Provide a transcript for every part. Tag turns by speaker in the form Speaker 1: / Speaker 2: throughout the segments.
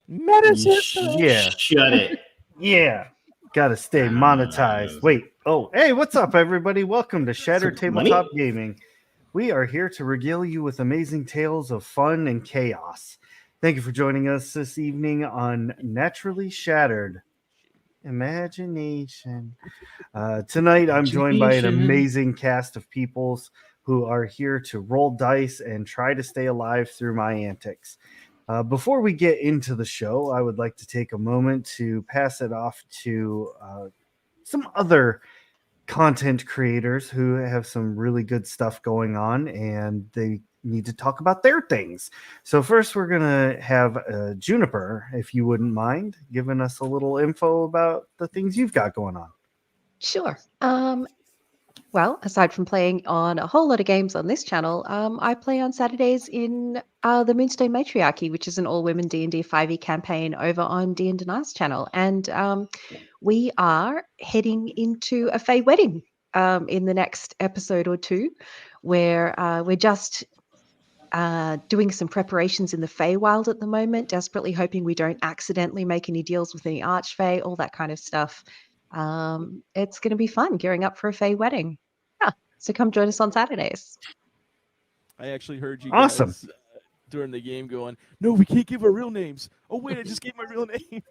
Speaker 1: Medicine.
Speaker 2: Yeah.
Speaker 3: Shut it.
Speaker 2: Yeah. Gotta stay monetized. Wait. Oh, hey, what's up, everybody? Welcome to Shattered Tabletop Gaming. We are here to regale you with amazing tales of fun and chaos. Thank you for joining us this evening on Naturally Shattered Imagination. Tonight, I'm joined by an amazing cast of peoples who are here to roll dice and try to stay alive through my antics. Before we get into the show, I would like to take a moment to pass it off to some other content creators who have some really good stuff going on and they need to talk about their things. So first we're going to have Juniper, if you wouldn't mind giving us a little info about the things you've got going on.
Speaker 4: Sure. Well, aside from playing on a whole lot of games on this channel, I play on Saturdays in the Moonstone Matriarchy, which is an all-women D&D 5e campaign over on D&D's channel. And we are heading into a Fae wedding in the next episode or two, where we're just doing some preparations in the Feywild at the moment, desperately hoping we don't accidentally make any deals with any Archfey, all that kind of stuff. It's going to be fun gearing up for a Fae wedding. Yeah, so come join us on Saturdays.
Speaker 1: I actually heard you
Speaker 2: Awesome.
Speaker 1: guys during the game going, "No, we can't give our real names." Oh wait, I just gave my real name.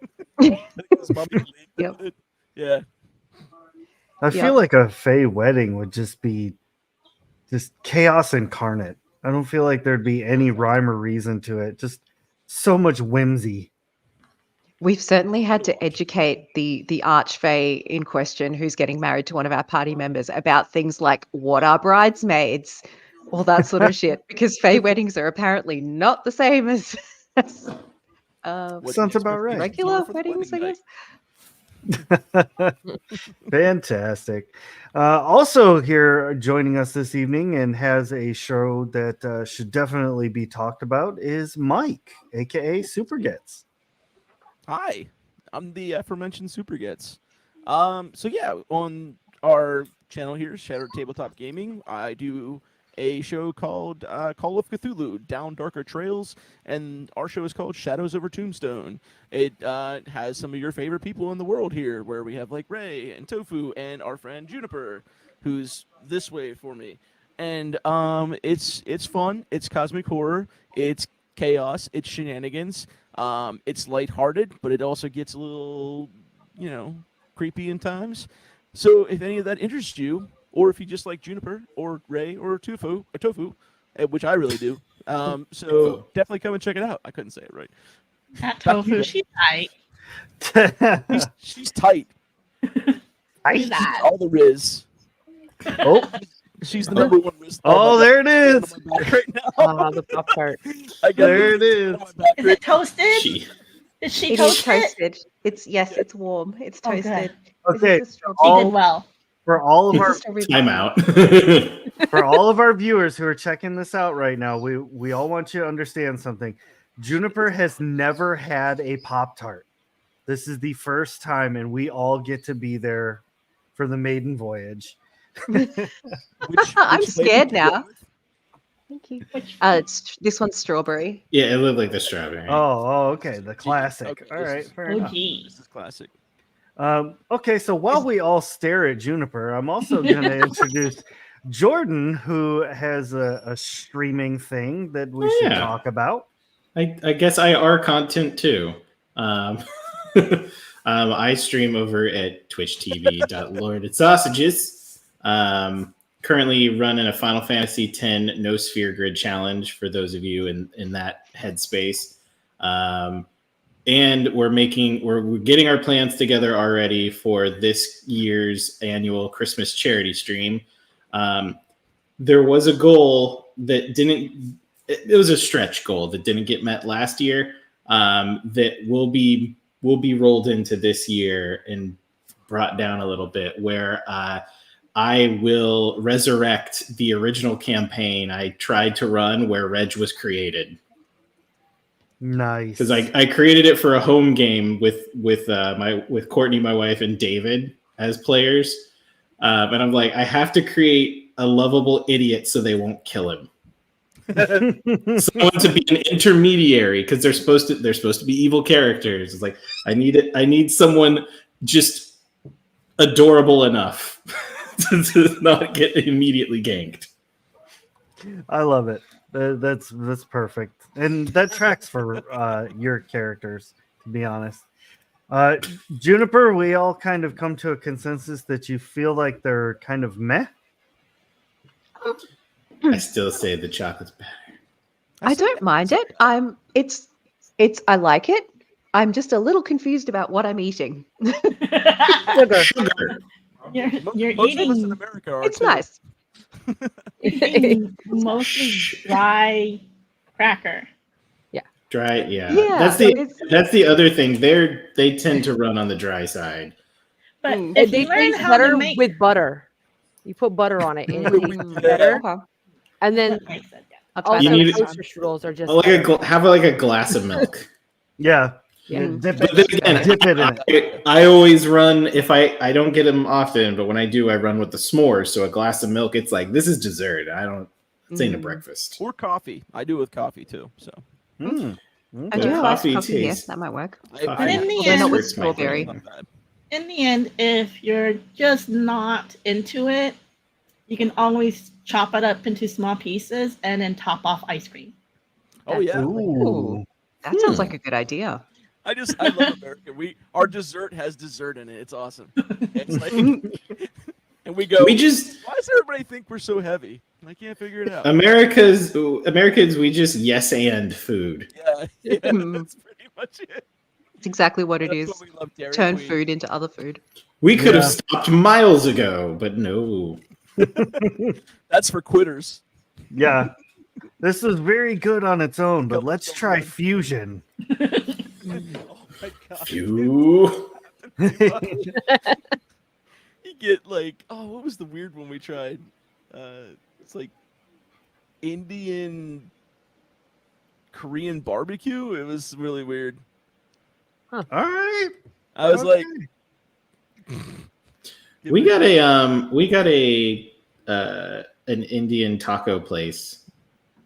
Speaker 4: Yep.
Speaker 1: Yeah.
Speaker 2: I feel like a Fae wedding would just be just chaos incarnate. I don't feel like there'd be any rhyme or reason to it. Just so much whimsy.
Speaker 4: We've certainly had to educate the Archfey in question, who's getting married to one of our party members, about things like what are bridesmaids, all that sort of shit, because Fae weddings are apparently not the same as
Speaker 2: Sounds about right.
Speaker 4: regular weddings, I guess.
Speaker 2: Fantastic. Also here joining us this evening and has a show that should definitely be talked about is Mike, aka Supergets.
Speaker 1: Hi, I'm the aforementioned Supergets. So yeah, on our channel here, Shattered Tabletop Gaming, I do a show called Call of Cthulhu, Down Darker Trails, and our show is called Shadows Over Tombstone. It has some of your favorite people in the world here, where we have like Ray and Tofu and our friend Juniper, who's this way for me. And it's fun, it's cosmic horror, it's chaos, it's shenanigans. It's lighthearted, but it also gets a little, creepy in times. So if any of that interests you, or if you just like Juniper or Ray or Tofu, which I really do, so definitely come and check it out. I couldn't say it right.
Speaker 5: Not Tofu, she's tight.
Speaker 1: She's tight.
Speaker 5: She's that.
Speaker 1: All the Riz.
Speaker 2: Oh.
Speaker 1: She's the number one risk.
Speaker 2: Oh, there it is.
Speaker 1: Right now.
Speaker 6: The pop tart.
Speaker 2: There it is.
Speaker 5: Is it toasted? Is she toasted?
Speaker 4: It is toasted. It's warm. It's toasted.
Speaker 2: Okay.
Speaker 5: She did well.
Speaker 2: For all of our
Speaker 3: timeout.
Speaker 2: For all of our viewers who are checking this out right now, we all want you to understand something. Juniper has never had a Pop-Tart. This is the first time, and we all get to be there for the maiden voyage.
Speaker 4: I'm scared now. Thank you. This one's strawberry.
Speaker 3: Yeah, it looked like the strawberry.
Speaker 2: Oh, okay. The classic.
Speaker 1: Okay,
Speaker 2: all right, fair enough.
Speaker 1: This is classic.
Speaker 2: Okay, so while we all stare at Juniper, I'm also going to introduce Jordan, who has a streaming thing that we should talk about.
Speaker 3: I guess IR content too. I stream over at twitchtv.lordoftSausages. Currently running a Final Fantasy X No Sphere Grid challenge for those of you in that headspace. And we're getting our plans together already for this year's annual Christmas charity stream. There was a goal that it was a stretch goal that didn't get met last year, that will be rolled into this year and brought down a little bit, where I will resurrect the original campaign I tried to run where Reg was created.
Speaker 2: Nice.
Speaker 3: Because I created it for a home game with Courtney, my wife, and David as players. And I'm like, I have to create a lovable idiot so they won't kill him. Someone to be an intermediary because they're supposed to be evil characters. It's like I need someone just adorable enough to not get immediately ganked.
Speaker 2: I love it. That's perfect, and that tracks for your characters. To be honest, Juniper, we all kind of come to a consensus that you feel like they're kind of meh.
Speaker 3: I still say the chocolate's better.
Speaker 4: I don't mind it. I like it. I'm just a little confused about what I'm eating.
Speaker 3: Sugar.
Speaker 5: You're
Speaker 1: Most of us in
Speaker 5: eating,
Speaker 1: America are
Speaker 4: It's
Speaker 1: too.
Speaker 4: nice.
Speaker 5: eating mostly dry cracker.
Speaker 3: Dry, yeah.
Speaker 4: Yeah,
Speaker 3: That's the other thing. They tend to run on the dry side.
Speaker 5: But
Speaker 6: And
Speaker 5: if
Speaker 6: they
Speaker 5: you learn
Speaker 6: taste
Speaker 5: how to
Speaker 6: better
Speaker 5: make
Speaker 6: with butter. You put butter on it, and it tastes
Speaker 1: Mm.
Speaker 6: better.
Speaker 4: Okay.
Speaker 6: And then
Speaker 5: makes it, yeah.
Speaker 4: I'll try
Speaker 3: You
Speaker 6: also
Speaker 3: need-
Speaker 6: toaster strudels are just
Speaker 3: Have like a glass of milk.
Speaker 2: Yeah,
Speaker 6: Yeah.
Speaker 2: Dip
Speaker 3: But then again,
Speaker 2: dip it in it.
Speaker 3: I always run if I don't get them often, but when I do, I run with the s'mores. So a glass of milk, it's like this is dessert. This ain't a breakfast.
Speaker 1: Or coffee. I do with coffee too. So
Speaker 2: Mm.
Speaker 4: I do
Speaker 3: But
Speaker 4: have
Speaker 3: coffee
Speaker 4: coffee here.
Speaker 3: tastes-
Speaker 4: That might work.
Speaker 5: But in the
Speaker 4: Although
Speaker 5: end-
Speaker 4: not with
Speaker 3: hurts my
Speaker 4: strawberry.
Speaker 3: brain.
Speaker 5: In the end, if you're just not into it, you can always chop it up into small pieces and then top off ice cream.
Speaker 1: oh yeah.
Speaker 2: Ooh.
Speaker 4: That sounds like a good idea.
Speaker 1: I love America. Our dessert has dessert in it. It's awesome. It's like, and we go.
Speaker 3: We just
Speaker 1: Why does everybody think we're so heavy? I can't figure it out.
Speaker 3: Americans, we just yes and food.
Speaker 1: Yeah, that's pretty much it.
Speaker 4: It's exactly what it
Speaker 1: That's
Speaker 4: is.
Speaker 1: why we love Dairy
Speaker 4: Turn
Speaker 1: Queen.
Speaker 4: food into other food.
Speaker 3: We could have
Speaker 2: Yeah.
Speaker 3: stopped miles ago, but no.
Speaker 1: That's for quitters.
Speaker 2: Yeah, this is very good on its own, but let's try fusion.
Speaker 1: Oh my god.
Speaker 3: Phew.
Speaker 1: You get like, what was the weird one we tried? It's like Indian Korean barbecue. It was really weird.
Speaker 2: All right.
Speaker 1: I was like,
Speaker 3: We got a an Indian taco place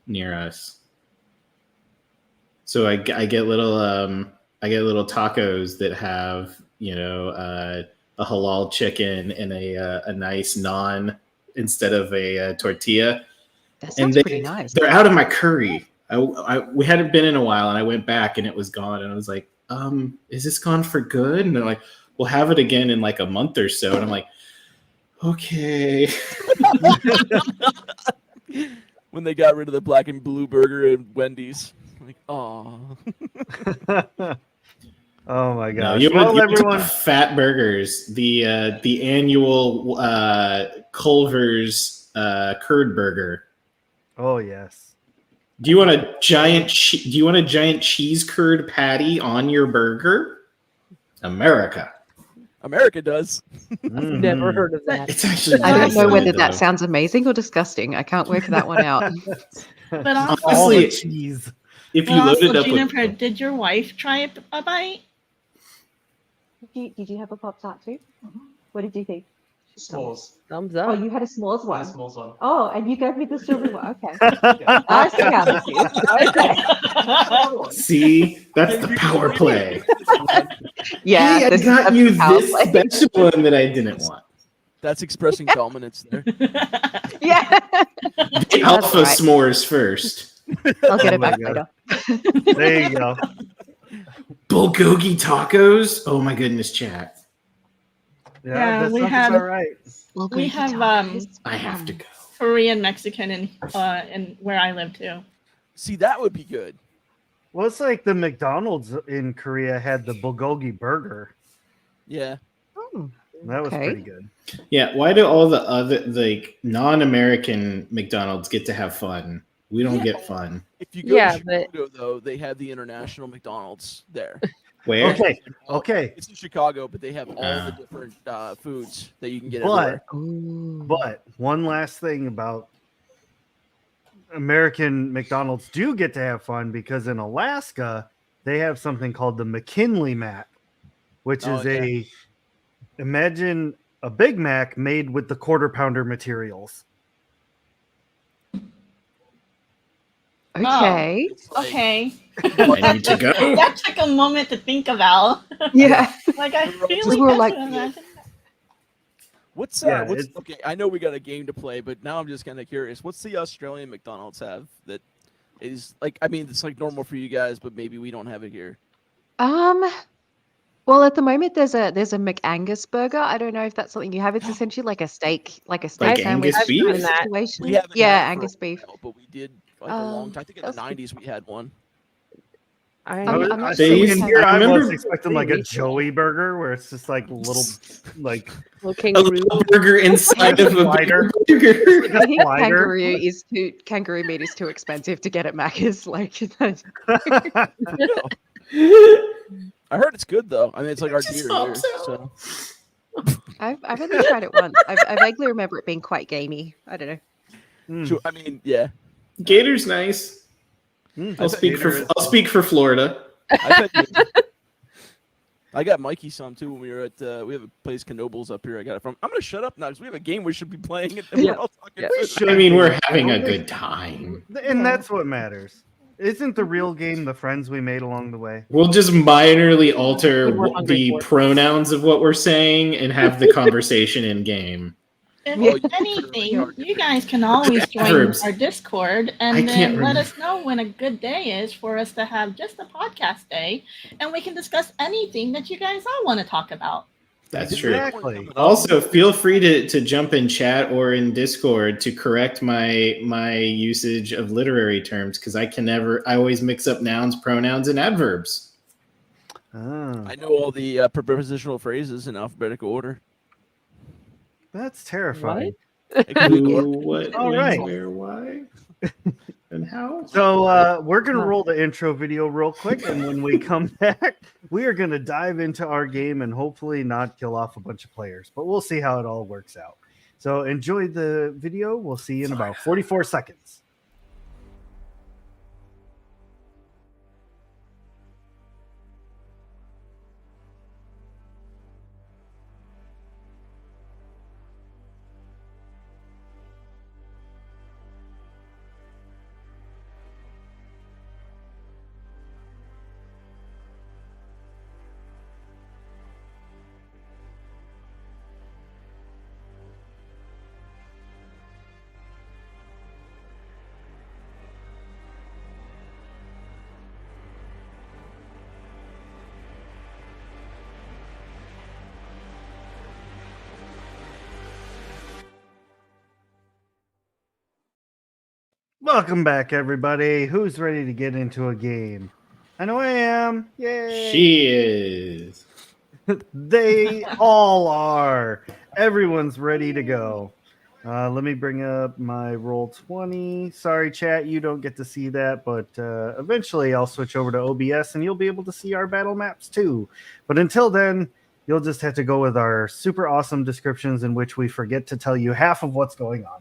Speaker 3: near us. So I get little tacos that have a halal chicken and a nice naan instead of a tortilla.
Speaker 4: That
Speaker 3: And
Speaker 4: sounds pretty nice.
Speaker 3: They're out of my curry. We hadn't been in a while, and I went back and it was gone. And I was like, is this gone for good? And they're like, we'll have it again in like a month or so. And I'm like, okay.
Speaker 1: when they got rid of the black and blue burger at Wendy's. I'm like, oh.
Speaker 2: Oh my
Speaker 3: No,
Speaker 2: gosh.
Speaker 3: you
Speaker 2: Well,
Speaker 3: want
Speaker 2: everyone.
Speaker 3: Fat Burgers, the annual Culver's curd burger.
Speaker 2: Oh yes.
Speaker 3: Do you want a giant cheese curd patty on your burger? America.
Speaker 1: America does.
Speaker 2: Mhm.
Speaker 6: never heard of that.
Speaker 3: It's actually.
Speaker 4: I don't know
Speaker 3: really
Speaker 4: whether
Speaker 3: good,
Speaker 4: that
Speaker 3: though.
Speaker 4: sounds amazing or disgusting. I can't work that one out.
Speaker 5: But
Speaker 2: All
Speaker 3: Honestly,
Speaker 2: the cheese.
Speaker 3: If you
Speaker 5: But
Speaker 3: load it
Speaker 5: also,
Speaker 3: up
Speaker 5: Juniper,
Speaker 3: with,
Speaker 5: did your wife try a bite?
Speaker 4: Did you have a Pop Tart too? What did you think?
Speaker 7: S'mores.
Speaker 6: Thumbs
Speaker 4: Oh,
Speaker 6: up.
Speaker 4: you had a s'mores one.
Speaker 7: S'mores one.
Speaker 4: Oh, and you gave me the strawberry one. Okay. I see how this is. Okay.
Speaker 3: see, that's the power play.
Speaker 4: Yeah.
Speaker 3: Hey, I
Speaker 4: this is
Speaker 3: got
Speaker 4: a
Speaker 3: you
Speaker 4: power
Speaker 3: this
Speaker 4: play.
Speaker 3: special one that I didn't want.
Speaker 1: That's expressing dominance there.
Speaker 4: Yeah.
Speaker 3: The alpha
Speaker 4: right.
Speaker 3: s'mores first.
Speaker 4: I'll get
Speaker 2: Oh
Speaker 4: it
Speaker 2: my
Speaker 4: back
Speaker 2: God.
Speaker 4: later.
Speaker 2: There you go.
Speaker 3: Bulgogi tacos. Oh my goodness, chat.
Speaker 2: Yeah,
Speaker 5: Yeah,
Speaker 2: that
Speaker 5: we
Speaker 2: sounds
Speaker 5: have-
Speaker 2: about right.
Speaker 5: We have
Speaker 3: I have to go.
Speaker 5: Korean, Mexican, and where I live too.
Speaker 1: See, that would be good.
Speaker 2: Well, it's like the McDonald's in Korea had the bulgogi burger.
Speaker 1: Yeah.
Speaker 2: That was
Speaker 4: Okay.
Speaker 2: pretty good.
Speaker 3: Yeah, why do all the other like non-American McDonald's get to have fun? We don't get fun.
Speaker 1: If you go
Speaker 6: Yeah,
Speaker 1: to
Speaker 6: but-
Speaker 1: Chicago, though, they have the international McDonald's there.
Speaker 3: Where?
Speaker 2: Okay. Okay.
Speaker 1: It's in Chicago, but they have all the different foods that you can get everywhere.
Speaker 2: But one last thing about American McDonald's do get to have fun because in Alaska they have something called the McKinley Mac, which
Speaker 1: Oh,
Speaker 2: is
Speaker 1: yeah.
Speaker 2: imagine a Big Mac made with the quarter pounder materials.
Speaker 4: Okay.
Speaker 1: It's like,
Speaker 5: Okay.
Speaker 3: I need to go.
Speaker 5: That took a moment to think about.
Speaker 4: Yeah.
Speaker 5: Like I
Speaker 1: We were all
Speaker 5: feel
Speaker 1: just
Speaker 5: like
Speaker 4: we were
Speaker 5: that's
Speaker 4: like-
Speaker 5: what imagine.
Speaker 1: what's
Speaker 2: Yeah,
Speaker 1: what's
Speaker 2: it's-
Speaker 1: okay? I know we got a game to play, but now I'm just kind of curious. What's the Australian McDonald's have that is like? I mean, it's like normal for you guys, but maybe we don't have it here.
Speaker 4: Well, at the moment there's a McAngus burger. I don't know if that's something you have. It's essentially like a steak
Speaker 3: Like
Speaker 4: sandwich
Speaker 3: Angus
Speaker 6: I've
Speaker 3: beef?
Speaker 6: done that.
Speaker 4: situation.
Speaker 1: We haven't
Speaker 4: Yeah,
Speaker 1: had it for
Speaker 4: Angus
Speaker 1: a
Speaker 4: beef.
Speaker 1: while, but we did like a long
Speaker 4: Um,
Speaker 1: time. I think in the
Speaker 4: that's-
Speaker 1: '90s we had one.
Speaker 6: I
Speaker 4: I'm
Speaker 6: know.
Speaker 4: not
Speaker 3: They
Speaker 4: sure we
Speaker 3: used-
Speaker 4: have
Speaker 2: here
Speaker 4: that.
Speaker 2: I
Speaker 3: remember-
Speaker 2: was expecting like a Joey burger where it's just like little, like
Speaker 6: Little
Speaker 3: A
Speaker 6: kangaroo.
Speaker 3: little burger inside of a
Speaker 2: Slider.
Speaker 3: bigger burger.
Speaker 4: I think
Speaker 2: slider.
Speaker 4: kangaroo meat is too expensive to get at Macca's. Like,
Speaker 1: I heard it's good though. I mean, it's like our
Speaker 3: Just
Speaker 1: deer
Speaker 3: hope
Speaker 1: here.
Speaker 3: so.
Speaker 1: So
Speaker 4: I've only tried it once. I vaguely remember it being quite gamey. I don't know.
Speaker 2: Mm.
Speaker 1: sure, I mean, yeah.
Speaker 3: Gator's nice.
Speaker 2: Mm.
Speaker 3: I'll speak for Florida.
Speaker 1: I bet I got Mikey some too when we were at we have a place Knobles up here. I got it from. I'm gonna shut up now because we have a game we should be playing. And
Speaker 6: Yeah.
Speaker 1: we're all talking.
Speaker 6: Yeah.
Speaker 1: shit.
Speaker 3: I mean, we're having a good time.
Speaker 2: And that's what matters. Isn't the real game the friends we made along the way?
Speaker 3: We'll just minorly alter
Speaker 6: We're hungry
Speaker 3: the
Speaker 6: for it.
Speaker 3: pronouns of what we're saying and have the conversation in game.
Speaker 5: If
Speaker 1: Yeah.
Speaker 5: anything, you guys can always join
Speaker 3: Adverbs.
Speaker 5: our Discord
Speaker 3: I
Speaker 5: and
Speaker 3: can't
Speaker 5: then let
Speaker 3: remember.
Speaker 5: us know when a good day is for us to have just a podcast day, and we can discuss anything that you guys all want to talk about.
Speaker 3: That's true.
Speaker 2: Exactly.
Speaker 3: Also, feel free to jump in chat or in Discord to correct my usage of literary terms because I always mix up nouns, pronouns, and adverbs.
Speaker 2: Oh,
Speaker 1: I know all the prepositional phrases in alphabetical order.
Speaker 2: that's terrifying.
Speaker 3: Who, what,
Speaker 2: All
Speaker 3: when,
Speaker 2: right.
Speaker 3: where, why, and how.
Speaker 2: So we're gonna roll the intro video real quick, and when we come back, we are gonna dive into our game and hopefully not kill off a bunch of players. But we'll see how it all works out. So enjoy the video. We'll see you in about 44 seconds. Welcome back, everybody. Who's ready to get into a game? I know I am. Yay!
Speaker 3: She is.
Speaker 2: They all are. Everyone's ready to go. Let me bring up my roll 20. Sorry, chat, you don't get to see that, but eventually I'll switch over to OBS and you'll be able to see our battle maps too. But until then, you'll just have to go with our super awesome descriptions in which we forget to tell you half of what's going on.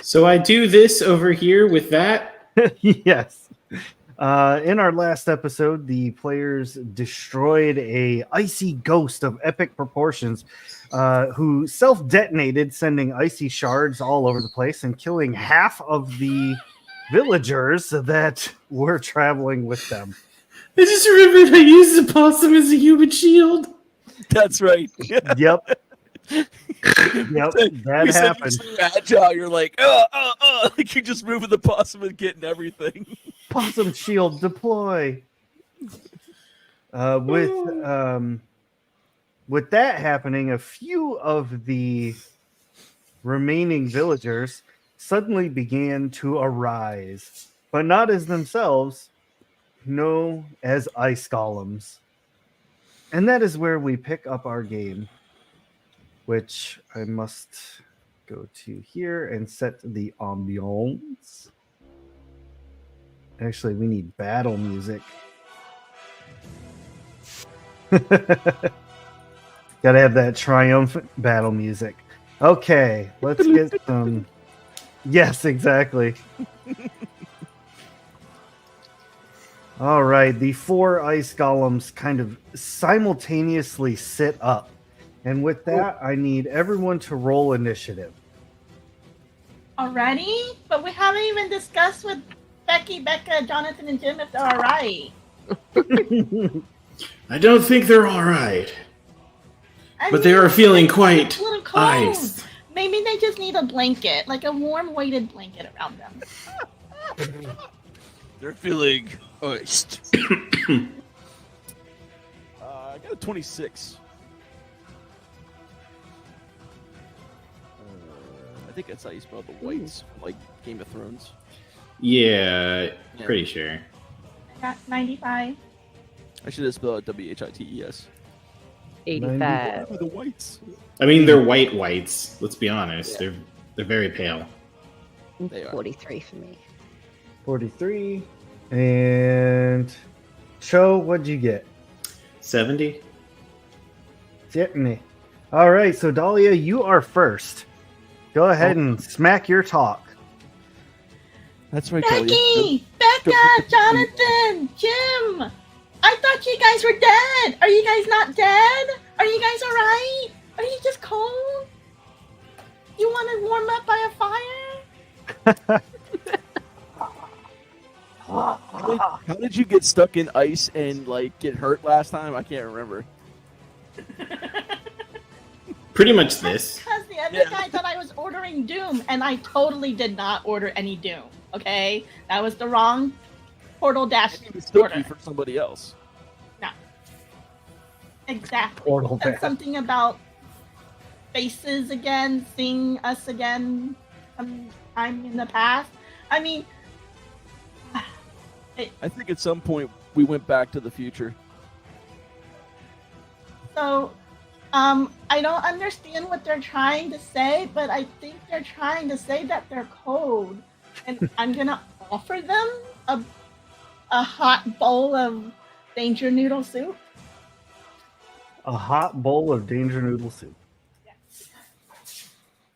Speaker 3: So I do this over here with that.
Speaker 2: Yes. In our last episode, the players destroyed a icy ghost of epic proportions who self-detonated, sending icy shards all over the place and killing half of the villagers that were traveling with them.
Speaker 3: I just remembered I used the possum as a human shield.
Speaker 1: That's right.
Speaker 2: Yep. Yep, that
Speaker 1: You said
Speaker 2: happened.
Speaker 1: you're so agile. You're like, like you're just moving the possum and getting everything.
Speaker 2: Possum shield deploy. With that happening, a few of the remaining villagers suddenly began to arise, but not as themselves, no, as ice golems. And that is where we pick up our game, which I must go to here and set the ambiance. Actually, we need battle music. Gotta have that triumphant battle music. Okay, let's get some. Yes, exactly. All right, the 4 ice golems kind of simultaneously sit up. And with that, I need everyone to roll initiative.
Speaker 5: Already? But we haven't even discussed what Becky, Becca, Jonathan, and Jim if they're all right.
Speaker 3: I don't think they're all right,
Speaker 5: I
Speaker 3: but they
Speaker 5: mean,
Speaker 3: are feeling
Speaker 5: it's
Speaker 3: quite
Speaker 5: a little cold.
Speaker 3: iced.
Speaker 5: Maybe they just need a blanket, like a warm weighted blanket around them.
Speaker 1: They're feeling iced. I got a 26. I think that's how you spell the whites, like Game of Thrones.
Speaker 3: Yeah,
Speaker 1: Yeah.
Speaker 3: pretty sure.
Speaker 5: I got 95.
Speaker 1: I should have spelled it WHITES.
Speaker 6: 85.
Speaker 1: Ooh, the whites.
Speaker 3: I mean, they're whites. Let's be honest. They're very pale.
Speaker 1: They are.
Speaker 4: 43 for me.
Speaker 2: 43. And Cho, what'd you get?
Speaker 3: 70.
Speaker 2: Certainly. All right, so Dahlia, you are first. Go ahead and smack your talk.
Speaker 1: That's right, Talia.
Speaker 5: Becky, Becca, Jonathan, Jim. I thought you guys were dead. Are you guys not dead? Are you guys all right? Are you just cold? You want to warm up by a fire?
Speaker 1: How did you get stuck in ice and like get hurt last time? I can't remember.
Speaker 3: Pretty much this.
Speaker 5: Because the other guy thought I was ordering Doom, and I totally did not order any Doom. Okay, that was the wrong Portal Dash
Speaker 1: It mistook
Speaker 5: order.
Speaker 1: you for somebody else.
Speaker 5: No, exactly.
Speaker 2: Portal
Speaker 5: Said
Speaker 2: Dash.
Speaker 5: something about faces again, seeing us again sometime in the past. I mean,
Speaker 1: I think at some point we went back to the future.
Speaker 5: so I don't understand what they're trying to say, but I think they're trying to say that they're cold, and I'm gonna offer them a hot bowl of danger noodle soup.
Speaker 2: A hot bowl of danger noodle soup.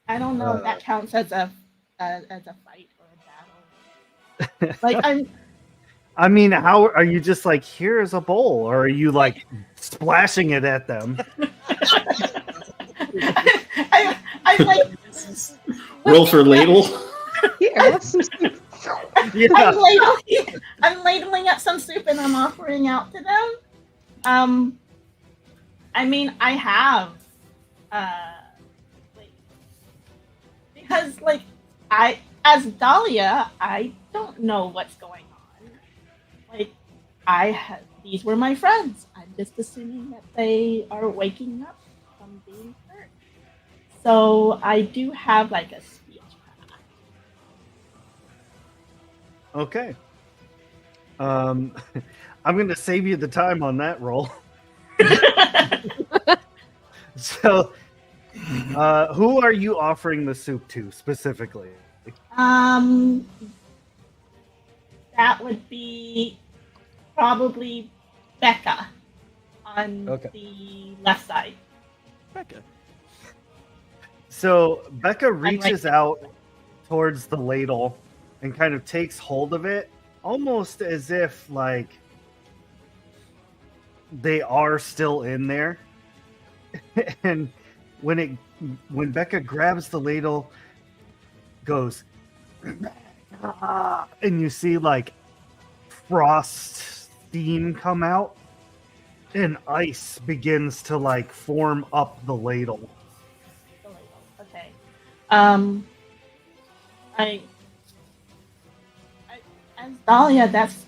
Speaker 5: I don't know if that counts as a fight or a battle. Like
Speaker 2: I mean, how are you just like, here's a bowl, or are you like splashing it at them?
Speaker 5: I'm like
Speaker 3: Roll for ladle.
Speaker 4: Here, have some soup.
Speaker 2: Yeah.
Speaker 5: I'm ladling up some soup and I'm offering out to them. I mean, I have, because like as Dahlia, I don't know what's going on. Like, these were my friends. I'm just assuming that they are waking up from being hurt. So I do have like a speech path.
Speaker 2: Okay. I'm going to save you the time on that roll. So, who are you offering the soup to specifically?
Speaker 5: That would be probably Becca on
Speaker 2: Okay.
Speaker 5: the left side.
Speaker 1: Becca.
Speaker 2: So Becca
Speaker 5: right
Speaker 2: reaches
Speaker 5: there.
Speaker 2: out towards the ladle and kind of takes hold of it, almost as if like they are still in there. And when Becca grabs the ladle, goes, and you see like frost steam come out, and ice begins to like form up the ladle.
Speaker 5: Okay. As Dahlia, that's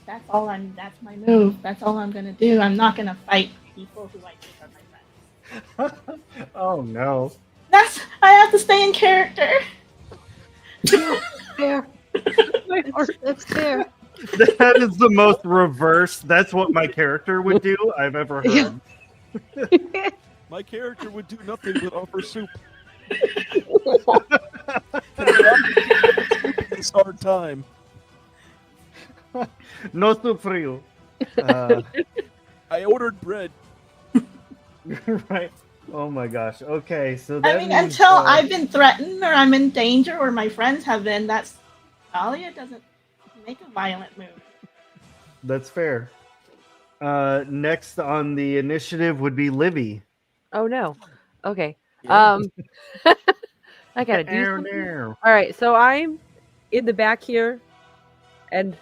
Speaker 5: my move. That's all I'm gonna do. I'm not gonna fight people who I think are my friends.
Speaker 2: Oh no.
Speaker 5: I have to stay in character.
Speaker 4: Fair. That's fair.
Speaker 2: That is the most reverse. That's what my character would do I've ever heard.
Speaker 1: My character would do nothing but offer soup. This hard time.
Speaker 2: No soup for you.
Speaker 1: I ordered bread.
Speaker 2: Right. Oh my gosh. Okay, so that
Speaker 5: I mean,
Speaker 2: means,
Speaker 5: until I've been threatened or I'm in danger or my friends have been, Dahlia doesn't make a violent move.
Speaker 2: that's fair. Next on the initiative would be Livy.
Speaker 6: Oh no. Okay.
Speaker 1: Yeah.
Speaker 6: I gotta do
Speaker 2: Air,
Speaker 6: something.
Speaker 2: air.
Speaker 6: All right, so I'm in the back here, and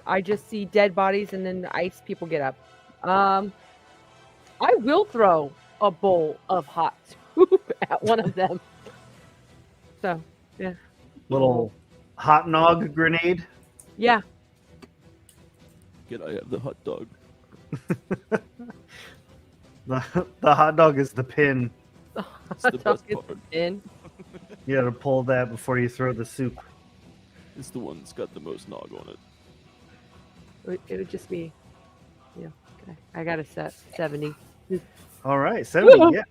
Speaker 6: I just see dead bodies and then the ice people get up. I will throw a bowl of hot soup at one of them. So, yeah.
Speaker 2: Little hot nog grenade.
Speaker 6: Yeah.
Speaker 1: Can I have the hot dog?
Speaker 2: The hot dog is the pin.
Speaker 1: It's the best part.
Speaker 6: In.
Speaker 2: You got to pull that before you throw the soup.
Speaker 1: It's the one that's got the most nog on it.
Speaker 6: It would just be, yeah. Okay. I got a set 70.
Speaker 2: All right, 70. Yeah.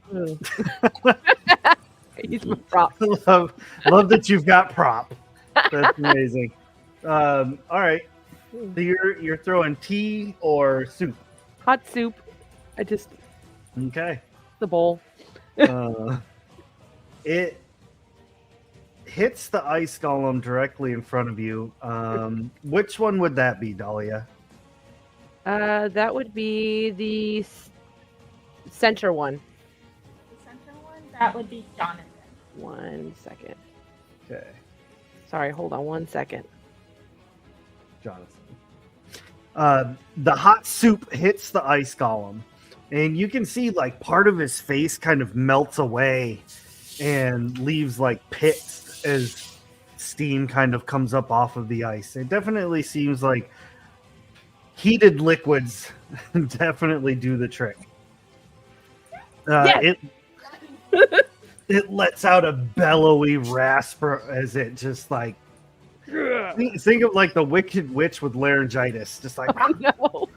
Speaker 6: I use my prop.
Speaker 2: love that you've got prop. That's amazing. All right. So you're throwing tea or soup.
Speaker 6: Hot soup. I just
Speaker 2: Okay.
Speaker 6: the bowl.
Speaker 2: It hits the ice golem directly in front of you. Which one would that be, Dahlia?
Speaker 6: That would be the center one.
Speaker 5: The center one, that would be Jonathan.
Speaker 6: 1 second.
Speaker 2: Okay,
Speaker 6: Sorry, hold on 1 second.
Speaker 2: Jonathan. The hot soup hits the ice golem, and you can see like part of his face kind of melts away and leaves like pits as steam kind of comes up off of the ice. It definitely seems like heated liquids definitely do the trick.
Speaker 6: Yes!
Speaker 2: It lets out a bellowy rasp as it just like think of like the Wicked Witch with laryngitis, just like
Speaker 6: Oh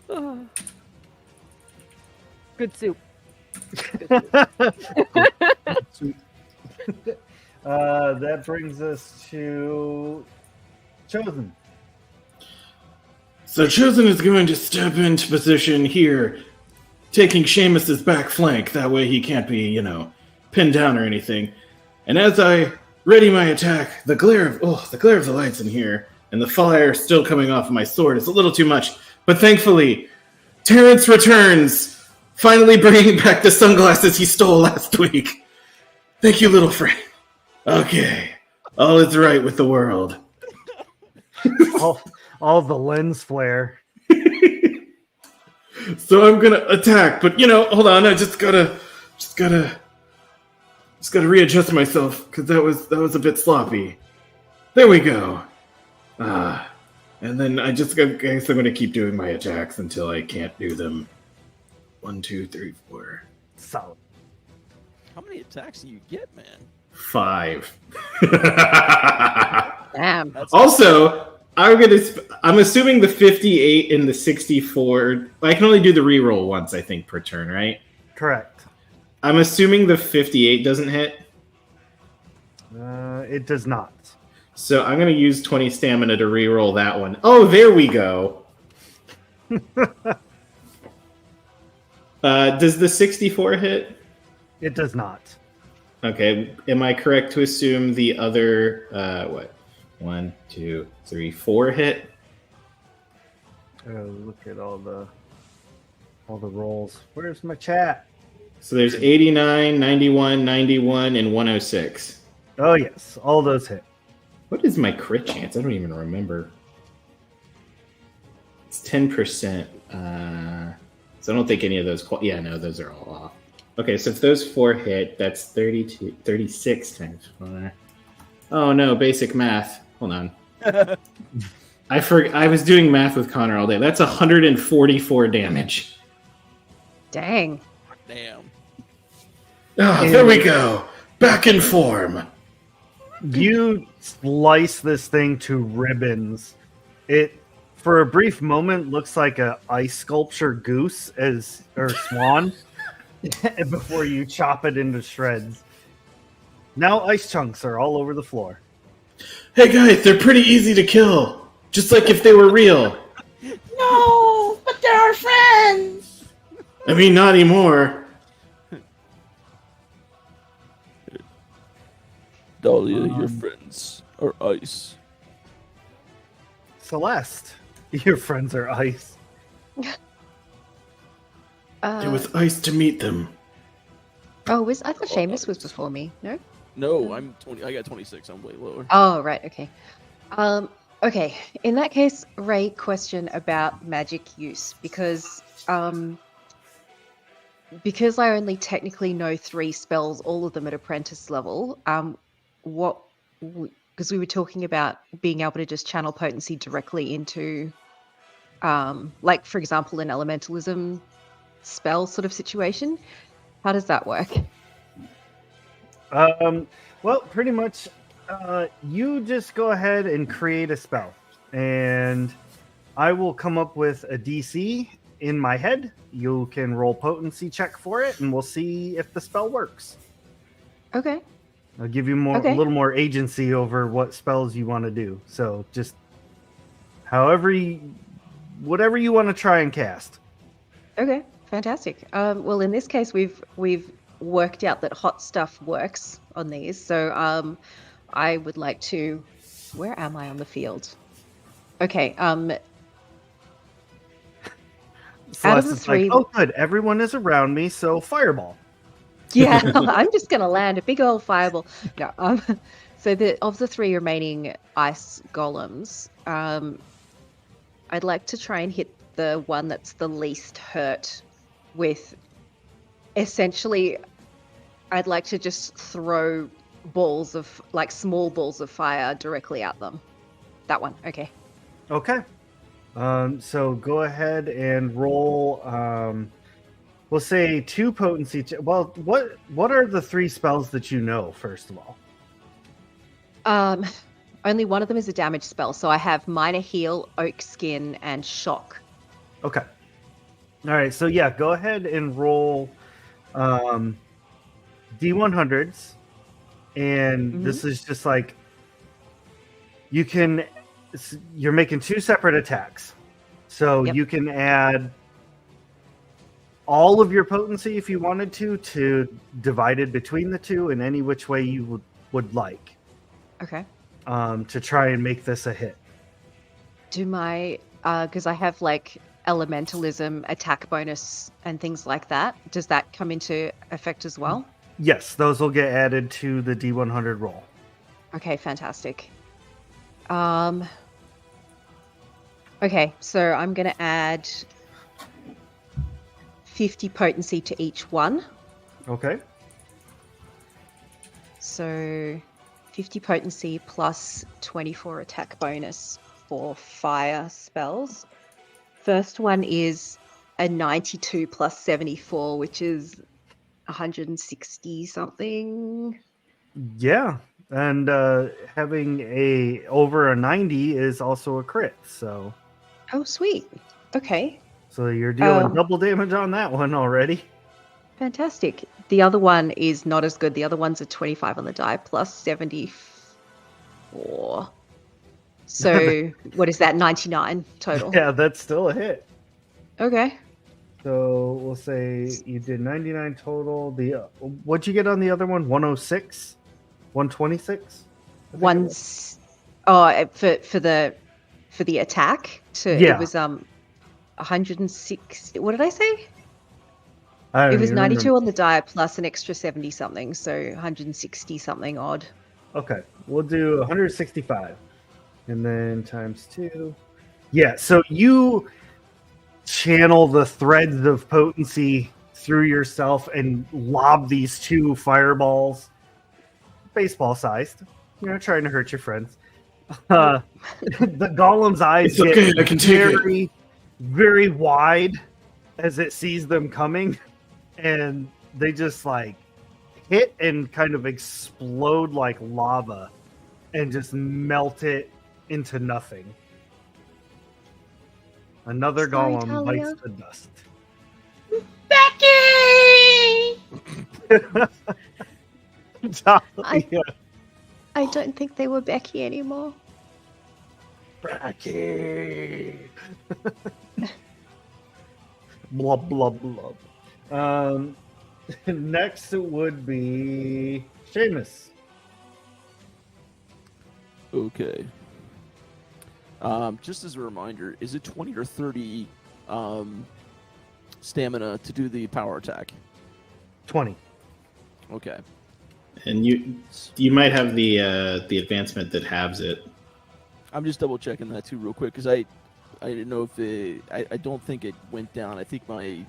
Speaker 6: no. Good soup.
Speaker 2: That brings us to Chosen.
Speaker 3: So Chosen is going to step into position here, taking Seamus's back flank. That way he can't be, pinned down or anything. And as I ready my attack, the glare of the lights in here and the fire still coming off of my sword is a little too much. But thankfully, Terrence returns, finally bringing back the sunglasses he stole last week. Thank you, little friend. Okay, all is right with the world.
Speaker 2: all the lens flare.
Speaker 3: So I'm gonna attack, but hold on, I just gotta readjust myself because that was a bit sloppy. There we go. And then I guess I'm gonna keep doing my attacks until I can't do them. 1, 2, 3, 4.
Speaker 2: Solid.
Speaker 1: How many attacks do you get, man?
Speaker 3: 5.
Speaker 4: Damn.
Speaker 1: That's
Speaker 3: Also, I'm assuming the 58 and the 64. I can only do the reroll once, I think, per turn, right?
Speaker 2: Correct.
Speaker 3: I'm assuming the 58 doesn't hit.
Speaker 2: It does not.
Speaker 3: So I'm going to use 20 stamina to reroll that one. Oh, there we go. Does the 64 hit?
Speaker 2: It does not.
Speaker 3: Okay. Am I correct to assume the other, 1, 2, 3, 4 hit?
Speaker 2: Look at all the rolls. Where's my chat?
Speaker 3: So there's 89, 91, 91, and 106.
Speaker 2: Oh yes, all those hit.
Speaker 3: What is my crit chance? I don't even remember. It's 10%. So I don't think any of those... no, those are all off. Okay, so if those 4 hit, that's 36 times 4. Oh no, basic math. Hold on. I was doing math with Connor all day. That's 144 damage.
Speaker 4: Dang.
Speaker 1: Damn.
Speaker 3: There we go. Back in form.
Speaker 2: You slice this thing to ribbons. It, for a brief moment, looks like a ice sculpture goose or swan before you chop it into shreds. Now ice chunks are all over the floor.
Speaker 3: Hey guys, they're pretty easy to kill. Just like if they were real.
Speaker 5: No, but they're our friends.
Speaker 3: I mean, not anymore.
Speaker 1: Dahlia, your friends are ice.
Speaker 2: Celeste, your friends are ice.
Speaker 3: It was ice to meet them.
Speaker 4: I thought Seamus was before me. No?
Speaker 1: No, I'm 20. I got 26. I'm way lower.
Speaker 4: Oh, right. Okay. Okay. In that case, Ray, question about magic use because I only technically know 3 spells, all of them at apprentice level. What? Because we were talking about being able to just channel potency directly into, like for example, an elementalism spell sort of situation. How does that work?
Speaker 2: Well, pretty much, you just go ahead and create a spell, and I will come up with a DC in my head. You can roll potency check for it, and we'll see if the spell works.
Speaker 4: Okay.
Speaker 2: I'll give you a little more agency over what spells you want to do. So just whatever you want to try and cast.
Speaker 4: Okay, fantastic. Well, in this case, we've worked out that hot stuff works on these. So I would like to. Where am I on the field? Okay. Out of the 3,
Speaker 2: oh, good. Everyone is around me, so fireball.
Speaker 4: Yeah, I'm just gonna land a big old fireball. No. So of the 3 remaining ice golems, I'd like to try and hit the one that's the least hurt with. Essentially, I'd like to just throw balls of small balls of fire directly at them. That one, okay.
Speaker 2: Okay. So go ahead and roll. We'll say 2 potency. Well, what are the 3 spells that you know? First of all,
Speaker 4: only one of them is a damage spell. So I have minor heal, oak skin, and shock.
Speaker 2: Okay. All right. So yeah, go ahead and roll D100s, and this is just like you're making 2 separate attacks, so you can add all of your potency if you wanted to divide it between the 2 in any which way you would like.
Speaker 4: Okay.
Speaker 2: To try and make this a hit.
Speaker 4: Do my because I have elementalism attack bonus and things like that. Does that come into effect as well?
Speaker 2: Yes, those will get added to the D100 roll.
Speaker 4: Okay, fantastic. Okay, so I'm going to add 50 potency to each one.
Speaker 2: Okay.
Speaker 4: So 50 potency plus 24 attack bonus for fire spells. First one is a 92 plus 74, which is 160 something.
Speaker 2: Yeah, and having over a 90 is also a crit. So.
Speaker 4: Oh, sweet. Okay.
Speaker 2: So you're dealing double damage on that one already.
Speaker 4: Fantastic. The other one is not as good. The other one's a 25 on the die plus 74. So what is that? 99 total.
Speaker 2: Yeah, that's still a hit.
Speaker 4: Okay.
Speaker 2: So we'll say you did 99 total. What'd you get on the other one? 106? 126?
Speaker 4: For the attack. It was 106. What did I say? It was 92
Speaker 2: remember.
Speaker 4: on the die plus an extra 70 something, so 160 something odd.
Speaker 2: Okay, we'll do 165, and then times 2. Yeah, so you channel the threads of potency through yourself and lob these 2 fireballs, baseball sized. You're not trying to hurt your friends. The golem's eyes get very, very wide as it sees them coming, and they just hit and kind of explode like lava and just melt it into nothing. Another golem bites the dust.
Speaker 5: Becky!
Speaker 2: Talia.
Speaker 4: I don't think they were Becky anymore.
Speaker 2: Becky! Blub, blub, blub. Next would be Seamus.
Speaker 1: Okay. Just as a reminder, is it 20 or 30 stamina to do the power attack?
Speaker 2: 20.
Speaker 1: Okay.
Speaker 3: And you might have the advancement that halves it.
Speaker 1: I'm just double checking that too real quick because I didn't know if I don't think it went down. I think my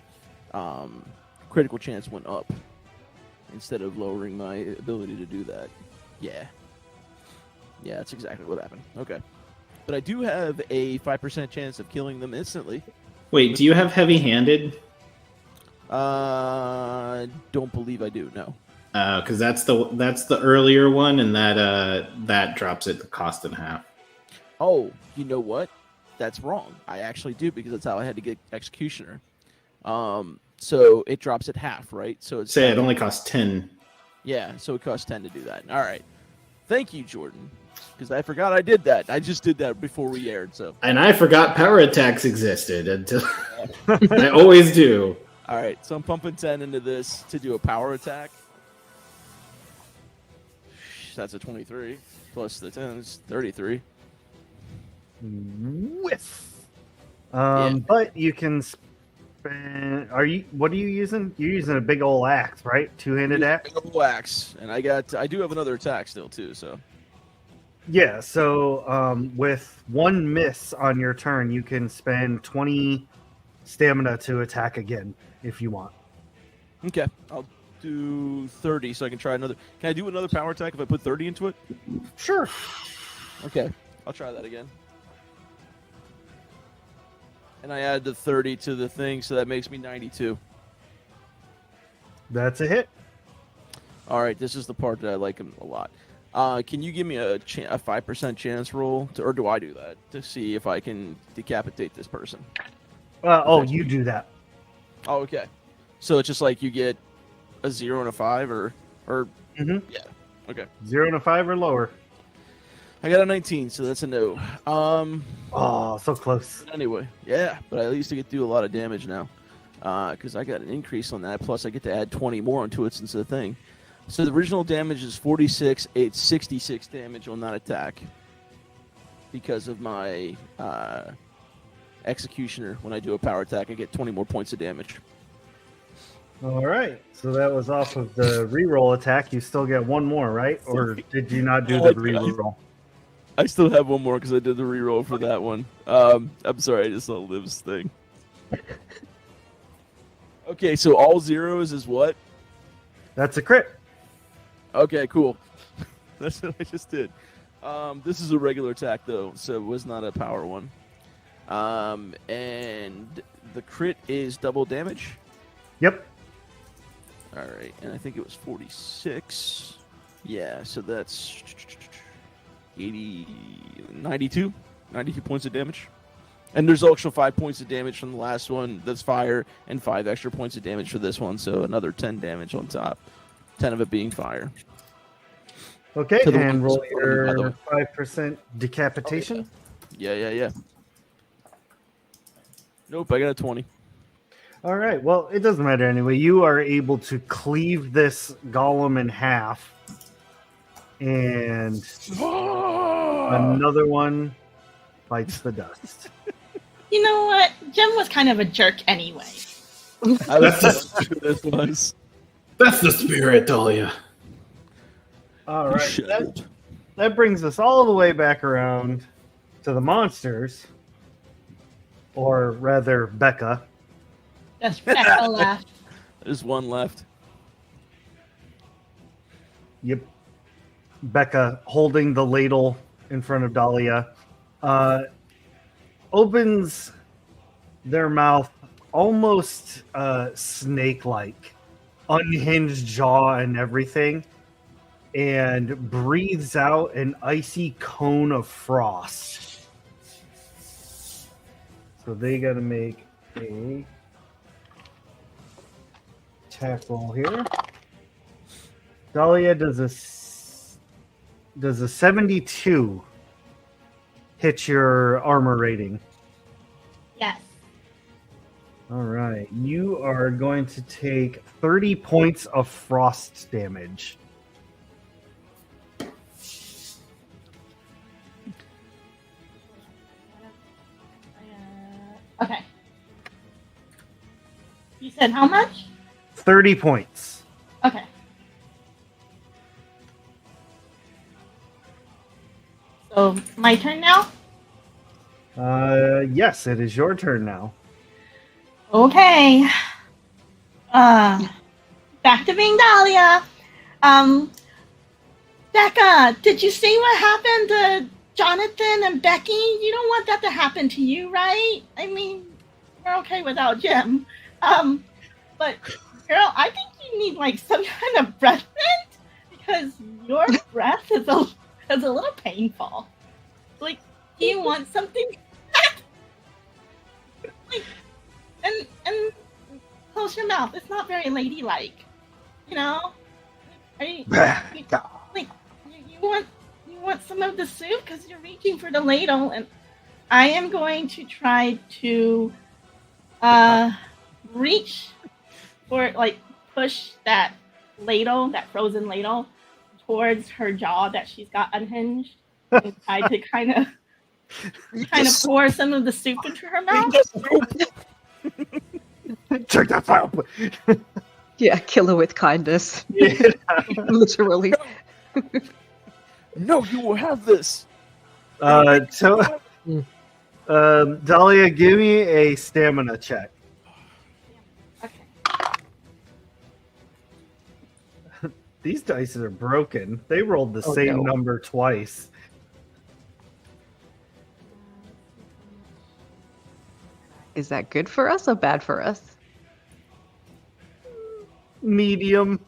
Speaker 1: critical chance went up instead of lowering my ability to do that. Yeah, that's exactly what happened. Okay, but I do have a 5% chance of killing them instantly.
Speaker 3: Wait, do you have heavy-handed?
Speaker 1: Don't believe I do. No.
Speaker 3: Because that's the earlier one, and that drops it the cost in half.
Speaker 1: Oh, you know what? That's wrong. I actually do because that's how I had to get Executioner. So it drops it half, right? So it's
Speaker 3: Say it only costs 10.
Speaker 1: Yeah, so it costs 10 to do that. All right. Thank you, Jordan. Because I forgot I did that. I just did that before we aired. So.
Speaker 3: And I forgot power attacks existed until I always do.
Speaker 1: All right, so I'm pumping 10 into this to do a power attack. That's a 23 plus the 10 is 33.
Speaker 2: Whiff.
Speaker 1: Yeah.
Speaker 2: But you can spend. What are you using? You're using a big old axe, right? Two-handed axe.
Speaker 1: Big old axe, and I do have another attack still too. So.
Speaker 2: Yeah. So with one miss on your turn, you can spend 20 stamina to attack again if you want.
Speaker 1: Okay, I'll do 30 so I can try another. Can I do another power attack if I put 30 into it?
Speaker 2: Sure.
Speaker 1: Okay, I'll try that again. And I add the 30 to the thing, so that makes me 92.
Speaker 2: That's a hit.
Speaker 1: All right, this is the part that I like him a lot. Can you give me a 5% chance roll, or do I do that, to see if I can decapitate this person?
Speaker 2: You do that.
Speaker 1: Oh, okay. So it's just like you get a 0 and a 5, or
Speaker 2: Mhm.
Speaker 1: yeah, okay.
Speaker 2: 0 and a 5 or lower.
Speaker 1: I got a 19, so that's a no.
Speaker 2: Oh, so close.
Speaker 1: Anyway, yeah, but at least I get to do a lot of damage now, because I got an increase on that. Plus, I get to add 20 more onto it since the thing. So the original damage is 46. It's 66 damage on that attack because of my Executioner. When I do a power attack, I get 20 more points of damage.
Speaker 2: All right. So that was off of the reroll attack. You still get one more, right? Or did you not do the reroll?
Speaker 1: I still have one more because I did the reroll for that one. I'm sorry, I just saw Liv's thing. Okay, so all zeros is what?
Speaker 2: That's a crit.
Speaker 1: Okay, cool. That's what I just did. This is a regular attack, though, so it was not a power one. And the crit is double damage.
Speaker 2: Yep.
Speaker 1: All right, and I think it was 46. Yeah, so that's 92 points of damage. And there's also 5 points of damage from the last one that's fire, and 5 extra points of damage for this one, so another 10 damage on top. 10 of it being fire.
Speaker 2: Okay,
Speaker 1: To the
Speaker 2: and
Speaker 1: ones
Speaker 2: roll
Speaker 1: on the other
Speaker 2: your
Speaker 1: one.
Speaker 2: 5% decapitation.
Speaker 1: Yeah. Nope, I got a 20.
Speaker 2: All right, well, it doesn't matter anyway. You are able to cleave this golem in half. And another one bites the dust.
Speaker 5: You know what? Jim was kind of a jerk anyway.
Speaker 1: I was who this was.
Speaker 3: That's the spirit, Dahlia.
Speaker 2: All right, that brings us all the way back around to the monsters. Or rather, Becca.
Speaker 5: Just Becca left.
Speaker 1: There's one left.
Speaker 2: Yep. Becca holding the ladle in front of Dahlia opens their mouth almost snake-like, unhinged jaw and everything, and breathes out an icy cone of frost. So they got to make a attack roll here. Dahlia does a 72 hit your armor rating?
Speaker 5: Yes.
Speaker 2: All right. You are going to take 30 points of frost damage.
Speaker 5: Okay. You said how much?
Speaker 2: 30 points.
Speaker 5: Okay. So my turn now?
Speaker 2: Yes, it is your turn now.
Speaker 5: Okay. Back to being Dahlia. Becca, did you see what happened to Jonathan and Becky? You don't want that to happen to you, right? I mean, we're okay without Jim. But girl, I think you need like some kind of breath mint because your breath is a little painful. Like, do you want something? Like, and close your mouth. It's not very ladylike, you know. Are you want some of the soup because you're reaching for the ladle, and I am going to try to reach for push that ladle, that frozen ladle, towards her jaw that she's got unhinged, and try to kind of pour some of the soup into her mouth.
Speaker 2: Check that file.
Speaker 4: Yeah, kill her with kindness.
Speaker 2: Yeah.
Speaker 4: Literally.
Speaker 1: No, you will have this.
Speaker 2: So, Dahlia, give me a stamina check.
Speaker 5: Okay.
Speaker 2: These dice are broken. They rolled the same number twice.
Speaker 4: Is that good for us or bad for us?
Speaker 2: Medium.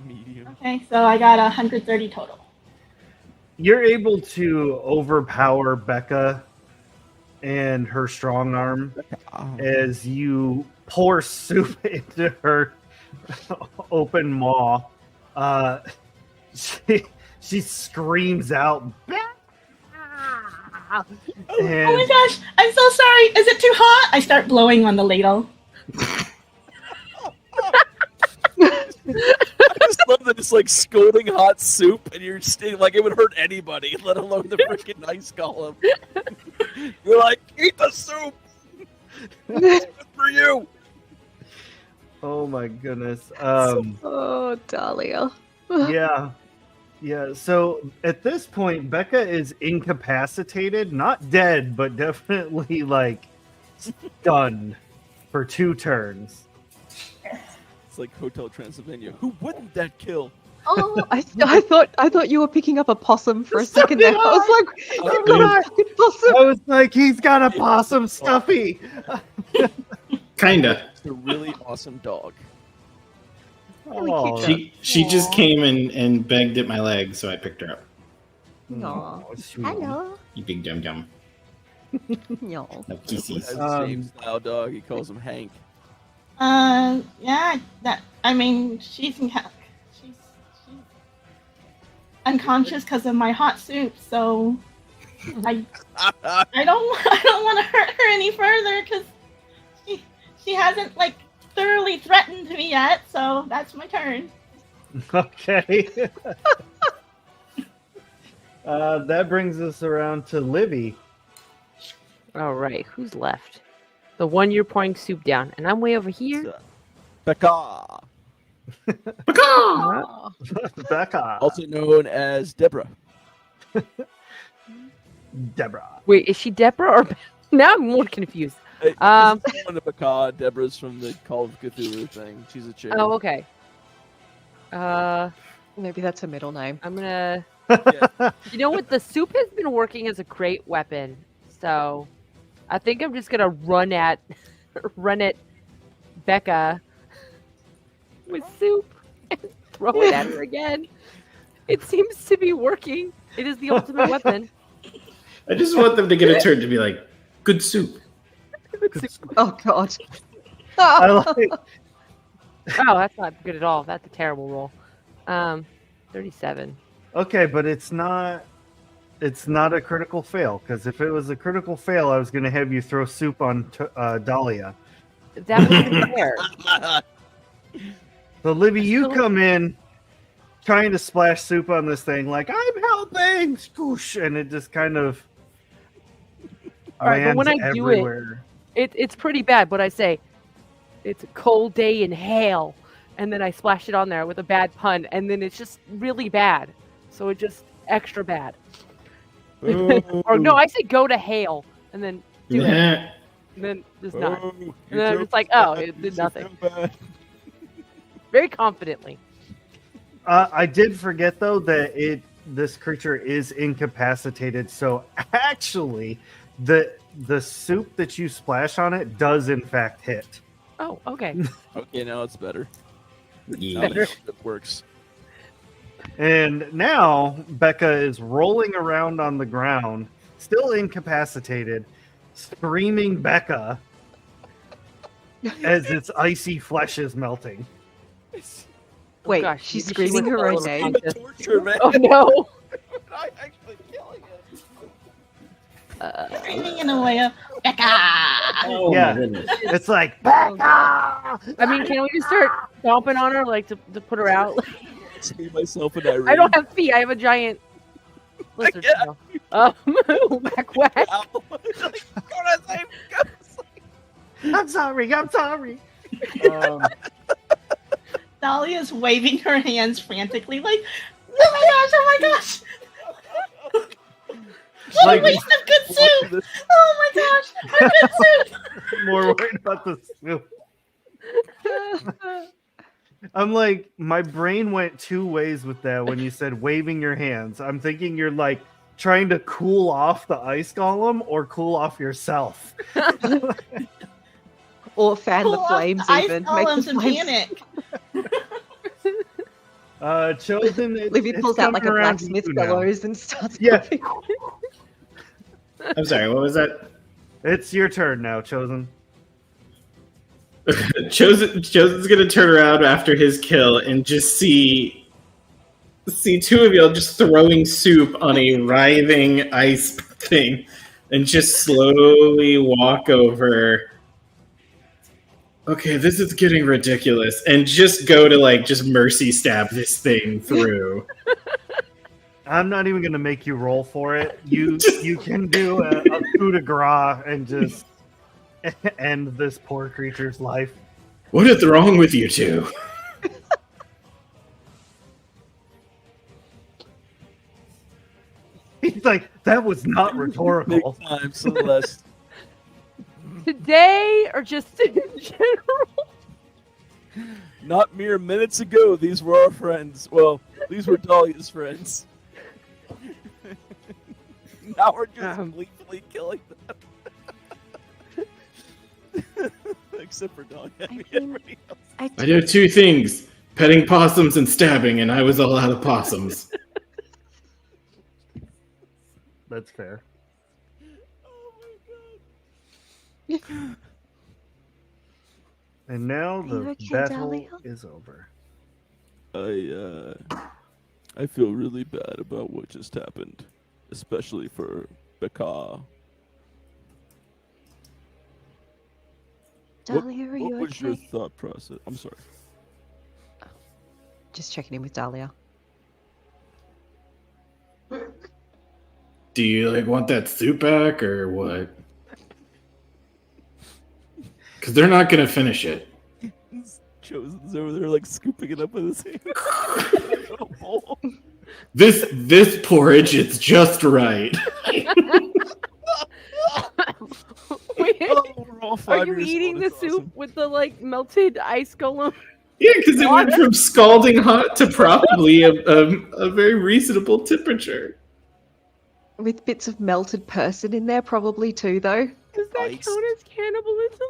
Speaker 1: Medium.
Speaker 5: Okay, so I got 130 total.
Speaker 2: You're able to overpower Becca and her strong arm as you pour soup into her open maw. She screams out, "Becca!"
Speaker 5: Oh my gosh, I'm so sorry. Is it too hot? I start blowing on the ladle.
Speaker 1: I just love that it's like scalding hot soup, and you're staying like it would hurt anybody, let alone the freaking ice golem. You're like, eat the soup. It's good for you.
Speaker 2: Oh my goodness.
Speaker 4: Oh, Dahlia.
Speaker 2: Yeah. So at this point, Becca is incapacitated, not dead, but definitely like stunned for 2 turns.
Speaker 1: It's like Hotel Transylvania. Who wouldn't that kill?
Speaker 4: Oh, I thought you were picking up a possum for a second there. I was like, you've got a fucking possum.
Speaker 2: I was like, he's got a possum stuffy.
Speaker 3: Kinda.
Speaker 1: It's a really awesome dog.
Speaker 2: Oh,
Speaker 3: She just came and begged at my leg, so I picked her up.
Speaker 4: Aw.
Speaker 2: sweet.
Speaker 4: Hello.
Speaker 3: You big dum dum.
Speaker 4: No.
Speaker 3: No
Speaker 1: Has
Speaker 3: kisses.
Speaker 1: the same style dog. He calls him Hank.
Speaker 5: Yeah, she's unconscious because of my hot soup, so I don't want to hurt her any further because she hasn't like thoroughly threatened me yet. So that's my turn.
Speaker 2: Okay. That brings us around to Livy.
Speaker 6: All right, who's left? The one you're pouring soup down, and I'm way over here.
Speaker 1: Becca,
Speaker 2: Becca.
Speaker 1: also known as Deborah.
Speaker 2: Deborah.
Speaker 6: Wait, is she Deborah or now I'm more confused?
Speaker 1: Hey,
Speaker 6: Um,
Speaker 1: this is one of Becca. Deborah's from the Call of Cthulhu thing. She's a chick.
Speaker 6: Oh, okay.
Speaker 4: Maybe that's a middle name.
Speaker 6: I'm gonna.
Speaker 1: Yeah.
Speaker 6: You know what? The soup has been working as a great weapon, so I think I'm just gonna run at Becca with soup and throw it at her again. It seems to be working. It is the ultimate weapon.
Speaker 3: I just want them to get a turn to be like, good soup.
Speaker 4: Oh God.
Speaker 2: I like.
Speaker 6: Oh, that's not good at all. That's a terrible roll. 37.
Speaker 2: Okay, but it's not a critical fail, because if it was a critical fail, I was going to have you throw soup on Dahlia.
Speaker 6: That was fair.
Speaker 2: So, Libby, you
Speaker 6: Still-
Speaker 2: come in trying to splash soup on this thing, like, I'm helping! Scoosh! And it just kind of
Speaker 6: All right, but
Speaker 2: lands
Speaker 6: when I do it-
Speaker 2: everywhere.
Speaker 6: It's pretty bad, but I say, it's a cold day in hail. And then I splash it on there with a bad pun, and then it's just really bad. So it's just extra bad. Or no, I say go to hail, and then do it,
Speaker 3: Nah.
Speaker 6: and then just not.
Speaker 1: Oh,
Speaker 6: And
Speaker 1: your
Speaker 6: then I'm
Speaker 1: joke
Speaker 6: just like,
Speaker 1: is
Speaker 6: oh,
Speaker 1: bad.
Speaker 6: it did
Speaker 1: You're so
Speaker 6: nothing.
Speaker 1: bad.
Speaker 6: Very confidently.
Speaker 2: I did forget though that this creature is incapacitated. So actually, the soup that you splash on it does in fact hit.
Speaker 6: Oh, okay.
Speaker 1: Okay, now it's better.
Speaker 3: Yeah.
Speaker 1: Now it works.
Speaker 2: And now Becca is rolling around on the ground, still incapacitated, screaming Becca as its icy flesh is melting.
Speaker 4: Wait,
Speaker 6: gosh,
Speaker 4: she's
Speaker 6: maybe she
Speaker 4: screaming
Speaker 6: was
Speaker 4: her
Speaker 6: a
Speaker 4: own
Speaker 6: little
Speaker 4: name.
Speaker 6: conscious.
Speaker 1: Torture, man.
Speaker 6: Oh no.
Speaker 1: I'm actually killing it.
Speaker 5: Screaming in a way of Becca.
Speaker 3: Oh
Speaker 2: Yeah.
Speaker 3: my goodness.
Speaker 2: It's like Becca.
Speaker 6: I mean, can we just start stomping on her, like to put her out?
Speaker 1: See myself and Irene.
Speaker 6: I don't have feet. I have a giant lizard
Speaker 1: Yeah.
Speaker 6: tail. Whack whack.
Speaker 1: Ow. Like, go to save- go to save-
Speaker 2: I'm sorry. I'm sorry.
Speaker 5: Dahlia's waving her hands frantically, like, oh my gosh, what
Speaker 2: Like-
Speaker 5: a waste of good soup! Oh my gosh, our good soup!
Speaker 2: More worried about the soup. I'm like, my brain went two ways with that when you said waving your hands. I'm thinking you're like trying to cool off the ice golem or cool off yourself.
Speaker 4: Or fan
Speaker 5: Pull
Speaker 4: the
Speaker 5: off
Speaker 4: flames
Speaker 5: the ice
Speaker 4: even.
Speaker 5: columns
Speaker 4: the
Speaker 5: and
Speaker 4: flames-
Speaker 5: panic.
Speaker 2: Chosen.
Speaker 4: Livy
Speaker 2: it's
Speaker 4: pulls out like a
Speaker 2: coming around to
Speaker 4: blacksmith
Speaker 2: you now.
Speaker 4: gallows and starts
Speaker 2: Yeah.
Speaker 4: moving.
Speaker 3: I'm sorry, what was that?
Speaker 2: It's your turn now, Chosen.
Speaker 3: Chosen's gonna turn around after his kill and just see two of y'all just throwing soup on a writhing ice thing, and just slowly walk over. Okay, this is getting ridiculous, and just go to like just mercy stab this thing through.
Speaker 2: I'm not even going to make you roll for it. You can do a coup de grace and just end this poor creature's life.
Speaker 3: What is wrong with you two?
Speaker 2: He's like, that was not rhetorical.
Speaker 1: Big time, Celeste.
Speaker 6: Today or just in general?
Speaker 1: Not mere minutes ago, these were our friends. Well, these were Dahlia's friends. Now we're just gleefully killing them. Except for Dahlia. I mean, everybody else.
Speaker 3: I do two things: petting possums and stabbing, and I was all out of possums.
Speaker 2: That's fair.
Speaker 1: Oh my god.
Speaker 2: And now
Speaker 4: Are
Speaker 2: the
Speaker 4: you okay,
Speaker 2: battle
Speaker 4: Dahlia?
Speaker 2: is over.
Speaker 1: I feel really bad about what just happened, especially for Becca.
Speaker 4: Dahlia, are you
Speaker 1: What was
Speaker 4: okay?
Speaker 1: your thought process? I'm sorry.
Speaker 4: Just checking in with Dahlia.
Speaker 3: Do you like want that soup back or what? Because they're not gonna finish it.
Speaker 1: Chosen's over there like scooping it up with his hand. A bowl.
Speaker 3: This porridge, it's just right.
Speaker 6: Wait,
Speaker 1: We're all
Speaker 6: are
Speaker 1: 5
Speaker 6: you
Speaker 1: years
Speaker 6: eating
Speaker 1: old.
Speaker 6: the
Speaker 1: It's
Speaker 6: soup
Speaker 1: awesome.
Speaker 6: with the like melted ice golem?
Speaker 3: Yeah, because it went from scalding hot to probably a very reasonable temperature.
Speaker 4: With bits of melted person in there, probably too, though.
Speaker 6: Does that
Speaker 1: Ice.
Speaker 6: count as cannibalism?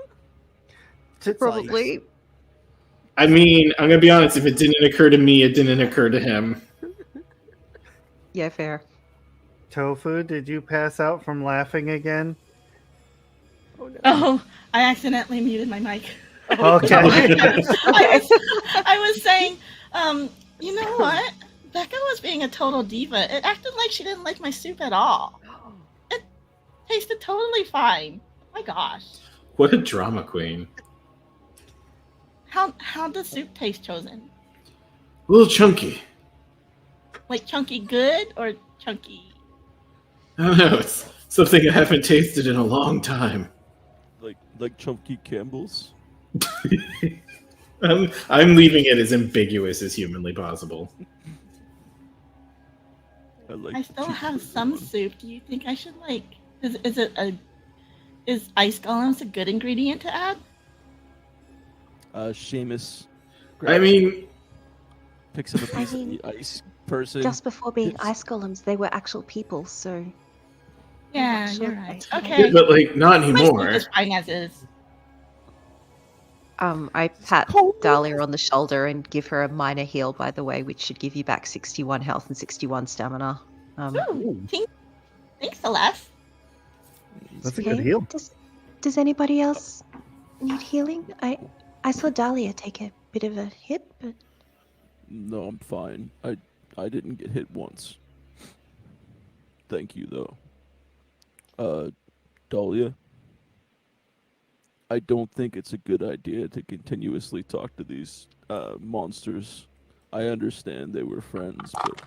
Speaker 2: Tits
Speaker 4: Probably.
Speaker 3: I mean, I'm gonna be honest. If it didn't occur to me, it didn't occur to him.
Speaker 4: Yeah, fair.
Speaker 2: Tofu, did you pass out from laughing again?
Speaker 6: Oh no.
Speaker 5: Oh, I accidentally muted my mic.
Speaker 2: Okay.
Speaker 5: I was saying, you know what? Becca was being a total diva. It acted like she didn't like my soup at all. It tasted totally fine. My gosh.
Speaker 3: What a drama queen.
Speaker 5: How does soup taste, Chosen?
Speaker 3: A little chunky.
Speaker 5: Like chunky good or chunky?
Speaker 3: I don't know. It's something I haven't tasted in a long time.
Speaker 1: Like Chunky Campbell's.
Speaker 3: I'm leaving it as ambiguous as humanly possible.
Speaker 1: like
Speaker 5: I still
Speaker 1: cheap
Speaker 5: have
Speaker 1: food
Speaker 5: some
Speaker 1: one.
Speaker 5: soup. Do you think I should like? Is ice golems a good ingredient to add?
Speaker 1: Seamus
Speaker 3: I mean,
Speaker 1: picks up a
Speaker 4: I
Speaker 1: piece of
Speaker 4: mean,
Speaker 1: the ice person.
Speaker 4: Just before being
Speaker 1: It's-
Speaker 4: ice golems, they were actual people, so
Speaker 5: Yeah,
Speaker 4: sure
Speaker 5: you're right.
Speaker 4: that's right.
Speaker 5: Okay.
Speaker 3: but like not
Speaker 5: My soup
Speaker 3: anymore.
Speaker 5: is fine as is.
Speaker 4: I pat
Speaker 1: cold.
Speaker 4: Dahlia on the shoulder and give her a minor heal, by the way, which should give you back 61 health and 61 stamina.
Speaker 5: Ooh, thanks, Celeste.
Speaker 2: That's a good heal.
Speaker 4: Does anybody else need healing? I saw Dahlia take a bit of a hit, but
Speaker 1: No, I'm fine. I didn't get hit once. Thank you though. Dahlia, I don't think it's a good idea to continuously talk to these monsters. I understand they were friends, but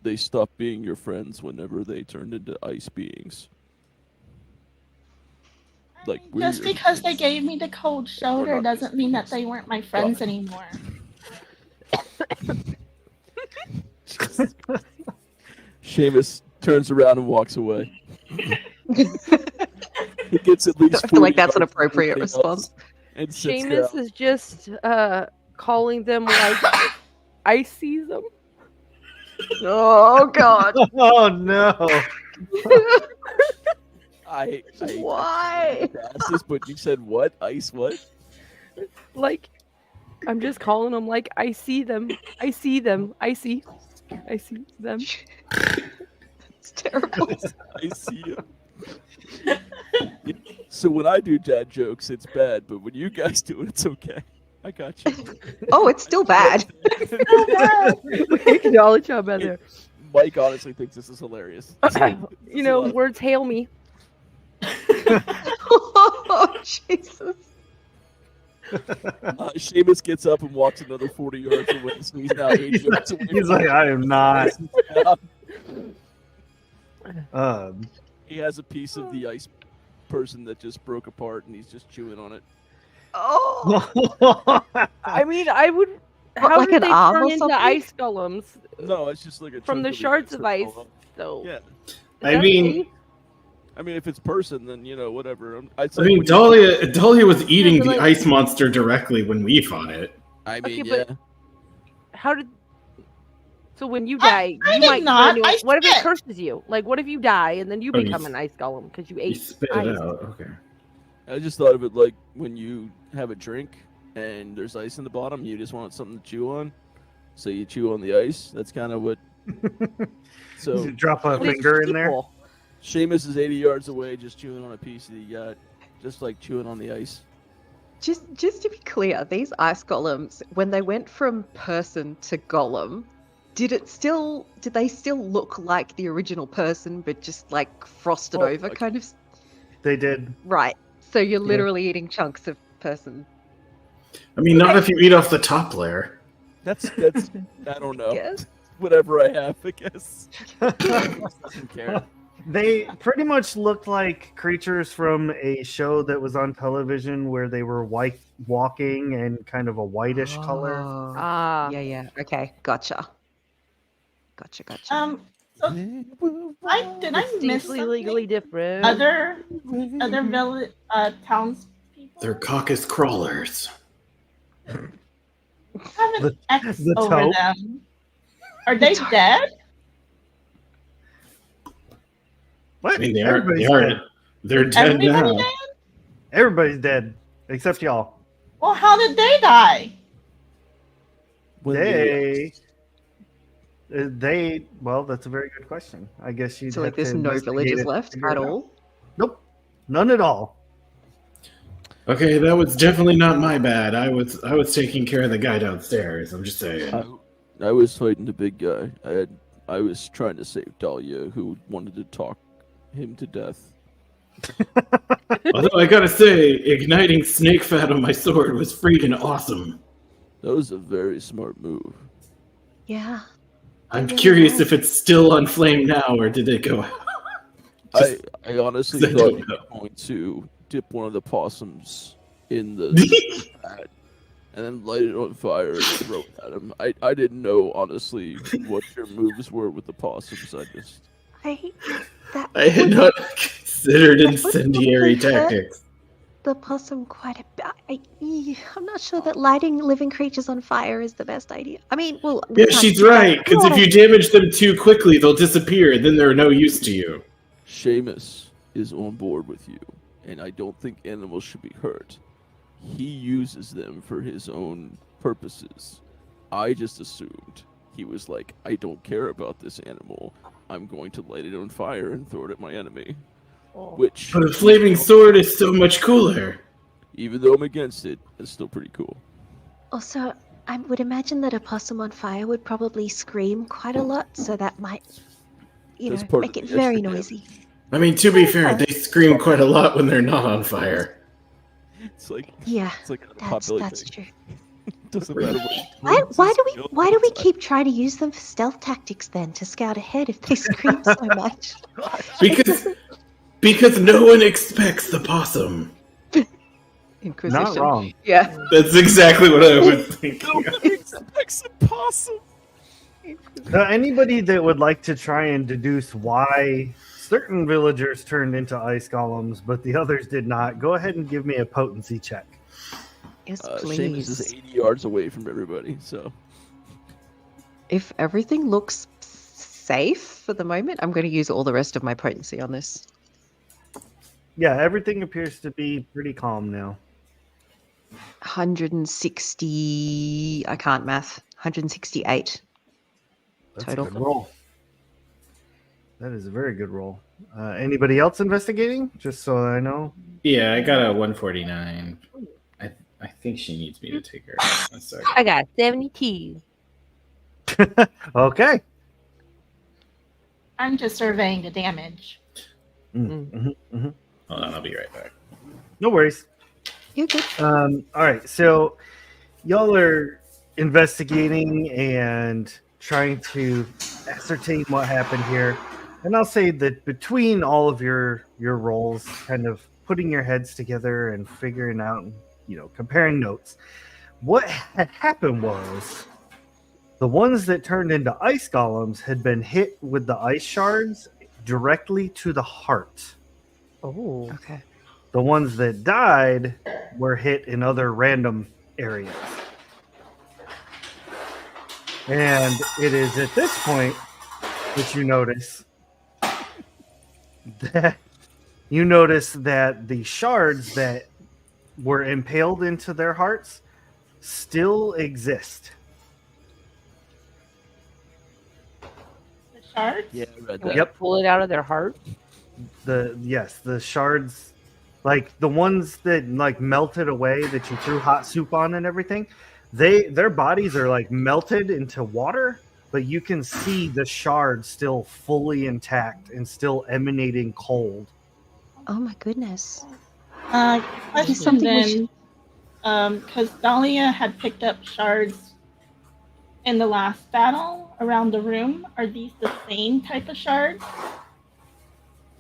Speaker 1: they stopped being your friends whenever they turned into ice beings. Like we're
Speaker 5: Just
Speaker 1: your
Speaker 5: because they
Speaker 1: friends.
Speaker 5: gave me the cold shoulder
Speaker 1: not
Speaker 5: doesn't mean that
Speaker 1: beings.
Speaker 5: they weren't my friends
Speaker 1: God.
Speaker 5: anymore.
Speaker 1: Seamus turns around and walks away. He gets at least
Speaker 4: I feel like
Speaker 1: 40
Speaker 4: that's an
Speaker 1: yards from
Speaker 4: appropriate
Speaker 1: everything
Speaker 4: response.
Speaker 1: else and sits
Speaker 6: Seamus
Speaker 1: down.
Speaker 6: is just calling them like I see them.
Speaker 4: Oh god.
Speaker 2: Oh no!
Speaker 1: I
Speaker 4: Why?
Speaker 1: asked this, but you said what? Ice what?
Speaker 6: Like I'm just calling them like I see them. I see them. I see them.
Speaker 4: It's terrible.
Speaker 1: I see you. So when I do dad jokes, it's bad, but when you guys do it, it's okay. I got you.
Speaker 4: Oh, it's still bad.
Speaker 6: We acknowledge how bad there.
Speaker 1: Mike honestly thinks this is hilarious.
Speaker 6: You know, words hail me.
Speaker 4: Oh, Jesus.
Speaker 1: Seamus gets up and walks another 40 yards away, so he's now 80 yards away.
Speaker 2: He's like, I am not.
Speaker 1: He has a piece of the ice person that just broke apart, and he's just chewing on it.
Speaker 4: Oh.
Speaker 6: I mean, I would.
Speaker 4: What,
Speaker 6: How
Speaker 4: like
Speaker 6: did
Speaker 4: an
Speaker 6: they
Speaker 4: arm or
Speaker 6: turn into
Speaker 4: something?
Speaker 6: ice golems
Speaker 1: No, it's just like a
Speaker 6: from
Speaker 1: chunk
Speaker 6: the
Speaker 1: of
Speaker 6: shards
Speaker 1: ice
Speaker 6: of
Speaker 1: that
Speaker 6: ice?
Speaker 1: fell off.
Speaker 6: So
Speaker 1: Yeah,
Speaker 3: I mean,
Speaker 1: I mean, if it's person, then whatever. It's
Speaker 3: I
Speaker 1: like
Speaker 3: mean,
Speaker 1: when
Speaker 3: Dahlia was eating
Speaker 6: but
Speaker 3: the
Speaker 6: like-
Speaker 3: ice monster directly when we fought it.
Speaker 1: I mean,
Speaker 6: Okay,
Speaker 1: yeah.
Speaker 6: but how did? So when you die,
Speaker 5: I
Speaker 6: you
Speaker 5: did
Speaker 6: might.
Speaker 5: not.
Speaker 6: turn into-
Speaker 5: I
Speaker 6: what if it
Speaker 5: spit.
Speaker 6: curses you? Like, what if you die and then you
Speaker 3: Oh, you
Speaker 6: become
Speaker 3: s-
Speaker 6: an ice golem because you
Speaker 3: You
Speaker 6: ate
Speaker 3: spit
Speaker 6: ice?
Speaker 3: it out. Okay.
Speaker 1: I just thought of it like when you have a drink and there's ice in the bottom, you just want something to chew on, so you chew on the ice. That's kind of what. So
Speaker 2: Drop a
Speaker 6: But it's
Speaker 2: finger in there.
Speaker 6: people.
Speaker 1: Seamus is 80 yards away, just chewing on a piece that he got, just like chewing on the ice.
Speaker 4: Just to be clear, these ice golems, when they went from person to golem, did they still look like the original person, but just like frosted
Speaker 1: Oh,
Speaker 4: over,
Speaker 1: okay.
Speaker 4: kind of?
Speaker 2: They did.
Speaker 4: Right. So you're literally eating chunks of person.
Speaker 3: I mean, not if you eat off the top layer.
Speaker 1: That's I don't know.
Speaker 4: Yes.
Speaker 1: Whatever I have, I guess. Doesn't care.
Speaker 2: They pretty much looked like creatures from a show that was on television where they were white walking and kind of a whitish color.
Speaker 4: Oh.
Speaker 6: Ah,
Speaker 4: Yeah. Okay. Gotcha. Gotcha.
Speaker 5: So did I miss
Speaker 6: distinctly
Speaker 5: something?
Speaker 6: legally different.
Speaker 5: Other village townspeople
Speaker 3: They're caucus crawlers.
Speaker 5: have an
Speaker 2: The-
Speaker 5: X
Speaker 2: the
Speaker 5: over
Speaker 2: taupe?
Speaker 5: them. Are they dead?
Speaker 2: What?
Speaker 3: I mean, they
Speaker 2: Everybody's
Speaker 3: are.
Speaker 2: dead.
Speaker 3: They're dead
Speaker 5: Everybody
Speaker 3: now.
Speaker 5: dead?
Speaker 2: Everybody's dead except y'all.
Speaker 5: Well, how did they die?
Speaker 2: They. Well, that's a very good question. I guess you.
Speaker 4: So like, there's no villages left at all.
Speaker 2: Nope, none at all.
Speaker 3: Okay, that was definitely not my bad. I was taking care of the guy downstairs. I'm just saying.
Speaker 1: I was fighting the big guy. I was trying to save Dahlia, who wanted to talk him to death.
Speaker 3: Although I gotta say, igniting snake fat on my sword was freaking awesome.
Speaker 1: That was a very smart move.
Speaker 4: Yeah.
Speaker 3: I'm curious if it's still on flame now, or did it go out?
Speaker 1: I honestly
Speaker 3: I
Speaker 1: thought
Speaker 3: don't
Speaker 1: you
Speaker 3: know.
Speaker 1: were going to dip one of the possums in the vat and then light it on fire and throw it at him. I didn't know, honestly, what your moves were with the possums.
Speaker 3: I had not considered
Speaker 4: that would
Speaker 3: incendiary
Speaker 4: probably hurt
Speaker 3: tactics.
Speaker 4: the possum quite a bit. I'm not sure that lighting living creatures on fire is the best idea. I mean, well, we
Speaker 3: Yeah,
Speaker 4: can't
Speaker 3: she's
Speaker 4: do that.
Speaker 3: right. Because if you damage them too quickly, they'll disappear, and then they're no use to you.
Speaker 1: Seamus is on board with you, and I don't think animals should be hurt. He uses them for his own purposes. I just assumed he was like, I don't care about this animal. I'm going to light it on fire and throw it at my enemy. Which,
Speaker 3: But a flaming sword is so much cooler.
Speaker 1: even though I'm against it, it's still pretty cool.
Speaker 4: Also, I would imagine that a possum on fire would probably scream quite a lot, so that might,
Speaker 1: That's part
Speaker 4: make
Speaker 1: of
Speaker 4: it
Speaker 1: the
Speaker 4: very
Speaker 1: extra
Speaker 4: noisy.
Speaker 3: I mean, to be fair, they scream quite a lot when they're not on fire.
Speaker 1: It's like
Speaker 4: Yeah,
Speaker 1: it's like a
Speaker 4: that's
Speaker 1: popularity
Speaker 4: true.
Speaker 1: thing. Doesn't matter what.
Speaker 4: Why do we keep trying to use them for stealth tactics then to scout ahead if they scream so much?
Speaker 3: Because no one expects the possum.
Speaker 6: Inquisition.
Speaker 2: Not wrong.
Speaker 6: Yeah.
Speaker 3: That's exactly what I was thinking.
Speaker 1: Nobody expects a possum.
Speaker 2: Anybody that would like to try and deduce why certain villagers turned into ice golems, but the others did not, go ahead and give me a potency check.
Speaker 4: Yes,
Speaker 1: Seamus is
Speaker 4: please.
Speaker 1: 80 yards away from everybody, so
Speaker 6: If everything looks safe for the moment, I'm going to use all the rest of my potency on this.
Speaker 2: Yeah, everything appears to be pretty calm now.
Speaker 6: 160. I can't math. 168.
Speaker 2: That's
Speaker 6: Total.
Speaker 2: a good roll. That is a very good roll. Anybody else investigating? Just so I know.
Speaker 3: Yeah, I got a 149. I think she needs me to take her. One second.
Speaker 6: I got 72.
Speaker 2: Okay.
Speaker 5: I'm just surveying the damage.
Speaker 3: Hold on, I'll be right back.
Speaker 2: No worries.
Speaker 4: You're good.
Speaker 2: All right, so y'all are investigating and trying to ascertain what happened here. And I'll say that between all of your roles, kind of putting your heads together and figuring out, comparing notes, what had happened was the ones that turned into ice golems had been hit with the ice shards directly to the heart.
Speaker 6: Oh. Okay.
Speaker 2: The ones that died were hit in other random areas. And it is at this point that you notice that the shards that were impaled into their hearts still exist.
Speaker 5: The shards?
Speaker 1: yeah, I read
Speaker 6: Can we
Speaker 1: that.
Speaker 6: pull it out of their heart?
Speaker 2: The shards, like the ones that like melted away that you threw hot soup on and everything, their bodies are like melted into water, but you can see the shards still fully intact and still emanating cold.
Speaker 4: Oh my goodness.
Speaker 5: Question
Speaker 4: something we
Speaker 5: then, because Dahlia had picked up shards in the last battle around the room. Are these the same type of shards?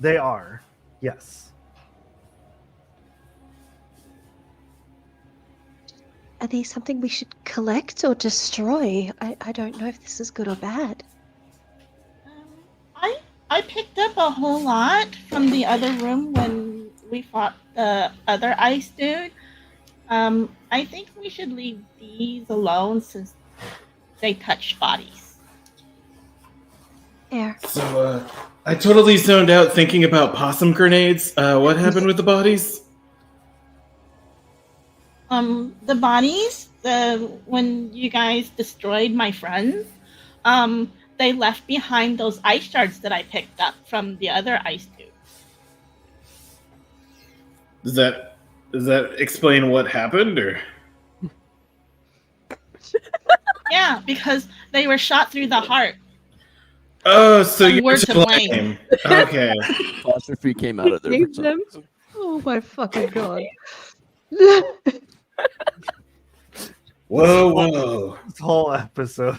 Speaker 2: They are, yes.
Speaker 4: Are these something we should collect or destroy? I don't know if this is good or bad.
Speaker 5: I picked up a whole lot from the other room when we fought the other ice dude. I think we should leave these alone since they touch bodies.
Speaker 4: There.
Speaker 3: So, I totally zoned out thinking about possum grenades. What happened with the bodies?
Speaker 5: The bodies, when you guys destroyed my friends, they left behind those ice shards that I picked up from the other ice dudes.
Speaker 3: Does that explain what happened, or?
Speaker 5: Yeah, because they were shot through the heart.
Speaker 3: Oh, so
Speaker 5: And
Speaker 3: you're
Speaker 5: we're to
Speaker 3: to
Speaker 5: blame.
Speaker 3: blame. Okay.
Speaker 1: Apostrophe came out of there.
Speaker 6: Gave
Speaker 1: For some
Speaker 6: them?
Speaker 1: reason.
Speaker 6: Oh my fucking god.
Speaker 3: Whoa.
Speaker 2: This whole episode.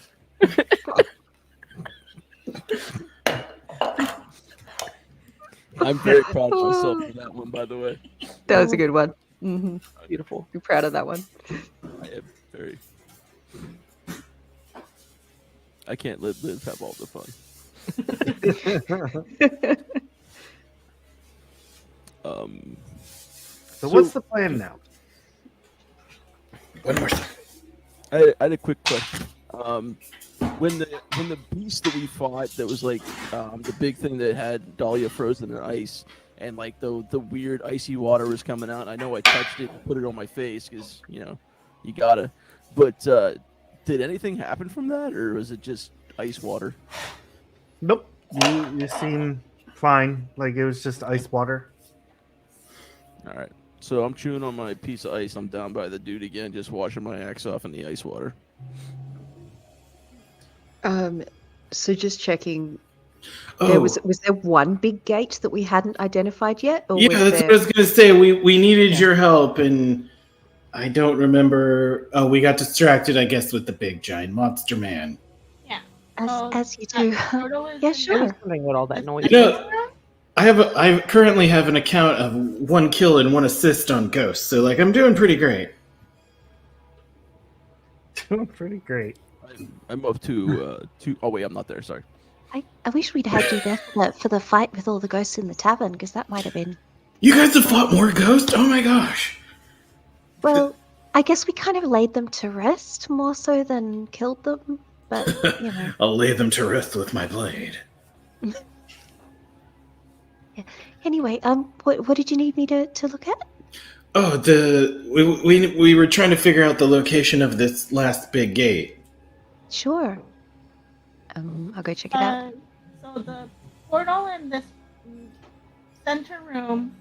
Speaker 1: I'm very proud of myself for that one, by the way.
Speaker 6: That was a good one. Beautiful. Be proud of that one.
Speaker 1: I am. Sorry. I can't let Liv have all the fun.
Speaker 2: So what's the plan now?
Speaker 3: One more second.
Speaker 1: I had a quick question. When the beast that we fought, that was like the big thing that had Dahlia frozen in ice, and like the weird icy water was coming out. I know I touched it and put it on my face because you gotta. But did anything happen from that, or was it just ice water?
Speaker 2: Nope. You seem fine. Like it was just ice water.
Speaker 1: All right. So I'm chewing on my piece of ice. I'm down by the dude again, just washing my axe off in the ice water.
Speaker 4: So just checking. Was there one big gate that we hadn't identified yet? Or
Speaker 3: Yeah,
Speaker 4: was
Speaker 3: that's
Speaker 4: there...
Speaker 3: what I was going to say. We needed your help, and I don't remember. Oh, we got distracted, I guess, with the big giant monster man.
Speaker 5: Yeah.
Speaker 4: As you do.
Speaker 5: Portal is
Speaker 4: Yeah,
Speaker 5: in
Speaker 4: sure.
Speaker 6: I was wondering what all that noise
Speaker 3: You
Speaker 6: was.
Speaker 3: know, I currently have an account of 1 kill and 1 assist on Ghost, so like I'm doing pretty great.
Speaker 2: Doing pretty great.
Speaker 1: I'm up to oh wait, I'm not there. Sorry.
Speaker 4: I wish we'd had you there for the fight with all the ghosts in the tavern, because that might have been...
Speaker 3: You guys have fought more Ghost? Oh my gosh!
Speaker 4: Well, I guess we kind of laid them to rest more so than killed them, but, you know.
Speaker 3: I'll lay them to rest with my blade.
Speaker 4: Anyway, what did you need me to look at?
Speaker 3: Oh, we were trying to figure out the location of this last big gate.
Speaker 4: Sure. I'll go check it out.
Speaker 5: So the portal in this center room,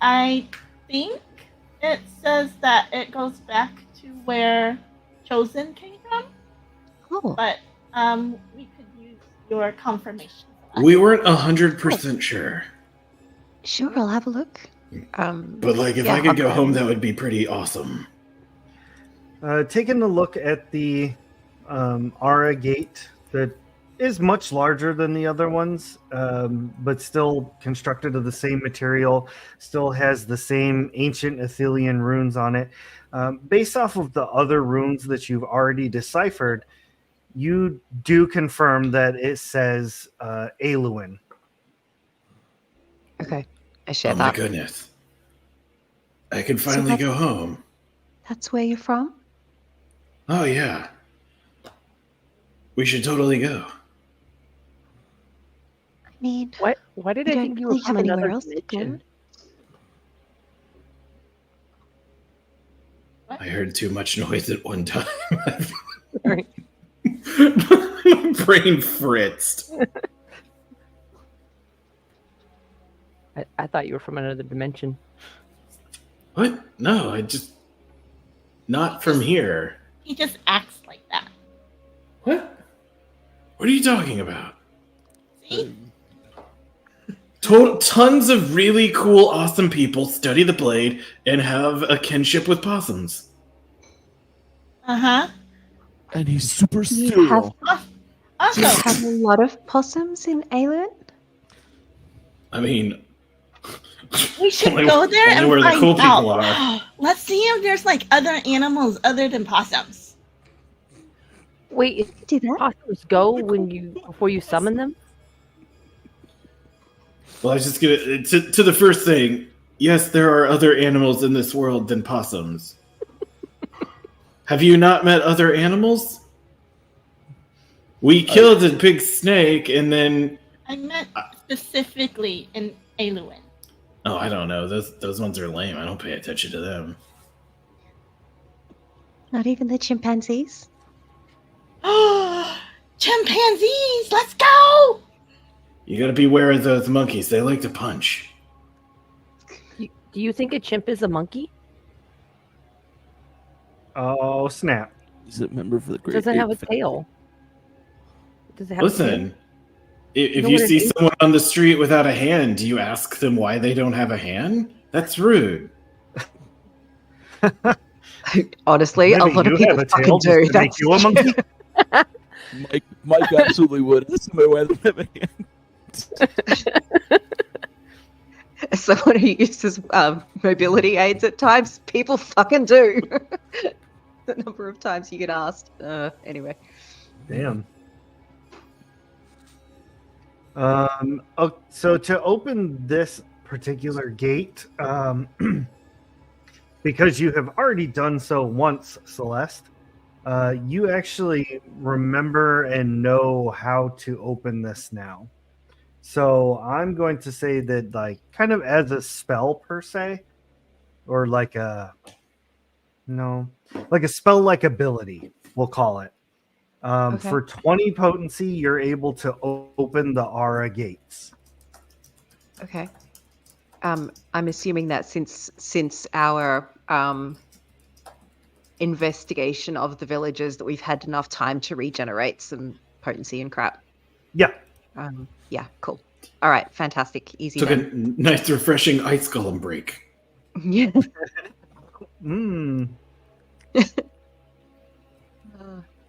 Speaker 5: I think it says that it goes back to where Chosen came from,
Speaker 4: Oh,
Speaker 5: but we could use your confirmation.
Speaker 3: We weren't 100% sure.
Speaker 4: sure, I'll have a look.
Speaker 3: But like, if
Speaker 4: Yeah,
Speaker 3: I could go
Speaker 4: okay.
Speaker 3: home, that would be pretty awesome.
Speaker 2: Taking a look at the Ara gate that is much larger than the other ones, but still constructed of the same material, still has the same ancient Athelian runes on it. Based off of the other runes that you've already deciphered, you do confirm that it says Aluin.
Speaker 4: Okay, I share
Speaker 3: Oh my
Speaker 4: that.
Speaker 3: goodness. I can finally go home.
Speaker 4: That's where you're from?
Speaker 3: Oh yeah. We should totally go.
Speaker 4: I mean,
Speaker 6: Why did
Speaker 4: we
Speaker 6: I
Speaker 4: don't
Speaker 6: think you were
Speaker 4: really have
Speaker 6: from
Speaker 4: anywhere
Speaker 6: another
Speaker 4: else to go.
Speaker 6: dimension?
Speaker 3: I heard too much noise at one time.
Speaker 6: Sorry.
Speaker 3: My brain fritzed.
Speaker 6: I thought you were from another dimension.
Speaker 3: What? No, I just... Not from here.
Speaker 5: He just acts like that.
Speaker 3: What? What are you talking about?
Speaker 5: See?
Speaker 3: Tons of really cool, awesome people study the blade and have a kinship with possums.
Speaker 5: Uh-huh.
Speaker 1: And he's super
Speaker 4: You
Speaker 1: sterile.
Speaker 4: Do
Speaker 5: Also,
Speaker 4: you have a lot of possums in Alien?
Speaker 3: I mean...
Speaker 5: we should
Speaker 3: only-
Speaker 5: go there
Speaker 3: only
Speaker 5: and
Speaker 3: where the
Speaker 5: find
Speaker 3: cool
Speaker 5: out.
Speaker 3: people are.
Speaker 5: Let's see if there's like other animals other than possums.
Speaker 6: Wait,
Speaker 4: Do that?
Speaker 6: possums go before you summon them?
Speaker 3: Well, I was just gonna... To the first thing, yes, there are other animals in this world than possums. Have you not met other animals? We killed a big snake and then...
Speaker 5: I meant specifically in Aluin.
Speaker 3: Oh, I don't know. Those ones are lame. I don't pay attention to them.
Speaker 4: Not even the chimpanzees?
Speaker 5: Chimpanzees! Let's go!
Speaker 3: You gotta beware of those monkeys. They like to punch.
Speaker 6: Do you think a chimp is a monkey?
Speaker 2: Oh, snap.
Speaker 1: He's a member of the Great
Speaker 6: Does it have a
Speaker 1: Ape family.
Speaker 6: tail? Does it have a tail?
Speaker 3: Listen, if
Speaker 6: know
Speaker 3: you
Speaker 6: what it
Speaker 3: see
Speaker 6: is?
Speaker 3: someone on the street without a hand, do you ask them why they don't have a hand? That's rude.
Speaker 4: Honestly,
Speaker 2: Maybe
Speaker 4: a lot
Speaker 2: you
Speaker 4: of people
Speaker 2: have a
Speaker 4: fucking
Speaker 2: tail just
Speaker 4: do.
Speaker 2: to make you a monkey.
Speaker 1: Mike absolutely would. That's the way I don't have a hand.
Speaker 4: As someone who uses mobility aids at times, people fucking do. the number of times you get asked. Anyway.
Speaker 2: Damn. So to open this particular gate, because you have already done so once, Celeste, you actually remember and know how to open this now. So I'm going to say that, like, kind of as a spell per se, or like a spell-like ability, we'll call it.
Speaker 4: Okay.
Speaker 2: For 20 potency, you're able to open the aura gates.
Speaker 4: Okay. I'm assuming that since our investigation of the villages, that we've had enough time to regenerate some potency and crap.
Speaker 2: Yeah.
Speaker 4: Yeah, cool. All right, fantastic. Easy.
Speaker 3: Took a nice, refreshing ice golem break.
Speaker 4: Yeah.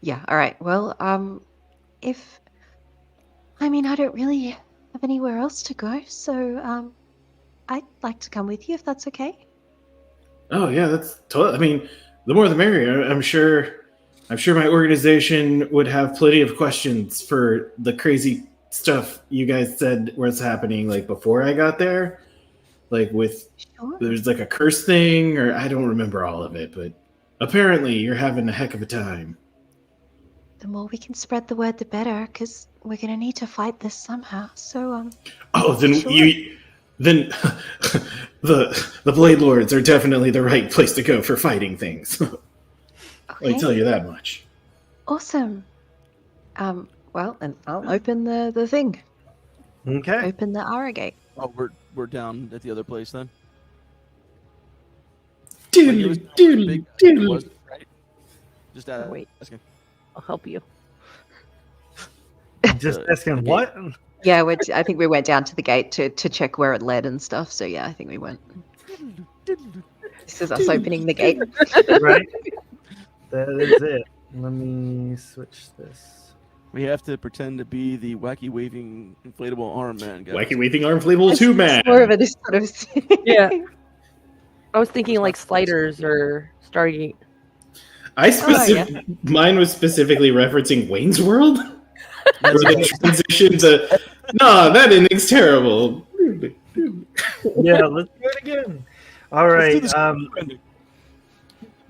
Speaker 4: Yeah, all right. Well, I don't really have anywhere else to go, so I'd like to come with you if that's okay.
Speaker 3: Oh yeah, that's totally. I mean, the more the merrier. I'm sure my organization would have plenty of questions for the crazy stuff you guys said was happening, like before I got there. Like there's like a curse thing, or I don't remember all of it, but apparently you're having a heck of a time.
Speaker 4: The more we can spread the word, the better, because we're gonna need to fight this somehow. So
Speaker 3: then
Speaker 4: sure.
Speaker 3: Then the Blade Lords are definitely the right place to go for fighting things.
Speaker 4: Okay.
Speaker 3: I tell you that much.
Speaker 4: Awesome. Well, and I'll open the thing.
Speaker 2: Okay.
Speaker 4: Open the Aura gate.
Speaker 1: Oh, we're down at the other place then.
Speaker 3: Doodle,
Speaker 1: Was it, right? Just
Speaker 6: Wait.
Speaker 1: asking.
Speaker 6: I'll help you.
Speaker 2: Just asking what?
Speaker 4: Yeah, I think we went down to the gate to check where it led and stuff. So yeah, I think we went. This is us opening the gate.
Speaker 2: Right. That is it. Let me switch this.
Speaker 1: We have to pretend to be the wacky waving inflatable arm man guys.
Speaker 3: Wacky waving arm inflatable 2 man.
Speaker 4: More of a this sort of.
Speaker 6: Yeah. I was thinking like Sliders or Stargate.
Speaker 3: Mine was specifically referencing Wayne's World. Where the transition to that ending's terrible.
Speaker 2: Yeah, let's do it again. All right.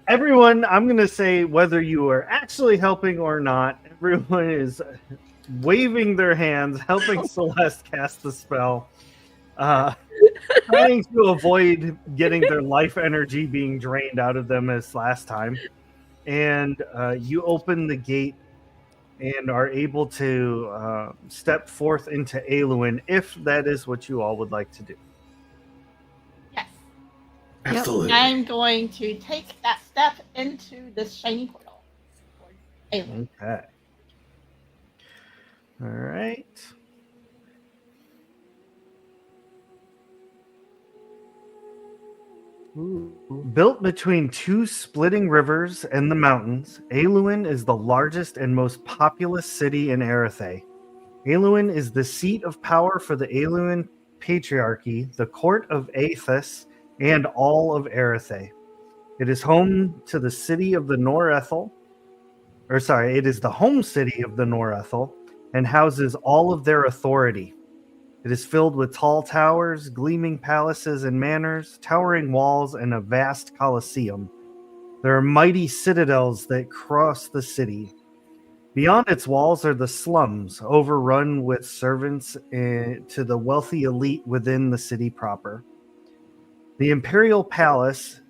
Speaker 2: Everyone, I'm going to say whether you are actually helping or not, everyone is waving their hands, helping Celeste cast the spell, trying to avoid getting their life energy being drained out of them as last time. And you open the gate and are able to step forth into Aluin, if that is what you all would like to do.
Speaker 5: Yes.
Speaker 3: Absolutely.
Speaker 5: I'm going to take that step into this shiny portal.
Speaker 2: Okay. All right. Built between two splitting rivers and the mountains, Aluin is the largest and most populous city in Erethe. Aluin is the seat of power for the Aluin Patriarchy, the court of Aethys, and all of Erethe. It is home to the city of the Norethel, it is the home city of the Norethel, and houses all of their authority. It is filled with tall towers, gleaming palaces and manors, towering walls, and a vast coliseum. There are mighty citadels that cross the city. Beyond its walls are the slums, overrun with servants to the wealthy elite within the city proper. The Imperial Palace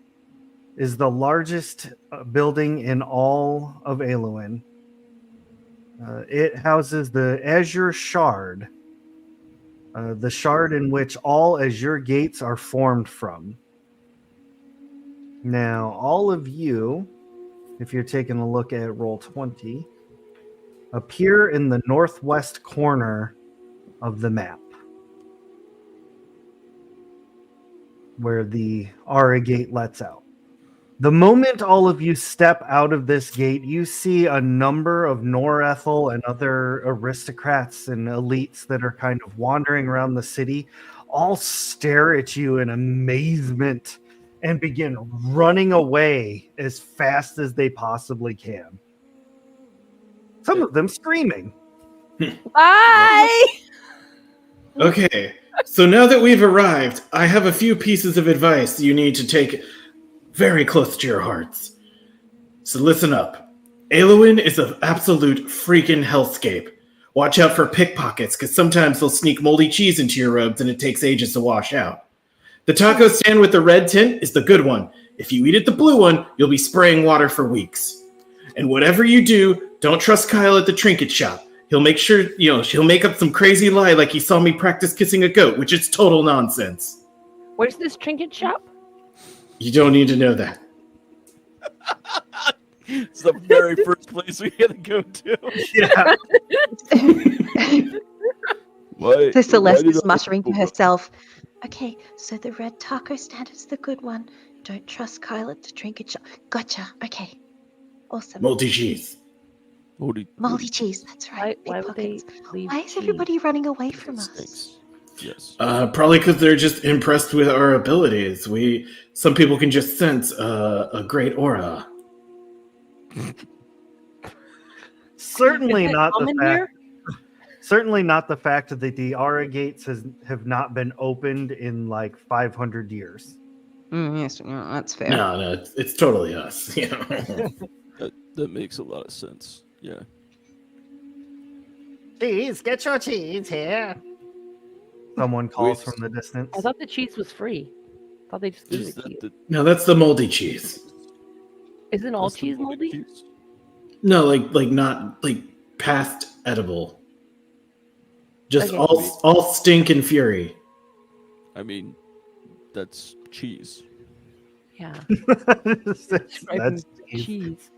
Speaker 2: is the largest building in all of Aluin. It houses the Azure Shard, the shard in which all Azure gates are formed from. Now, all of you, if you're taking a look at Roll20, appear in the northwest corner of the map, where the Aura gate lets out. The moment all of you step out of this gate, you see a number of Norethel and other aristocrats and elites that are kind of wandering around the city, all stare at you in amazement and begin running away as fast as they possibly can. Some of them screaming.
Speaker 6: Bye.
Speaker 3: Okay, so now that we've arrived, I have a few pieces of advice you need to take very close to your hearts. So listen up. Aloin is an absolute freaking hellscape. Watch out for pickpockets, because sometimes they'll sneak moldy cheese into your robes and it takes ages to wash out. The taco stand with the red tint is the good one. If you eat at the blue one, you'll be spraying water for weeks. And whatever you do, don't trust Kyle at the trinket shop. He'll make sure, he'll make up some crazy lie like he saw me practice kissing a goat, which is total nonsense.
Speaker 6: Where's this trinket shop?
Speaker 3: You don't need to know that.
Speaker 1: It's the very first place we gotta go to.
Speaker 2: Yeah.
Speaker 1: Why,
Speaker 4: So Celeste
Speaker 1: why did
Speaker 4: is
Speaker 1: I-
Speaker 4: muttering to herself, okay, so the red taco stand is the good one. Don't trust Kyle at the trinket shop. Gotcha. Okay. Awesome.
Speaker 3: Moldy cheese.
Speaker 4: Moldy cheese. That's right.
Speaker 6: Why would they
Speaker 4: Pickpockets.
Speaker 6: leave
Speaker 4: Why is
Speaker 6: cheese?
Speaker 4: everybody running away from us?
Speaker 1: Thanks. Yes.
Speaker 3: Probably because they're just impressed with our abilities. Some people can just sense a great aura.
Speaker 2: Certainly
Speaker 6: Is that
Speaker 2: not the
Speaker 6: common
Speaker 2: fact.
Speaker 6: here?
Speaker 2: Certainly not the fact that the Aura gates have not been opened in like 500 years.
Speaker 4: Yes, that's fair.
Speaker 3: No, it's totally us.
Speaker 1: That makes a lot of sense. Yeah.
Speaker 2: Cheese, get your cheese here. Someone calls
Speaker 1: Wait.
Speaker 2: from the distance.
Speaker 6: I thought the cheese was free. I thought they just gave
Speaker 1: Is
Speaker 6: it to
Speaker 1: that
Speaker 6: you.
Speaker 1: the
Speaker 3: No, that's the moldy cheese.
Speaker 6: Isn't all
Speaker 1: that's the
Speaker 6: cheese moldy?
Speaker 1: cheese?
Speaker 3: No, like not like past edible. Just
Speaker 6: Okay.
Speaker 3: all stink and fury.
Speaker 1: I mean, that's cheese.
Speaker 6: Yeah.
Speaker 2: that's,
Speaker 6: Describing
Speaker 2: cheese.
Speaker 6: cheese.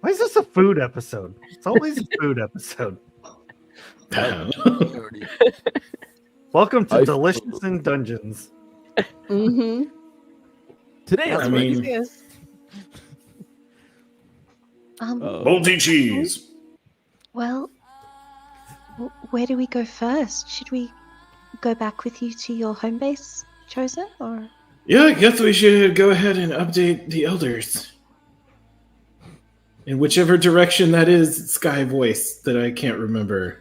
Speaker 2: Why is this a food episode? It's always a food episode. Welcome to
Speaker 1: I-
Speaker 2: Delicious in Dungeons.
Speaker 4: Mm-hmm.
Speaker 1: Today,
Speaker 3: I
Speaker 1: on the
Speaker 3: mean-
Speaker 1: menu,
Speaker 3: Moldy cheese.
Speaker 4: Well, where do we go first? Should we go back with you to your home base, Chosen, or?
Speaker 3: Yeah, I guess we should go ahead and update the elders. In whichever direction that is, Sky voice that I can't remember.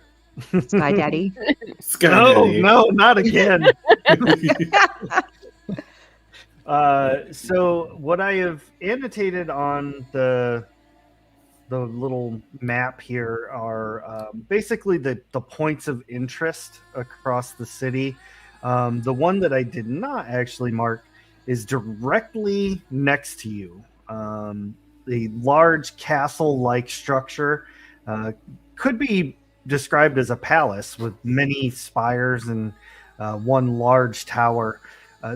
Speaker 4: Sky Daddy.
Speaker 3: Sky
Speaker 2: No,
Speaker 3: Daddy.
Speaker 2: no, not again. So what I have annotated on the little map here are basically the points of interest across the city. The one that I did not actually mark is directly next to you. The large castle-like structure could be described as a palace with many spires and one large tower.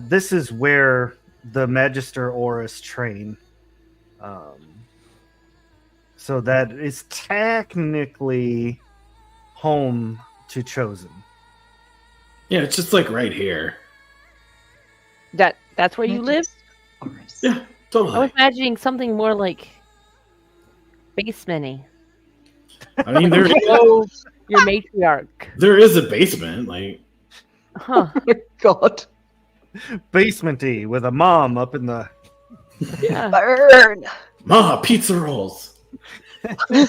Speaker 2: This is where the Magister Oris train. So that is technically home to Chosen.
Speaker 3: Yeah, it's just like right here.
Speaker 6: That's where you live?
Speaker 4: Oris.
Speaker 3: Yeah,
Speaker 6: I
Speaker 3: totally.
Speaker 6: was imagining something more like basement-y.
Speaker 3: I mean, there
Speaker 6: Your matriarch.
Speaker 3: there is a basement. Like,
Speaker 6: Huh.
Speaker 4: God.
Speaker 2: Basement-y with a mom up in the...
Speaker 6: Yeah.
Speaker 4: Burn.
Speaker 3: Ma, pizza rolls.
Speaker 1: I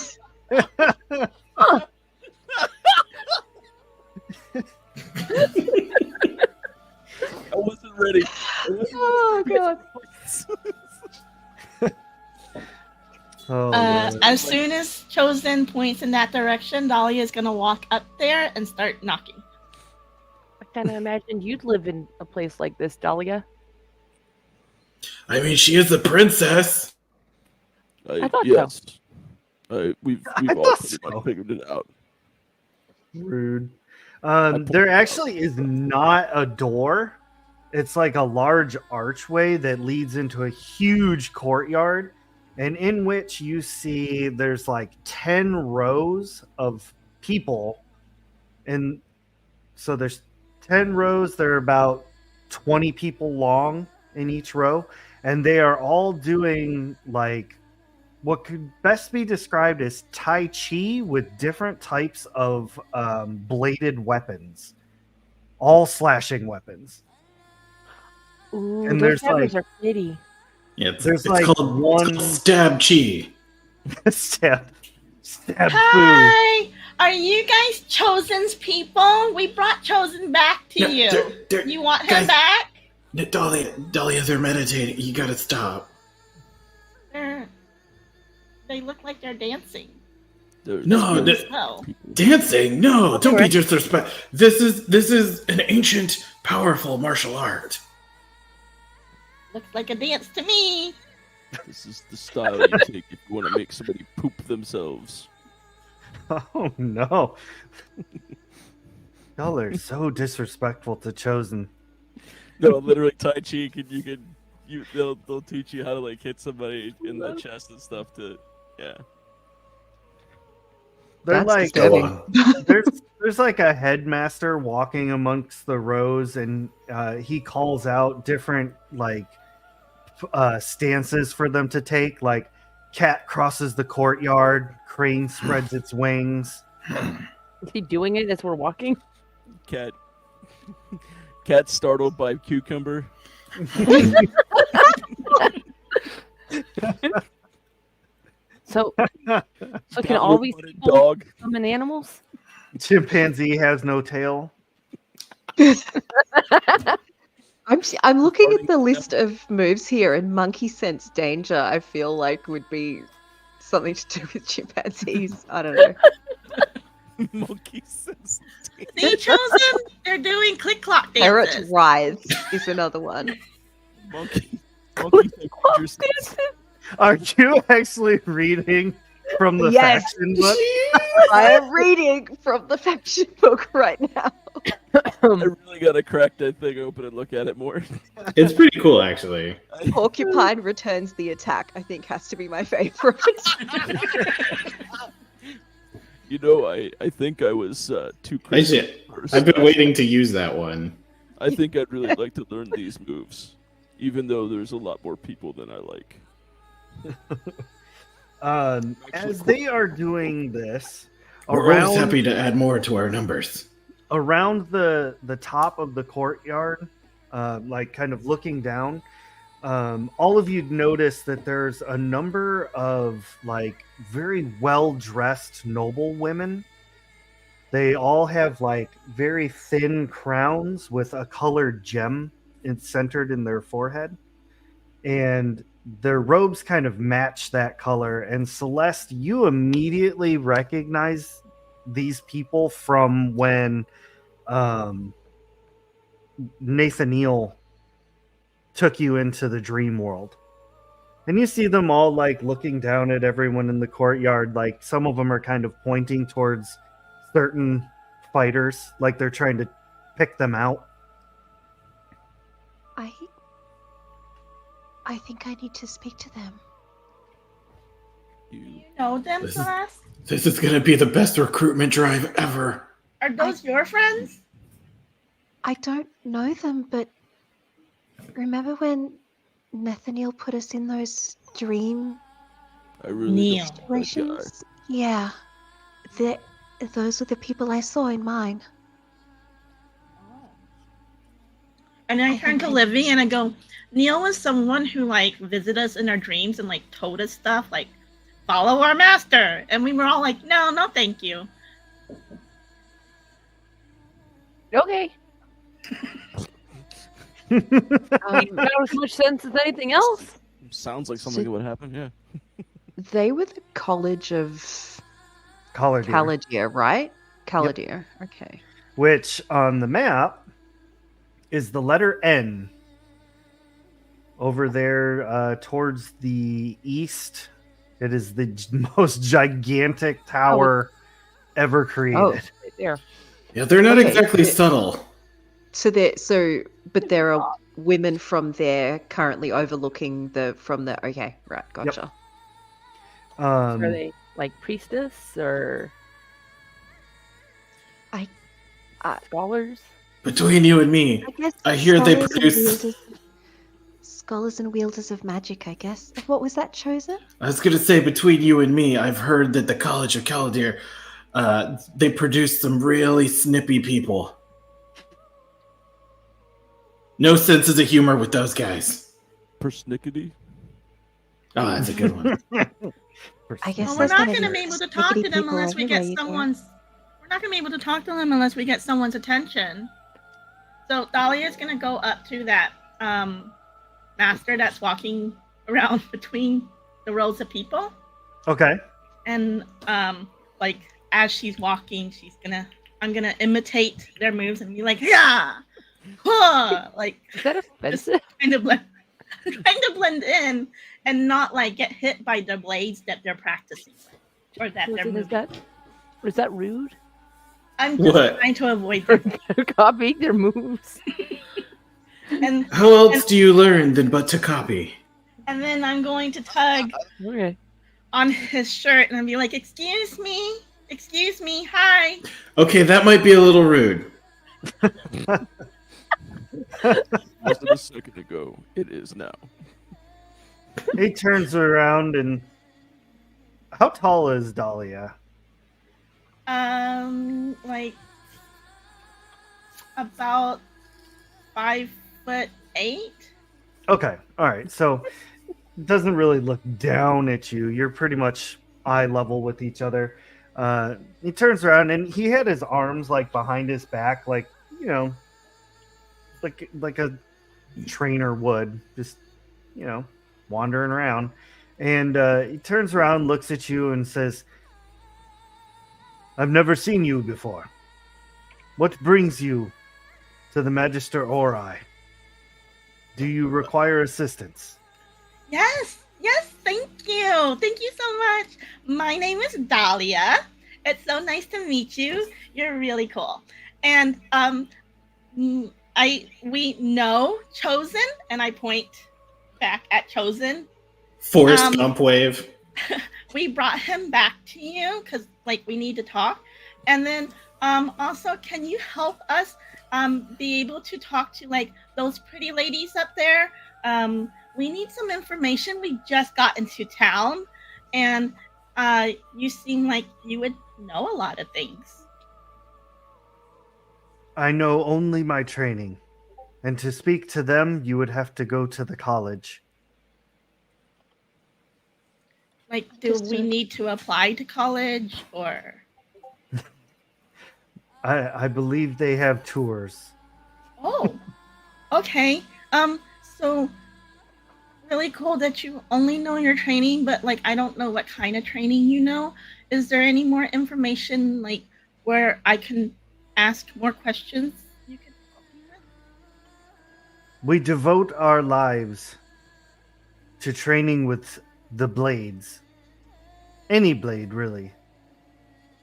Speaker 1: wasn't ready.
Speaker 6: Oh, God.
Speaker 2: Oh, Lord.
Speaker 5: As soon as Chosen points in that direction, Dahlia is gonna walk up there and start knocking.
Speaker 6: I kind of imagined you'd live in a place like this, Dahlia.
Speaker 3: I mean, she is a princess.
Speaker 6: I thought so.
Speaker 1: yes. We've
Speaker 2: I
Speaker 1: all
Speaker 2: thought
Speaker 1: pretty
Speaker 2: so.
Speaker 1: much figured it out.
Speaker 2: Rude.
Speaker 1: pulled
Speaker 2: There
Speaker 1: it
Speaker 2: actually is not a door. It's like a large archway that leads into a huge courtyard, and in which you see there's like 10 rows of people. And so there's 10 rows. They're about 20 people long in each row, and they are all doing like what could best be described as Tai Chi with different types of bladed weapons, all slashing weapons.
Speaker 6: Ooh,
Speaker 2: And
Speaker 6: those
Speaker 2: there's, like-
Speaker 6: shadows are pretty.
Speaker 3: Yeah,
Speaker 2: There's,
Speaker 3: it's
Speaker 2: like,
Speaker 3: called
Speaker 2: one-
Speaker 3: stab chi.
Speaker 2: stab food.
Speaker 5: Hi! Are you guys Chosen's people? We brought Chosen back to
Speaker 3: No,
Speaker 5: you.
Speaker 3: they're-
Speaker 5: You want him
Speaker 3: guys-
Speaker 5: back?
Speaker 3: No, Dahlia, they're meditating. You gotta stop.
Speaker 5: They look like they're dancing.
Speaker 3: No,
Speaker 5: Oh.
Speaker 3: dancing? No, don't be disrespectful. This is an ancient, powerful martial art.
Speaker 5: Looks like a dance to me.
Speaker 1: This is the style you take if you want to make somebody poop themselves.
Speaker 2: Oh no. Y'all are so disrespectful to Chosen.
Speaker 1: No, literally Tai Chi they'll teach you how to like hit somebody in the chest and stuff yeah.
Speaker 2: They're
Speaker 4: That's
Speaker 2: like
Speaker 4: disturbing.
Speaker 2: there's like a headmaster walking amongst the rows, and he calls out different like stances for them to take. Like cat crosses the courtyard, crane spreads its wings.
Speaker 6: Is he doing it as we're walking?
Speaker 1: Cat startled by cucumber.
Speaker 6: So can all these
Speaker 1: Downward-footed
Speaker 6: people
Speaker 1: dog.
Speaker 6: summon animals?
Speaker 2: Chimpanzee has no tail.
Speaker 4: I'm looking at the
Speaker 1: Starting-
Speaker 4: list of moves here, and monkey sense danger. I feel like would be something to do with chimpanzees. I don't know.
Speaker 1: Monkey sense.
Speaker 5: See, Chosen? They're doing click clock
Speaker 4: Parrot
Speaker 5: dances.
Speaker 4: writhe is another one.
Speaker 1: Monkey
Speaker 6: Dances?
Speaker 2: Are you actually reading from the
Speaker 4: Yes.
Speaker 2: faction book?
Speaker 4: I am reading from the faction book right now.
Speaker 1: I really gotta crack that thing open and look at it more.
Speaker 3: It's pretty cool, actually.
Speaker 4: Porcupine returns the attack. I think has to be my favorite.
Speaker 1: You know, I think I was too crazy.
Speaker 3: Actually, I've been waiting to use that one.
Speaker 1: I think I'd really like to learn these moves, even though there's a lot more people than I like.
Speaker 2: As they are doing this,
Speaker 3: We're always happy to add more to our numbers.
Speaker 2: around the top of the courtyard, like kind of looking down, all of you notice that there's a number of like very well dressed noble women. They all have like very thin crowns with a colored gem centered in their forehead, and their robes kind of match that color. And Celeste, you immediately recognize these people from when Nathaniel took you into the dream world. And you see them all like looking down at everyone in the courtyard. Like some of them are kind of pointing towards certain fighters, like they're trying to pick them out.
Speaker 4: I think I need to speak to them.
Speaker 1: You
Speaker 5: Know them,
Speaker 3: This is-
Speaker 5: Celeste?
Speaker 3: This is gonna be the best recruitment drive ever.
Speaker 5: Are those your friends?
Speaker 4: I don't know them, but remember when Nathaniel put us in those dream
Speaker 1: I really
Speaker 5: Neil.
Speaker 1: don't like that guy.
Speaker 4: situations? Yeah. Those were the people I saw in mine.
Speaker 5: And I
Speaker 4: I
Speaker 5: turn
Speaker 4: think
Speaker 5: to
Speaker 4: I-
Speaker 5: Livy and I go, Neil was someone who like visited us in our dreams and like told us stuff like follow our master, and we were all like, no, thank you.
Speaker 6: Okay. Not as much sense as anything else.
Speaker 1: Sounds like something that would happen, yeah.
Speaker 4: They were the College of
Speaker 2: Collar deer.
Speaker 4: Caladir, right? Caladir. Okay.
Speaker 2: Which on the map is the letter N. Over there towards the east, it is the most gigantic tower ever created.
Speaker 4: Oh.
Speaker 6: Right there.
Speaker 3: Yeah, they're not
Speaker 4: Okay,
Speaker 3: exactly
Speaker 4: but-
Speaker 3: subtle.
Speaker 4: But there are women from there currently overlooking okay, right, gotcha.
Speaker 6: Are they like priestess or
Speaker 4: I-
Speaker 6: scholars?
Speaker 3: Between you and me,
Speaker 4: I guess
Speaker 3: I hear they
Speaker 4: scholars and
Speaker 3: produce-
Speaker 4: scholars and wielders of magic, I guess. What was that, Chosen?
Speaker 3: I was gonna say between you and me, I've heard that the College of Caladir, they produce some really snippy people. No senses of humor with those guys.
Speaker 1: Persnickety.
Speaker 3: Oh, that's a good one.
Speaker 4: I guess
Speaker 5: Well, we're
Speaker 4: there's
Speaker 5: not
Speaker 4: gonna
Speaker 5: going to
Speaker 4: be
Speaker 5: be able to talk
Speaker 4: snickety
Speaker 5: to them
Speaker 4: people
Speaker 5: unless we
Speaker 4: everywhere
Speaker 5: get
Speaker 4: you go.
Speaker 5: someone's. We're not going to be able to talk to them unless we get someone's attention. So Dahlia's going to go up to that master that's walking around between the rows of people,
Speaker 2: Okay.
Speaker 5: and like as she's walking, I'm gonna imitate their moves and be like, yeah, huh, like
Speaker 6: Is that offensive?
Speaker 5: kind of blend, trying to blend in and not like get hit by the blades that they're practicing with, or that they're
Speaker 6: Listen,
Speaker 5: moving.
Speaker 6: is that rude?
Speaker 5: I'm just
Speaker 3: What?
Speaker 5: trying to avoid
Speaker 6: For
Speaker 5: them.
Speaker 6: copying their moves.
Speaker 5: And
Speaker 3: How else do you learn than but to copy?
Speaker 5: and then I'm going to tug
Speaker 6: Okay.
Speaker 5: on his shirt and I'll be like, excuse me, hi.
Speaker 3: Okay, that might be a little rude.
Speaker 1: Wasn't a second ago. It is now.
Speaker 2: He turns around and how tall is Dahlia?
Speaker 5: Like about 5'8".
Speaker 2: Okay. All right. So doesn't really look down at you. You're pretty much eye level with each other. He turns around and he had his arms like behind his back, like, you know, like a trainer would, just, you know, wandering around. And he turns around, looks at you, and says, "I've never seen you before. What brings you to the Magister Ori? Do you require assistance?"
Speaker 5: Yes, thank you. Thank you so much. My name is Dahlia. It's so nice to meet you. You're really cool. And we know Chosen, and I point back at Chosen.
Speaker 3: Forrest Gump wave.
Speaker 5: We brought him back to you because like we need to talk. And then also, can you help us be able to talk to like those pretty ladies up there? We need some information. We just got into town, and you seem like you would know a lot of things.
Speaker 2: I know only my training, and to speak to them, you would have to go to the college.
Speaker 5: Like, do we need to apply to college or?
Speaker 2: I believe they have tours.
Speaker 5: Oh, okay. So really cool that you only know your training, but like I don't know what kind of training you know. Is there any more information like where I can ask more questions you can help me with?
Speaker 2: We devote our lives to training with the blades. Any blade, really.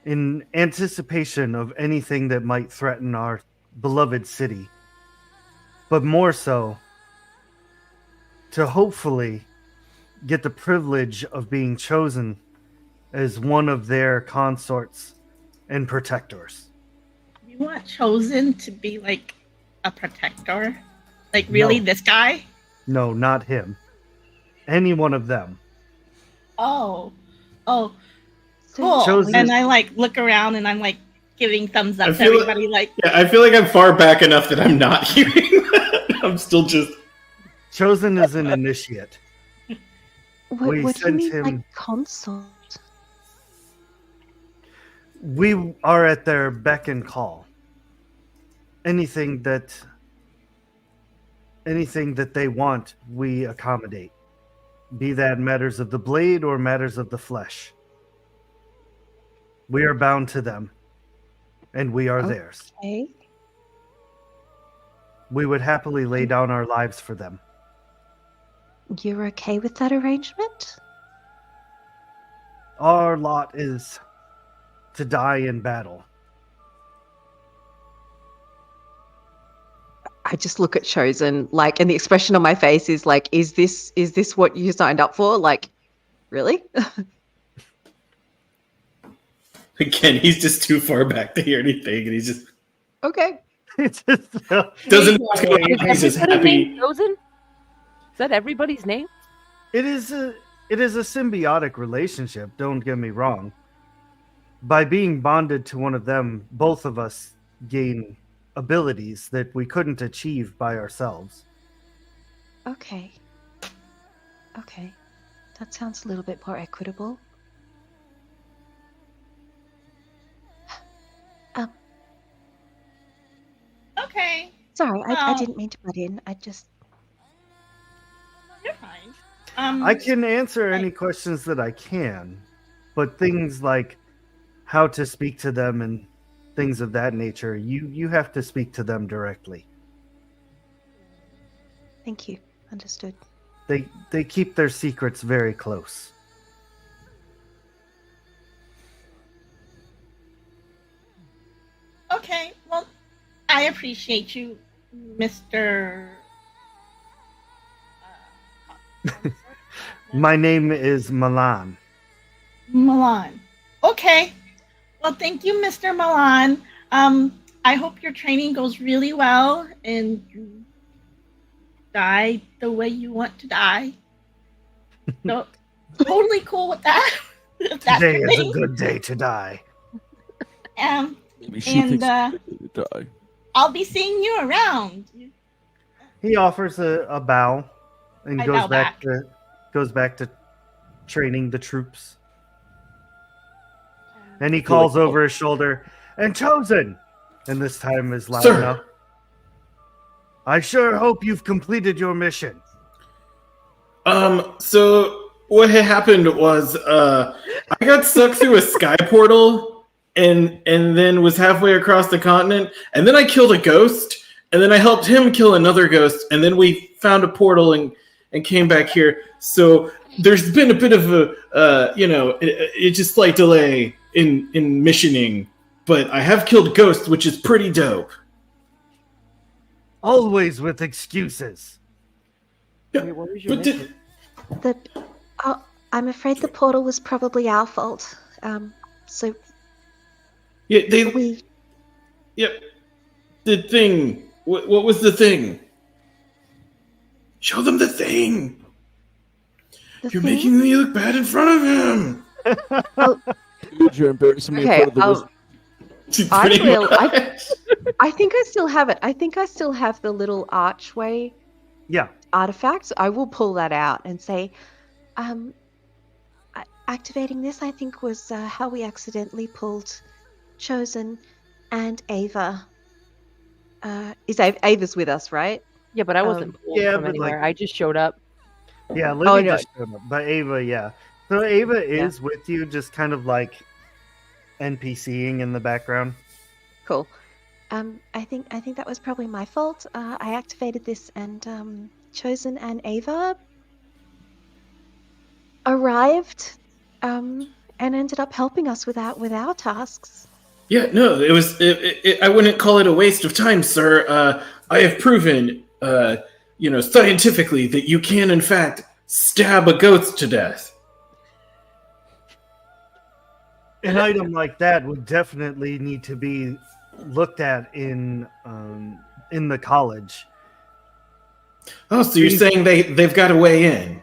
Speaker 2: In anticipation of anything that might threaten our beloved city. But more so, to hopefully get the privilege of being chosen as one of their consorts and protectors.
Speaker 5: You want Chosen to be like a protector? Like really,
Speaker 2: No.
Speaker 5: this guy?
Speaker 2: No, not him. Any one of them.
Speaker 5: Oh,
Speaker 4: So
Speaker 5: cool.
Speaker 2: Chosen-
Speaker 5: And I like look around and I'm like giving thumbs up
Speaker 3: I
Speaker 5: to
Speaker 3: feel like-
Speaker 5: everybody. Like,
Speaker 3: Yeah, I feel like I'm far back enough that I'm not hearing that. I'm still just.
Speaker 2: Chosen is an initiate.
Speaker 4: What,
Speaker 2: We
Speaker 4: what do you
Speaker 2: sent
Speaker 4: mean,
Speaker 2: him-
Speaker 4: like consult?
Speaker 2: We are at their beck and call. Anything that they want, we accommodate. Be that matters of the blade or matters of the flesh. We are bound to them, and we are theirs.
Speaker 4: Okay.
Speaker 2: We would happily lay down our lives for them.
Speaker 4: You're okay with that arrangement?
Speaker 2: Our lot is to die in battle.
Speaker 4: I just look at Chosen, like, and the expression on my face is like, is this what you signed up for? Like, really?
Speaker 3: Again, he's just too far back to hear anything, and he's just
Speaker 4: Okay.
Speaker 2: It's just,
Speaker 3: doesn't. He's just
Speaker 6: Everybody's
Speaker 3: happy.
Speaker 6: name Chosen? Is that everybody's name?
Speaker 2: it is a symbiotic relationship, don't get me wrong. By being bonded to one of them, both of us gain abilities that we couldn't achieve by ourselves.
Speaker 4: Okay. Okay. That sounds a little bit more equitable.
Speaker 5: Okay,
Speaker 4: Sorry, I
Speaker 5: Well-
Speaker 4: didn't mean to butt in.
Speaker 5: you're fine.
Speaker 2: I can answer any questions that I can, but things like how to speak to them and things of that nature, you have to speak to them directly.
Speaker 4: Thank you. Understood.
Speaker 2: They keep their secrets very close.
Speaker 5: Okay, well, I appreciate you, Mr.
Speaker 2: My name is Milan.
Speaker 5: Milan. Okay. Well, thank you, Mr. Milan. I hope your training goes really well and you die the way you want to die. So, totally cool with that. If that's
Speaker 2: Today
Speaker 5: your
Speaker 2: is a
Speaker 5: thing.
Speaker 2: good day to die.
Speaker 1: Maybe she
Speaker 5: And,
Speaker 1: thinks it's gonna die.
Speaker 5: I'll be seeing you around.
Speaker 2: He offers a bow and
Speaker 5: I
Speaker 2: goes
Speaker 5: bow
Speaker 2: back
Speaker 5: back.
Speaker 2: goes back to training the troops. And he calls over his shoulder, and Chosen! And this time is loud
Speaker 3: Sir.
Speaker 2: enough. I sure hope you've completed your mission.
Speaker 3: So what had happened was I got stuck through a sky portal and then was halfway across the continent, and then I killed a ghost, and then I helped him kill another ghost, and then we found a portal and came back here. So there's been a bit of a just slight delay in missioning, but I have killed ghosts, which is pretty dope.
Speaker 2: Always with excuses.
Speaker 6: Wait, what was your
Speaker 3: But
Speaker 6: mission?
Speaker 4: I'm afraid the portal was probably our fault. So
Speaker 3: yeah,
Speaker 4: we
Speaker 3: Yep. The thing. What was the thing? Show them the thing.
Speaker 4: the
Speaker 3: You're
Speaker 4: thing-
Speaker 3: making me look bad in front of him.
Speaker 1: Dude, you're embarrassing me in
Speaker 6: Okay,
Speaker 1: front of the wizard.
Speaker 4: I
Speaker 3: Pretty
Speaker 4: will- I-
Speaker 3: much.
Speaker 4: I think I still have it. I think I still have the little archway
Speaker 2: Yeah.
Speaker 4: artifact. I will pull that out and say, activating this, I think, was how we accidentally pulled Chosen and Ava. Ava's with us, right?
Speaker 6: Yeah, but I wasn't pulled
Speaker 2: yeah,
Speaker 6: from
Speaker 2: but,
Speaker 6: anywhere.
Speaker 2: like-
Speaker 6: I just showed up.
Speaker 2: Yeah,
Speaker 4: Oh,
Speaker 2: Lily
Speaker 4: no.
Speaker 2: just showed up. But Ava, yeah. So Ava is with you, just kind of like NPCing in the background.
Speaker 4: Cool. I think that was probably my fault. I activated this, and Chosen and Ava arrived, and ended up helping us with our tasks.
Speaker 3: Yeah, no, it was. I wouldn't call it a waste of time, sir. I have proven, scientifically that you can, in fact, stab a ghost to death.
Speaker 2: An item like that would definitely need to be looked at in the college.
Speaker 3: Oh, so you're saying they've got a way in?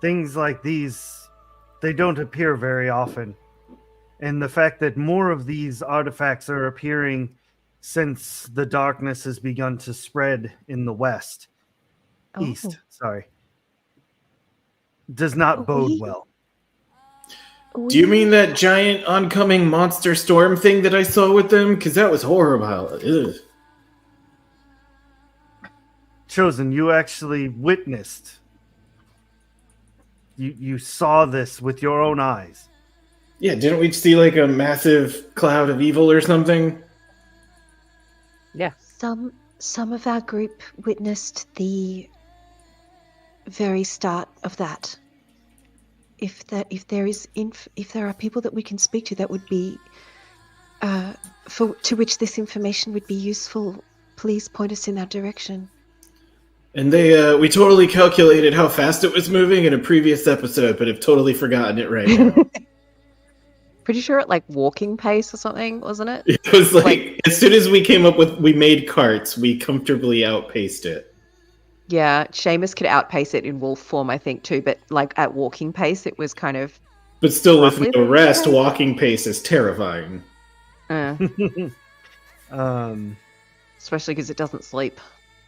Speaker 2: Things like these, they don't appear very often. And the fact that more of these artifacts are appearing since the darkness has begun to spread in the west, east, sorry, does not bode
Speaker 4: We-
Speaker 2: well.
Speaker 3: Do you mean that giant oncoming monster storm thing that I saw with them? Because that was horrible. Ugh.
Speaker 2: Chosen, you actually witnessed. You saw this with your own eyes.
Speaker 3: Yeah, didn't we see like a massive cloud of evil or something?
Speaker 6: Yeah.
Speaker 4: Some of our group witnessed the very start of that. If there are people that we can speak to that would be to which this information would be useful, please point us in that direction.
Speaker 3: And we totally calculated how fast it was moving in a previous episode, but have totally forgotten it right now.
Speaker 4: Pretty sure at like walking pace or something, wasn't it?
Speaker 3: It was like as soon as we made carts, we comfortably outpaced it.
Speaker 4: Yeah, Seamus could outpace it in wolf form, I think, too. But like at walking pace, it was kind of.
Speaker 3: But still, with
Speaker 4: Roughly
Speaker 3: no
Speaker 4: the
Speaker 3: rest,
Speaker 4: same.
Speaker 3: walking pace is terrifying.
Speaker 4: Uh, especially because it doesn't sleep.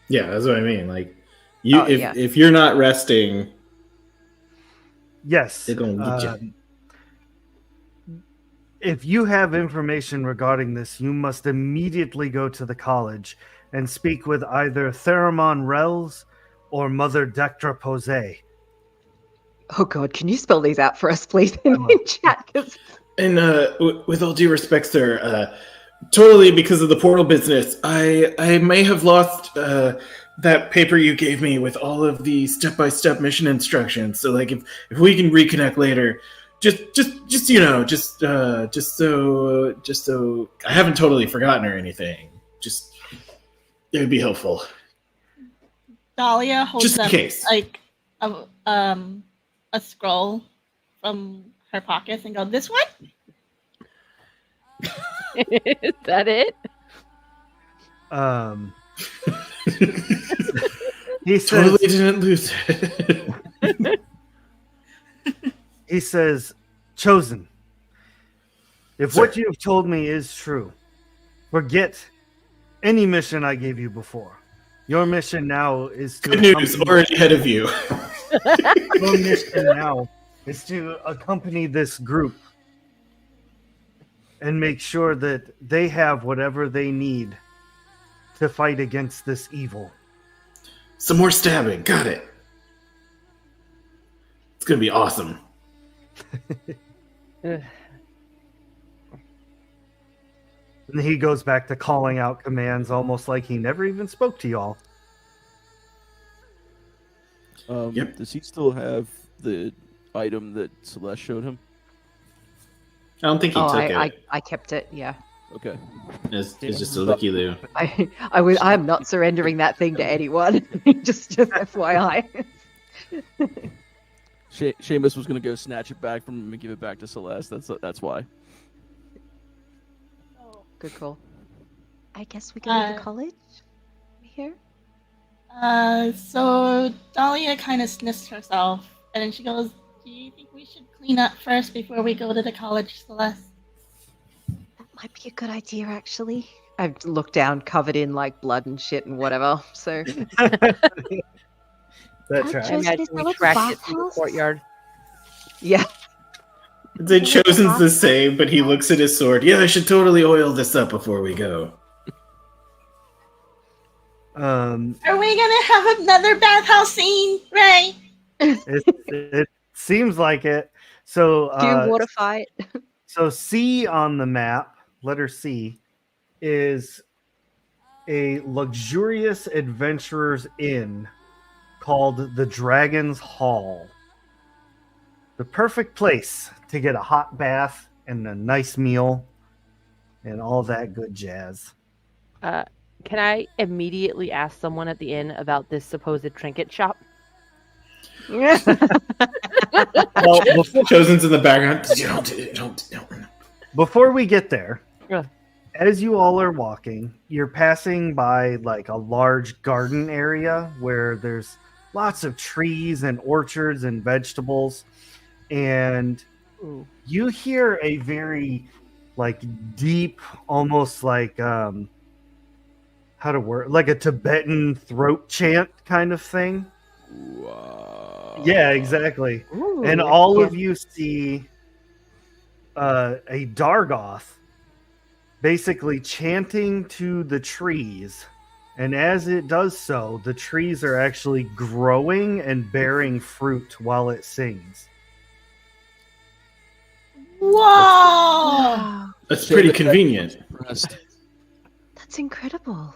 Speaker 3: Yeah, that's what I mean. Like, you,
Speaker 4: Oh, yeah.
Speaker 3: if you're not resting,
Speaker 2: Yes.
Speaker 3: they're gonna get you.
Speaker 2: If you have information regarding this, you must immediately go to the college and speak with either Theramon Rels or Mother Dectra Posey.
Speaker 4: Oh God, can you spell these out for us, please, in chat? 'Cause-
Speaker 3: And with all due respect, sir, totally because of the portal business, I may have lost that paper you gave me with all of the step-by-step mission instructions. So, like, if we can reconnect later, just so I haven't totally forgotten or anything. Just it would be helpful.
Speaker 5: Dahlia holds
Speaker 3: Just in
Speaker 5: up
Speaker 3: case.
Speaker 5: like a scroll from her pockets and go, "This one."
Speaker 6: Is that it?
Speaker 2: He says,
Speaker 3: Totally didn't lose it.
Speaker 2: he says, Chosen, if
Speaker 3: Sir.
Speaker 2: what you have told me is true, forget any mission I gave you before. Your mission now is to
Speaker 3: Good news, already ahead of you.
Speaker 2: Your mission now is to accompany this group and make sure that they have whatever they need to fight against this evil.
Speaker 3: Some more stabbing. Got it. It's gonna be awesome.
Speaker 6: Ugh.
Speaker 2: And he goes back to calling out commands almost like he never even spoke to y'all.
Speaker 3: Yep.
Speaker 1: Does he still have the item that Celeste showed him?
Speaker 3: I don't think he
Speaker 4: Oh,
Speaker 3: took it.
Speaker 4: I kept it. Yeah,
Speaker 1: Okay.
Speaker 3: It's just a looky loo.
Speaker 4: I'm not surrendering that thing to anyone. just FYI.
Speaker 1: Seamus was gonna go snatch it back from him and give it back to Celeste. That's why.
Speaker 4: Good call. I guess we go to the college. Here.
Speaker 5: So Dahlia kind of sniffs herself, and then she goes, "Do you think we should clean up first before we go to the college, Celeste?"
Speaker 4: That might be a good idea, actually. I've looked down, covered in like blood and shit and whatever. So
Speaker 2: That's
Speaker 4: I
Speaker 6: I
Speaker 2: right.
Speaker 4: chose-
Speaker 6: imagine
Speaker 4: is
Speaker 6: we
Speaker 4: there a
Speaker 6: tracked it through the
Speaker 4: bathhouse?
Speaker 6: courtyard.
Speaker 4: yeah,
Speaker 3: The Chosen's the same, but he looks at his sword. Yeah, I should totally oil this up before we go.
Speaker 5: Are we gonna have another bathhouse scene, Ray?
Speaker 2: It seems like it. So,
Speaker 4: do water fight.
Speaker 2: so C on the map, letter C, is a luxurious adventurer's inn called the Dragon's Hall. The perfect place to get a hot bath and a nice meal and all that good jazz.
Speaker 6: Can I immediately ask someone at the inn about this supposed trinket shop?
Speaker 2: Well,
Speaker 3: Chosen's in the background. Don't.
Speaker 2: before we get there,
Speaker 6: Yeah.
Speaker 2: as you all are walking, you're passing by like a large garden area where there's lots of trees and orchards and vegetables. And you hear a very like deep, almost like how to word, like a Tibetan throat chant kind of thing.
Speaker 1: Wow.
Speaker 2: Yeah, exactly.
Speaker 4: Ooh,
Speaker 2: And all
Speaker 4: yeah.
Speaker 2: of you see a Dargoth basically chanting to the trees. And as it does so, the trees are actually growing and bearing fruit while it sings.
Speaker 5: Whoa!
Speaker 4: Wow,
Speaker 3: That's pretty
Speaker 1: Seamus,
Speaker 3: convenient.
Speaker 1: Impressed.
Speaker 4: that's incredible.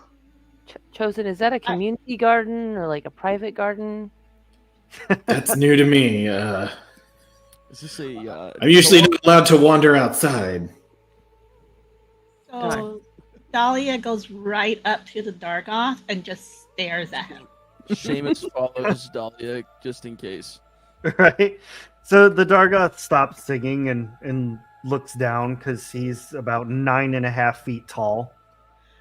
Speaker 6: Chosen, is that a community garden or like a private garden?
Speaker 3: That's new to me.
Speaker 1: Is this a?
Speaker 3: I'm usually not allowed to wander outside.
Speaker 5: So Dahlia goes right up to the Dargoth and just stares at him.
Speaker 1: Seamus follows Dahlia just in case.
Speaker 2: Right? So the Dargoth stops singing and looks down because he's about 9.5 feet tall.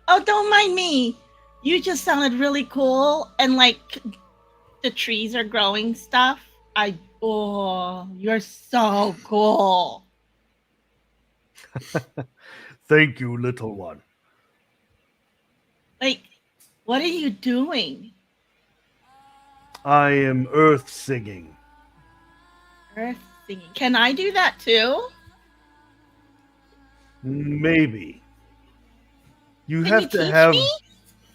Speaker 5: Oh, don't mind me. You just sounded really cool, and like the trees are growing stuff. You're so cool.
Speaker 2: Thank you, little one.
Speaker 5: Like What are you doing?
Speaker 2: I am earth singing.
Speaker 5: Earth singing. Can I do that too?
Speaker 2: Maybe. You
Speaker 5: Can
Speaker 2: have
Speaker 5: you
Speaker 2: to
Speaker 5: teach
Speaker 2: have
Speaker 5: me?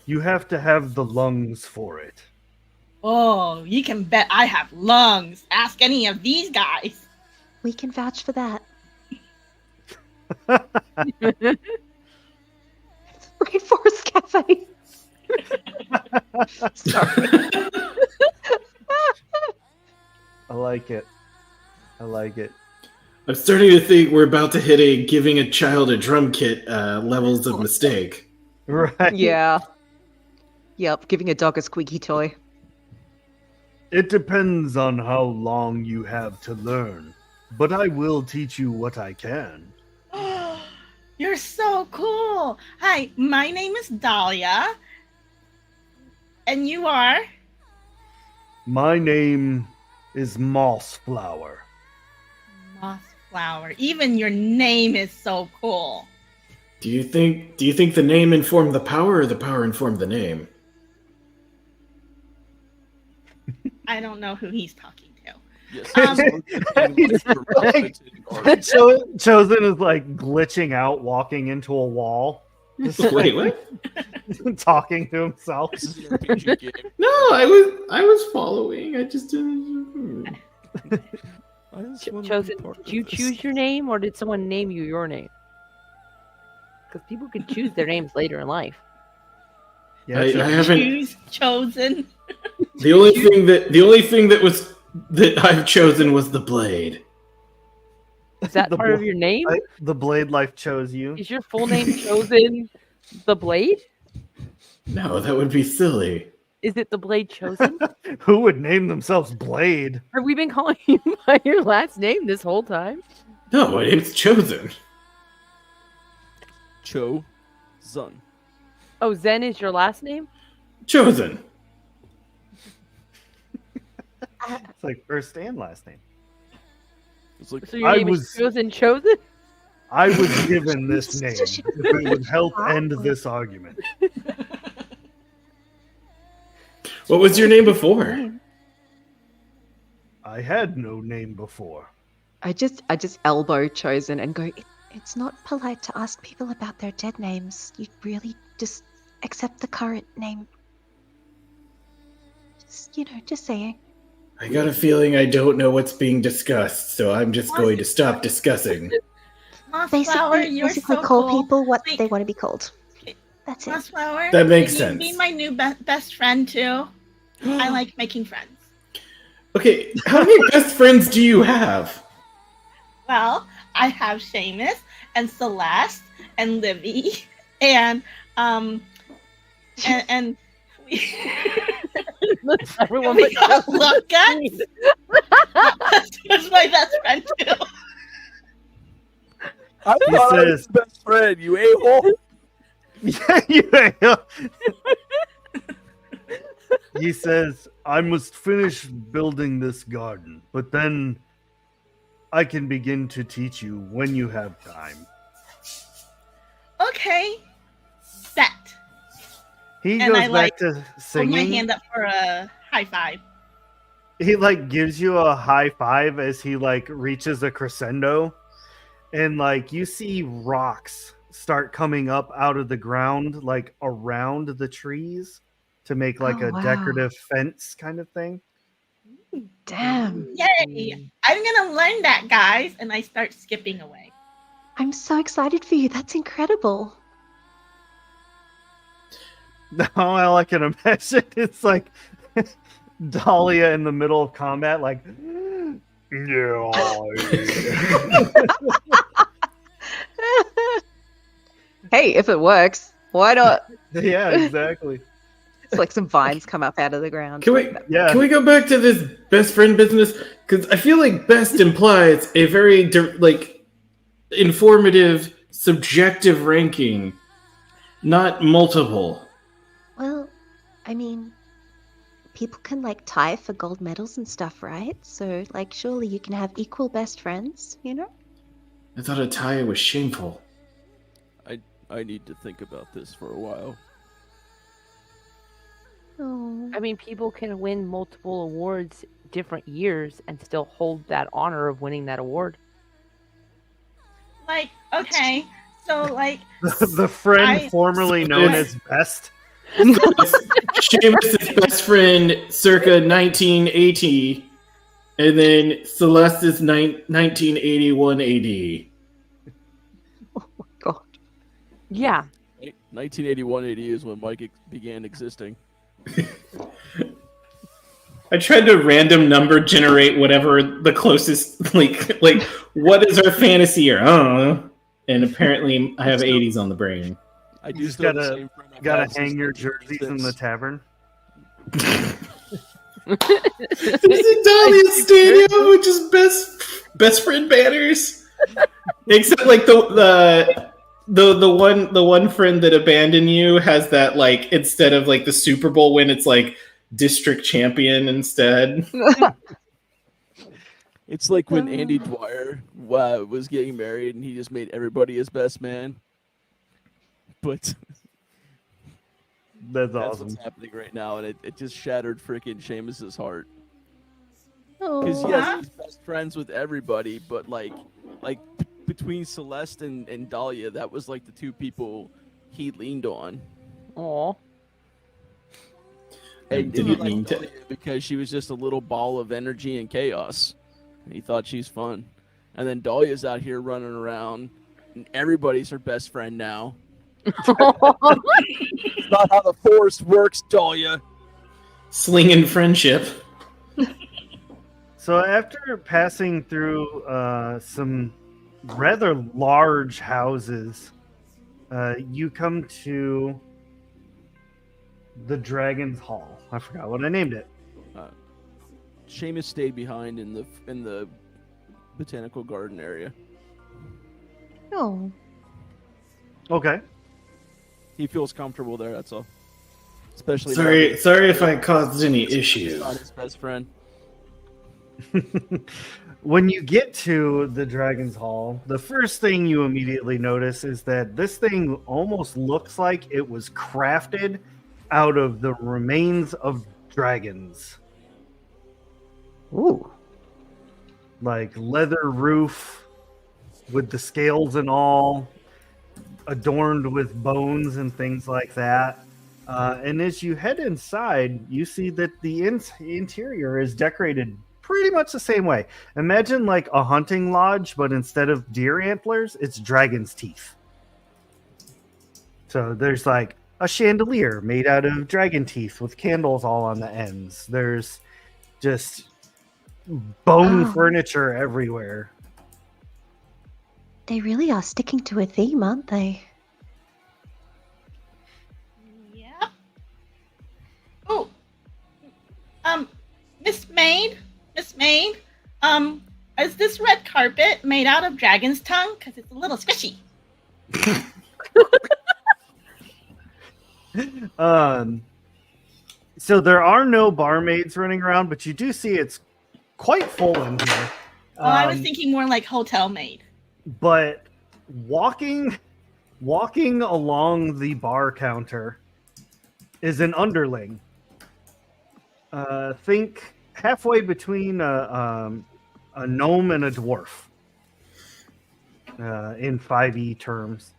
Speaker 2: you have to have the lungs for it.
Speaker 5: Oh, you can bet I have lungs. Ask any of these guys.
Speaker 4: We can vouch for that. Rainforest Cafe. Sorry.
Speaker 2: I like it. I like it.
Speaker 3: I'm starting to think we're about to hit a giving a child a drum kit levels of mistake.
Speaker 2: Right.
Speaker 4: Yeah. Yep, giving a dog a squeaky toy.
Speaker 2: It depends on how long you have to learn, but I will teach you what I can.
Speaker 5: You're so cool. Hi, my name is Dahlia. And you are?
Speaker 2: My name is Mossflower.
Speaker 5: Mossflower. Even your name is so cool.
Speaker 3: Do you think the name informed the power or the power informed the name?
Speaker 5: I don't know who he's talking to.
Speaker 1: Yes.
Speaker 2: Chosen is like glitching out, walking into a wall,
Speaker 3: Wait, what?
Speaker 2: talking to himself.
Speaker 1: This is an RPG game.
Speaker 3: No, I was following. I just didn't.
Speaker 1: I just wanna be
Speaker 6: Chosen,
Speaker 1: part
Speaker 6: did
Speaker 1: of
Speaker 6: you
Speaker 1: this.
Speaker 6: choose your name or did someone name you your name? Because people can choose their names later in life.
Speaker 2: Yeah,
Speaker 3: I
Speaker 2: Chosen.
Speaker 3: haven't.
Speaker 5: Choose chosen.
Speaker 3: The only thing that I've chosen was the blade.
Speaker 6: Is that
Speaker 2: The
Speaker 6: part of
Speaker 2: bl-
Speaker 6: your name?
Speaker 2: The Blade Life chose you.
Speaker 6: Is your full name Chosen the Blade?
Speaker 3: No, that would be silly.
Speaker 6: Is it the Blade Chosen?
Speaker 2: Who would name themselves Blade?
Speaker 6: Have we been calling you by your last name this whole time?
Speaker 3: No, my name's chosen.
Speaker 1: Cho Zun.
Speaker 6: Oh, Zen is your last name?
Speaker 3: Chosen.
Speaker 2: It's like first and last name.
Speaker 1: It's like
Speaker 6: So your
Speaker 2: I
Speaker 6: name
Speaker 2: was-
Speaker 6: is Chosen?
Speaker 2: I was given this name if it would help end this argument.
Speaker 3: What was your name before?
Speaker 2: I had no name before.
Speaker 4: I just elbow Chosen and go, it's not polite to ask people about their dead names. You really just accept the current name. Just saying.
Speaker 3: I got a feeling I don't know what's being discussed, so I'm just going to stop discussing.
Speaker 5: Mossflower, you're
Speaker 4: Basically
Speaker 5: so
Speaker 4: call
Speaker 5: cool.
Speaker 4: people what
Speaker 5: Wait.
Speaker 4: they want to be called. That's it.
Speaker 5: Mossflower,
Speaker 3: That makes
Speaker 5: can you
Speaker 3: sense.
Speaker 5: be my new best friend too? I like making friends.
Speaker 3: Okay, how many best friends do you have?
Speaker 5: Well, I have Seamus and Celeste and Livy and and we
Speaker 6: Everyone
Speaker 5: we
Speaker 6: but
Speaker 5: got
Speaker 6: Chosen.
Speaker 5: Love Guts. That's my best friend too.
Speaker 1: I
Speaker 2: He
Speaker 1: thought I was
Speaker 2: says-
Speaker 1: his best friend, you a-hole.
Speaker 2: Yeah. He says, I must finish building this garden, but then I can begin to teach you when you have time.
Speaker 5: Okay, bet.
Speaker 2: He
Speaker 5: And
Speaker 2: goes
Speaker 5: I,
Speaker 2: back
Speaker 5: like,
Speaker 2: to
Speaker 5: Hold my
Speaker 2: singing.
Speaker 5: hand up for a high five.
Speaker 2: He like gives you a high five as he like reaches a crescendo, and like you see rocks start coming up out of the ground like around the trees to make like
Speaker 4: Oh,
Speaker 2: a
Speaker 4: wow.
Speaker 2: decorative fence kind of thing.
Speaker 4: Damn.
Speaker 5: Yay! I'm gonna learn that, guys, and I start skipping away.
Speaker 4: I'm so excited for you. That's incredible.
Speaker 2: No, all I can imagine it's like Dahlia in the middle of combat, like yeah.
Speaker 4: Hey, if it works, why not?
Speaker 2: Yeah, exactly.
Speaker 4: It's like some vines come up out of the ground.
Speaker 3: Can we
Speaker 2: Yeah.
Speaker 3: can we go back to this best friend business? Because I feel like best implies a very informative, subjective ranking, not multiple.
Speaker 4: Well, I mean, people can like tie for gold medals and stuff, right? So, like, surely you can have equal best friends, you know?
Speaker 3: I thought a tie was shameful.
Speaker 1: I need to think about this for a while.
Speaker 4: Oh.
Speaker 6: I mean, people can win multiple awards different years and still hold that honor of winning that award.
Speaker 5: Like, okay, so like,
Speaker 2: The friend formerly known as Best.
Speaker 3: Seamus' best friend circa 1980, and then Celeste's 1981 AD.
Speaker 4: Oh my god.
Speaker 6: Yeah.
Speaker 1: 1981 AD is when Mike began existing.
Speaker 3: I tried to random number generate whatever the closest, like what is our fantasy year? I don't know. And apparently I have 80s on the brain.
Speaker 1: I do
Speaker 2: You just
Speaker 1: still have the same friend I've had
Speaker 2: Gotta
Speaker 1: since
Speaker 2: hang your jerseys in the
Speaker 1: 1986.
Speaker 2: tavern.
Speaker 3: There's a Dahlia Stadium, which is best friend banners. Except like the one friend that abandoned you has that, like, instead of like the Super Bowl win, it's like district champion instead.
Speaker 1: It's like when Andy Dwyer was getting married and he just made everybody his best man. But
Speaker 2: That's
Speaker 1: that's
Speaker 2: awesome.
Speaker 1: what's happening right now, and it just shattered freaking Seamus's heart.
Speaker 4: Oh.
Speaker 1: Because yes, he's best friends with everybody, but between Celeste and Dahlia, that was like the two people he leaned on.
Speaker 6: Aw.
Speaker 1: And
Speaker 3: Didn't
Speaker 1: he liked
Speaker 3: mean to-
Speaker 1: Dahlia because she was just a little ball of energy and chaos. And he thought she's fun. And then Dahlia's out here running around, and everybody's her best friend now. It's not how the Force works, Dahlia.
Speaker 3: Slinging friendship.
Speaker 2: So after passing through some rather large houses, you come to the Dragon's Hall. I forgot what I named it.
Speaker 1: Seamus stayed behind in the botanical garden area.
Speaker 4: Oh.
Speaker 2: Okay.
Speaker 1: He feels comfortable there. That's all. Especially
Speaker 3: Sorry if I caused any
Speaker 1: he's
Speaker 3: issues.
Speaker 1: not his best friend.
Speaker 2: When you get to the Dragon's Hall, the first thing you immediately notice is that this thing almost looks like it was crafted out of the remains of dragons.
Speaker 4: Ooh.
Speaker 2: Like leather roof with the scales and all, adorned with bones and things like that. And as you head inside, you see that the interior is decorated pretty much the same way. Imagine like a hunting lodge, but instead of deer antlers, it's dragon's teeth. So there's like a chandelier made out of dragon teeth with candles all on the ends. There's just bone
Speaker 4: Oh.
Speaker 2: furniture everywhere.
Speaker 4: They really are sticking to a theme, aren't they?
Speaker 5: yeah. Oh, Miss Maid, is this red carpet made out of dragon's tongue? Because it's a little squishy.
Speaker 2: So there are no barmaids running around, but you do see it's quite full in here.
Speaker 5: Oh, I was thinking more like hotel maid.
Speaker 2: But walking along the bar counter is an underling. Think halfway between a gnome and a dwarf in 5e terms.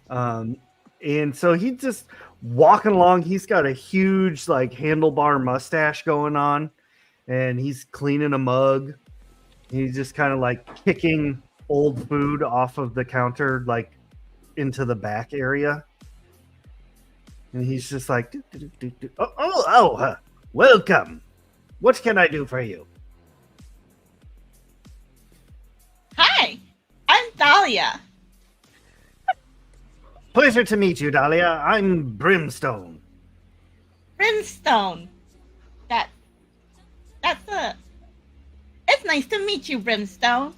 Speaker 2: And so he's just walking along. He's got a huge like handlebar mustache going on, and he's cleaning a mug. He's just kind of like kicking old food off of the counter, like into the back area. And he's just like, welcome. What can I do for you?
Speaker 5: Hi, I'm Dahlia.
Speaker 2: Pleasure to meet you, Dahlia. I'm Brimstone.
Speaker 5: Brimstone. It's nice to meet you, Brimstone.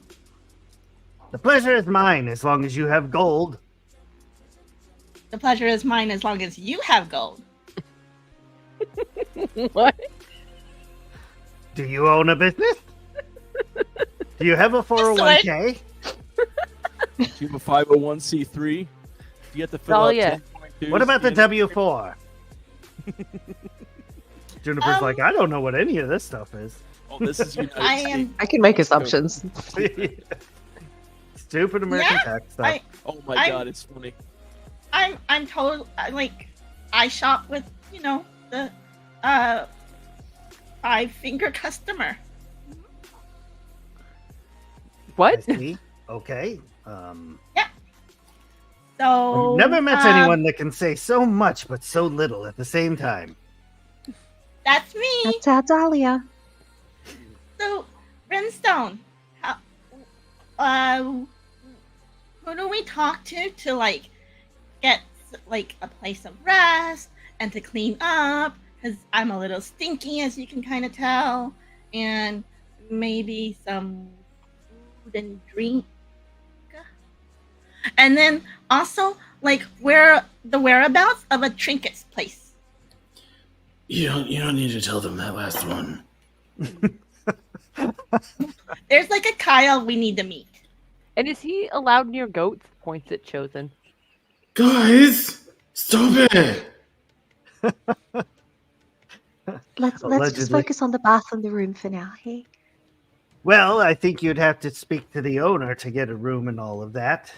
Speaker 2: The pleasure is mine as long as you have gold.
Speaker 5: The pleasure is mine as long as you have gold.
Speaker 6: What?
Speaker 2: Do you own a business? Do you have a 401k?
Speaker 1: Do you have a 501c3? Do you have to fill
Speaker 6: Oh,
Speaker 1: out
Speaker 6: yeah.
Speaker 1: 10.2s?
Speaker 2: What about the
Speaker 1: Do you have-
Speaker 2: W4? Juniper's like, I don't know what any of this stuff is.
Speaker 1: Oh, this is United
Speaker 5: I
Speaker 1: States.
Speaker 5: am.
Speaker 4: I can make assumptions.
Speaker 2: Stupid American
Speaker 5: Yeah,
Speaker 2: tax stuff.
Speaker 1: Oh my
Speaker 5: I'm-
Speaker 1: god, it's funny.
Speaker 5: I'm told like I shop with the 5-finger customer.
Speaker 6: What?
Speaker 2: I see. Okay.
Speaker 5: So
Speaker 2: I've never met anyone that can say so much but so little at the same time.
Speaker 5: That's me.
Speaker 4: That's our Dahlia.
Speaker 5: So Brimstone, who do we talk to like get like a place of rest and to clean up? Because I'm a little stinky, as you can kind of tell, and maybe some food and drink. And then also, like, where the whereabouts of a trinkets place.
Speaker 3: You don't need to tell them that last one.
Speaker 5: There's like a Kyle we need to meet.
Speaker 6: And is he allowed near goats? Points at Chosen.
Speaker 3: Guys, stop it!
Speaker 4: Let's just
Speaker 2: Allegedly.
Speaker 4: focus on the bath and the room for now. Hey.
Speaker 2: Well, I think you'd have to speak to the owner to get a room and all of that.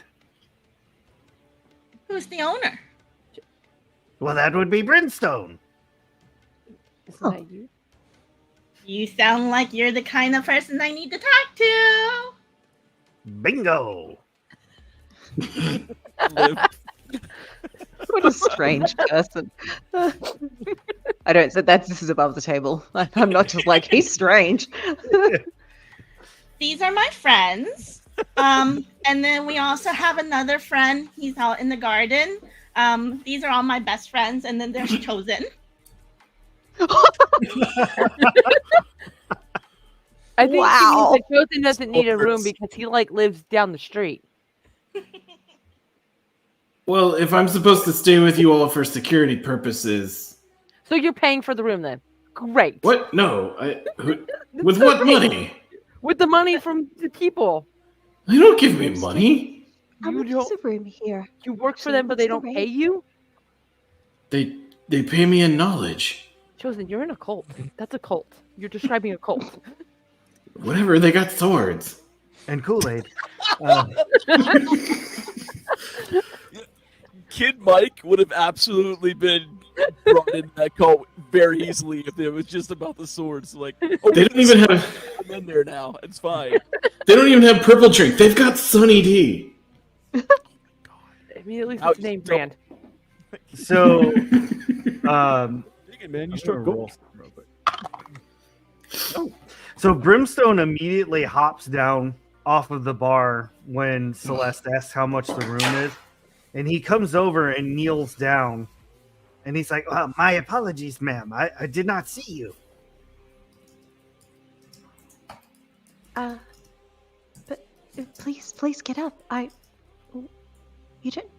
Speaker 5: Who's the owner?
Speaker 2: Well, that would be Brimstone.
Speaker 6: Isn't
Speaker 4: Oh.
Speaker 6: that you?
Speaker 5: You sound like you're the kind of person I need to talk to.
Speaker 2: Bingo.
Speaker 1: Live.
Speaker 4: What a strange person. I don't say that this is above the table. I'm not just like, he's strange.
Speaker 5: These are my friends. And then we also have another friend. He's out in the garden. These are all my best friends. And then there's Chosen.
Speaker 6: I think
Speaker 4: Wow.
Speaker 6: he means that Chosen doesn't need a room because he like lives down the street.
Speaker 3: Well, if I'm supposed to stay with you all for security purposes,
Speaker 6: So you're paying for the room then? Great.
Speaker 3: what? No, with what money?
Speaker 6: With the money from the people.
Speaker 3: They don't give me money.
Speaker 4: How
Speaker 6: You
Speaker 4: much is
Speaker 6: don't.
Speaker 4: a room here?
Speaker 6: You work for
Speaker 4: So
Speaker 6: them, but they
Speaker 4: what's
Speaker 6: don't
Speaker 4: the
Speaker 6: pay
Speaker 4: rate?
Speaker 6: you.
Speaker 3: They pay me in knowledge.
Speaker 6: Chosen, you're in a cult. That's a cult. You're describing a cult.
Speaker 3: Whatever. They got swords.
Speaker 2: And Kool-Aid.
Speaker 1: Kid Mike would have absolutely been brought in that cult very easily if it was just about the swords. Like, oh,
Speaker 3: They don't even have.
Speaker 1: I'm in there now. It's fine.
Speaker 3: They don't even have purple drink. They've got Sunny D.
Speaker 6: I mean, at least
Speaker 1: Ouch,
Speaker 6: it's name
Speaker 1: don't-
Speaker 6: brand.
Speaker 2: So,
Speaker 1: Dig it, man. You
Speaker 2: I'm
Speaker 1: struck
Speaker 2: gonna
Speaker 1: gold.
Speaker 2: roll real quick. So Brimstone immediately hops down off of the bar when Celeste asks how much the room is. And he comes over and kneels down. And he's like, my apologies, ma'am. I did not see you.
Speaker 4: But please get up. You don't.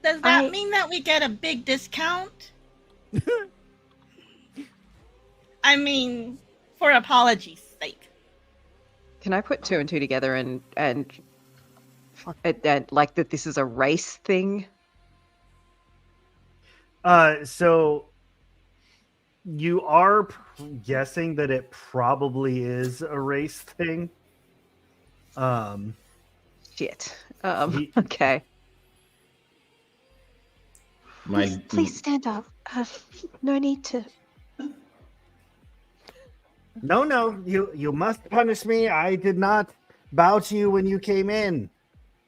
Speaker 5: Does that
Speaker 4: I-
Speaker 5: mean that we get a big discount? I mean, for apology's sake.
Speaker 4: Can I put two and two together and like that this is a race thing?
Speaker 2: So you are guessing that it probably is a race thing.
Speaker 4: Shit.
Speaker 2: He-
Speaker 4: Okay.
Speaker 7: Please stand up. No need to.
Speaker 2: No, you must punish me. I did not bow to you when you came in.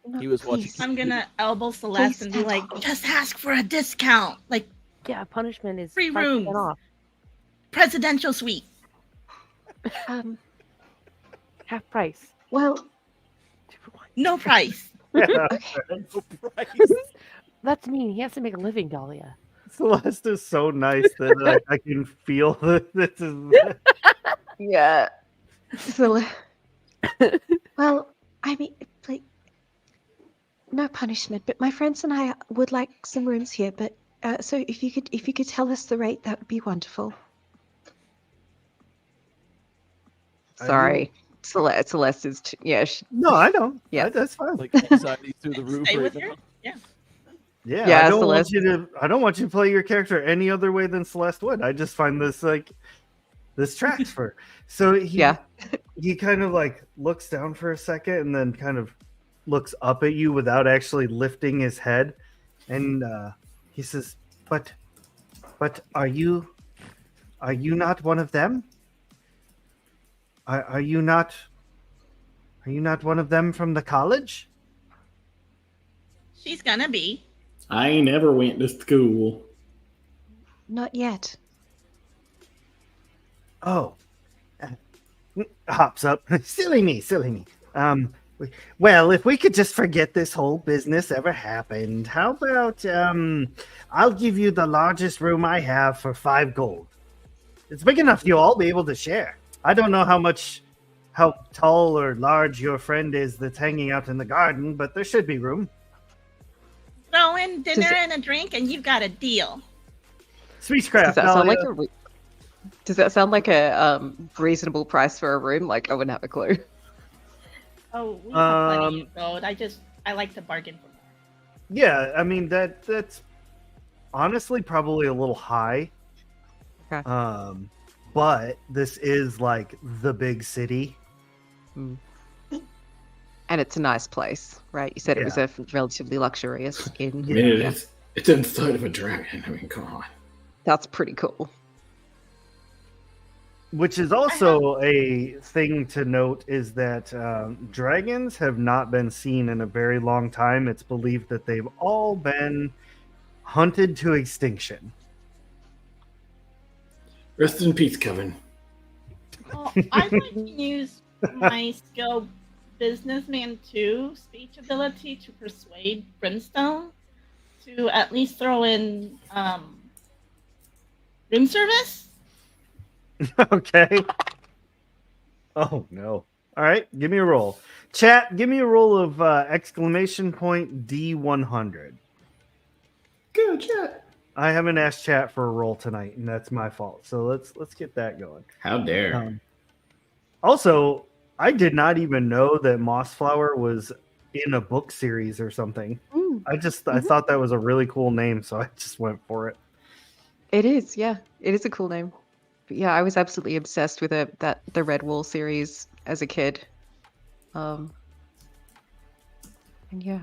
Speaker 7: No,
Speaker 1: He was watching.
Speaker 7: please.
Speaker 5: I'm gonna elbow Celeste and be
Speaker 7: stand
Speaker 5: like,
Speaker 7: up.
Speaker 5: just ask for a discount. Like,
Speaker 6: Yeah, punishment is
Speaker 5: Free
Speaker 6: 5%
Speaker 5: rooms.
Speaker 6: off.
Speaker 5: presidential suite.
Speaker 6: Half price.
Speaker 7: Well,
Speaker 6: 2 for 1.
Speaker 5: No price.
Speaker 6: That's mean. He has to make a living, Dahlia.
Speaker 2: Celeste is so nice that I can feel that this is.
Speaker 4: Yeah.
Speaker 7: well, I mean, like, no punishment. But my friends and I would like some rooms here. But so if you could tell us the rate, that would be wonderful.
Speaker 4: Sorry. Celeste is yeah.
Speaker 2: No, I know.
Speaker 4: Yeah.
Speaker 2: That's fine.
Speaker 1: Like anxiety through the roof
Speaker 5: Stay
Speaker 1: right
Speaker 5: with
Speaker 1: now.
Speaker 5: her. Yeah.
Speaker 2: Yeah,
Speaker 4: Yeah,
Speaker 2: I don't want
Speaker 4: Celeste.
Speaker 2: you to. I don't want you to play your character any other way than Celeste would. I just find this like this tracks for her. So
Speaker 4: Yeah.
Speaker 2: he kind of like looks down for a second and then kind of looks up at you without actually lifting his head, and he says, "But are you not one of them? Are you not one of them from the college?"
Speaker 5: She's gonna be.
Speaker 3: I never went to school.
Speaker 7: Not yet.
Speaker 2: Oh, hops up. Silly me. Well, if we could just forget this whole business ever happened, how about I'll give you the largest room I have for 5 gold. It's big enough you'll all be able to share. I don't know how tall or large your friend is that's hanging out in the garden, but there should be room.
Speaker 5: Throw in dinner and a drink, and you've got a deal.
Speaker 2: Speechcraft.
Speaker 4: Does that sound like
Speaker 2: Dahlia.
Speaker 4: does that sound like a reasonable price for a room? Like, I wouldn't have a clue.
Speaker 5: Oh, we have plenty of gold. I like to bargain for more.
Speaker 2: Yeah, I mean that's honestly probably a little high.
Speaker 4: Okay.
Speaker 2: But this is like the big city.
Speaker 4: And it's a nice place, right? You said it was a relatively luxurious inn.
Speaker 3: I mean, it's inside of a dragon. I mean, come on.
Speaker 4: That's pretty cool.
Speaker 2: Which is also a thing to note is that dragons have not been seen in a very long time. It's believed that they've all been hunted to extinction.
Speaker 3: Rest in peace, Kevin.
Speaker 5: Well, I'd like to use my skill businessman 2 speech ability to persuade Brimstone to at least throw in room service.
Speaker 2: Okay. Oh no. All right, give me a roll. Chat, give me a roll of exclamation point D100.
Speaker 3: Good chat.
Speaker 2: I haven't asked chat for a roll tonight, and that's my fault. So let's get that going.
Speaker 3: How dare.
Speaker 2: Also, I did not even know that Mossflower was in a book series or something. I thought that was a really cool name, so I just went for it.
Speaker 4: It is, yeah. It is a cool name. But yeah, I was absolutely obsessed with the Redwall series as a kid. And yeah.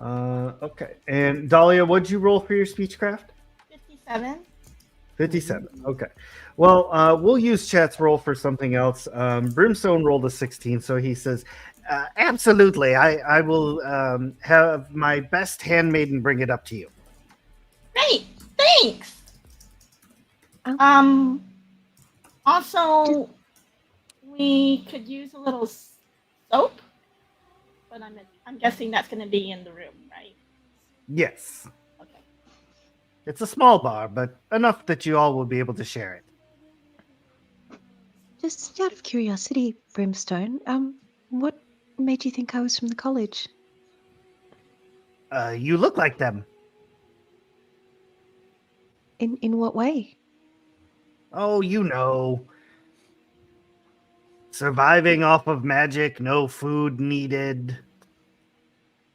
Speaker 2: Okay. And Dahlia, what'd you roll for your speechcraft?
Speaker 5: 57.
Speaker 2: 57. Okay. Well, we'll use chat's roll for something else. Brimstone rolled a 16, so he says, absolutely. I will have my best handmaiden bring it up to you.
Speaker 5: Great, thanks. Also, we could use a little soap, but I'm guessing that's going to be in the room, right?
Speaker 2: Yes.
Speaker 5: Okay.
Speaker 2: It's a small bar, but enough that you all will be able to share it.
Speaker 7: Just out of curiosity, Brimstone, what made you think I was from the college?
Speaker 2: You look like them.
Speaker 7: In what way?
Speaker 2: Oh, you know. Surviving off of magic, no food needed.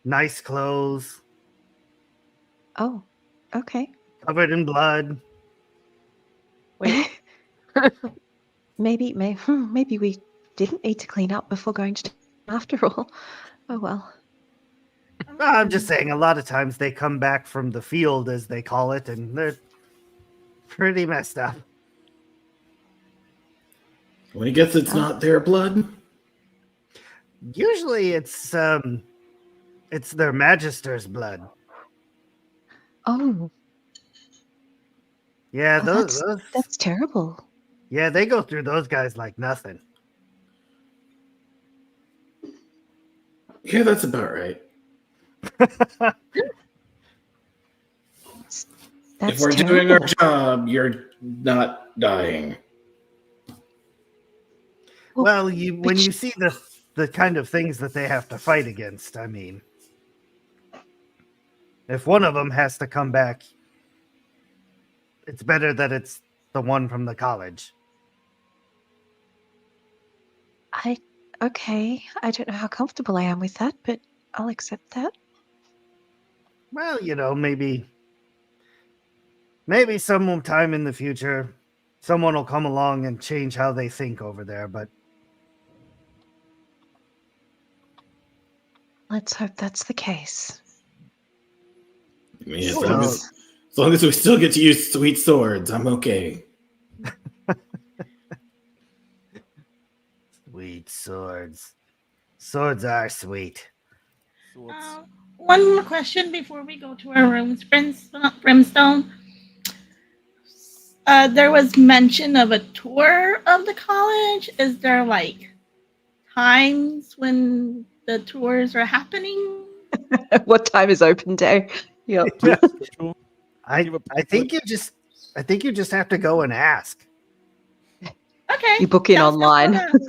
Speaker 2: Nice clothes.
Speaker 7: Oh, okay.
Speaker 2: Covered in blood.
Speaker 4: Wait.
Speaker 7: Maybe we didn't need to clean up before going to after all. Oh well.
Speaker 2: I'm just saying, a lot of times they come back from the field, as they call it, and they're pretty messed up.
Speaker 3: Well, I guess it's not their blood.
Speaker 2: Usually it's their magister's blood.
Speaker 7: Oh,
Speaker 2: Yeah, those
Speaker 7: that's terrible.
Speaker 2: yeah, they go through those guys like nothing.
Speaker 3: Yeah, that's about right.
Speaker 7: That's
Speaker 3: If we're
Speaker 7: terrible.
Speaker 3: doing our job, you're not dying.
Speaker 2: Well, when
Speaker 7: but
Speaker 2: you see the kind of things that they have to fight against, I mean, if one of them has to come back, it's better that it's the one from the college.
Speaker 7: Okay. I don't know how comfortable I am with that, but I'll accept that.
Speaker 2: Well, maybe sometime in the future, someone will come along and change how they think over there. But
Speaker 7: Let's hope that's the case.
Speaker 3: I mean,
Speaker 2: Well-
Speaker 3: as long as we still get to use sweet swords, I'm okay.
Speaker 2: Sweet swords. Swords are sweet.
Speaker 1: So what's,
Speaker 5: One more question before we go to our rooms, Brimstone. There was mention of a tour of the college. Is there like times when the tours are happening?
Speaker 4: What time is open day? Yep.
Speaker 1: schedule?
Speaker 2: I
Speaker 1: Give a
Speaker 2: think you just have to go and ask.
Speaker 5: Okay.
Speaker 4: You book in
Speaker 5: sounds good
Speaker 4: online.
Speaker 5: for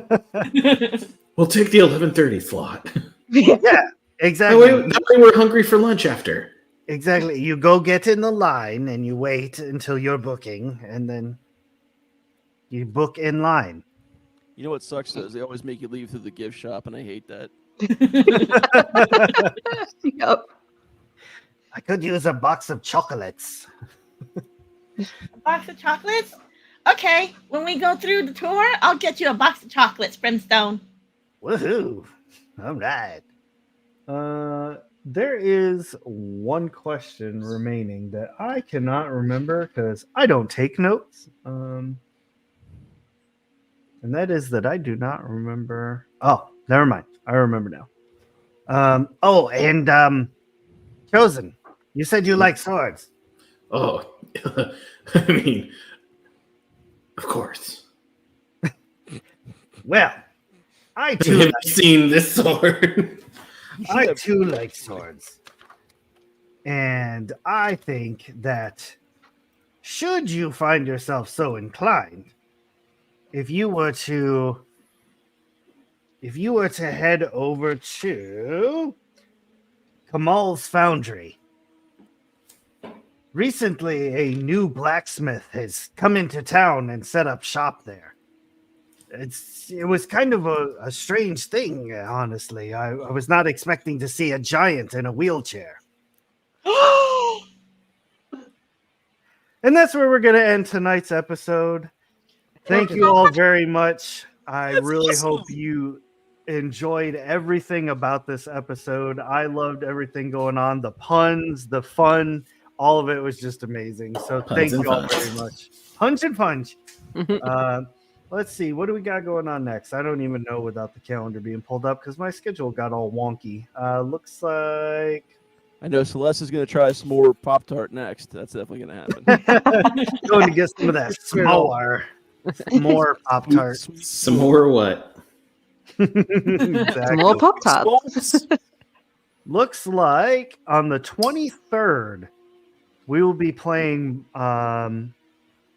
Speaker 5: that.
Speaker 3: We'll take the 11:30 slot.
Speaker 2: Yeah,
Speaker 3: That
Speaker 2: exactly.
Speaker 3: way we're hungry for lunch after.
Speaker 2: Exactly. You go get in the line and you wait until you're booking, and then you book in line.
Speaker 1: You know what sucks though is they always make you leave through the gift shop, and I hate that.
Speaker 4: Yep.
Speaker 2: I could use a box of chocolates.
Speaker 5: A box of chocolates? Okay, when we go through the tour, I'll get you a box of chocolates, Brimstone.
Speaker 2: Woohoo! All right. There is one question remaining that I cannot remember because I don't take notes. And that is that I do not remember. Oh, never mind. I remember now. Chosen. You said you like swords.
Speaker 3: Oh, I mean, of course.
Speaker 2: Well, I
Speaker 3: Have
Speaker 2: too,
Speaker 3: you seen this sword?
Speaker 2: I too like swords. And I think that should you find yourself so inclined, if you were to head over to Kamal's Foundry. Recently, a new blacksmith has come into town and set up shop there. It was kind of a strange thing, honestly. I was not expecting to see a giant in a wheelchair. And that's where we're going to end tonight's episode. Thank you all very much. I really hope you enjoyed everything about this episode. I loved everything going on. The puns, the fun, all of it was just amazing. So thank you all very much. Punch and punch. Let's see. What do we got going on next? I don't even know without the calendar being pulled up because my schedule got all wonky. Looks like
Speaker 1: I know Celeste is going to try some more Pop-Tart next. That's definitely going to happen.
Speaker 2: going to get some of that more Pop-Tart.
Speaker 3: Some more what?
Speaker 2: Exactly.
Speaker 4: More Pop Tarts.
Speaker 2: Looks like on the 23rd, we will be playing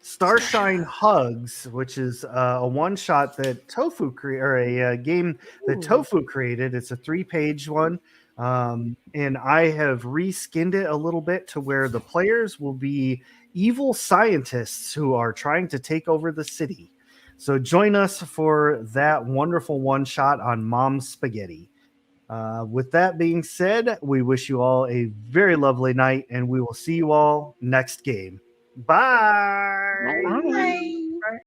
Speaker 2: Starshine Hugs, which is a one-shot that Tofu a game that Tofu created. It's a 3-page one. And I have reskinned it a little bit to where the players will be evil scientists who are trying to take over the city. So join us for that wonderful one shot on Mom's Spaghetti. With that being said, we wish you all a very lovely night, and we will see you all next game. Bye.
Speaker 4: Bye.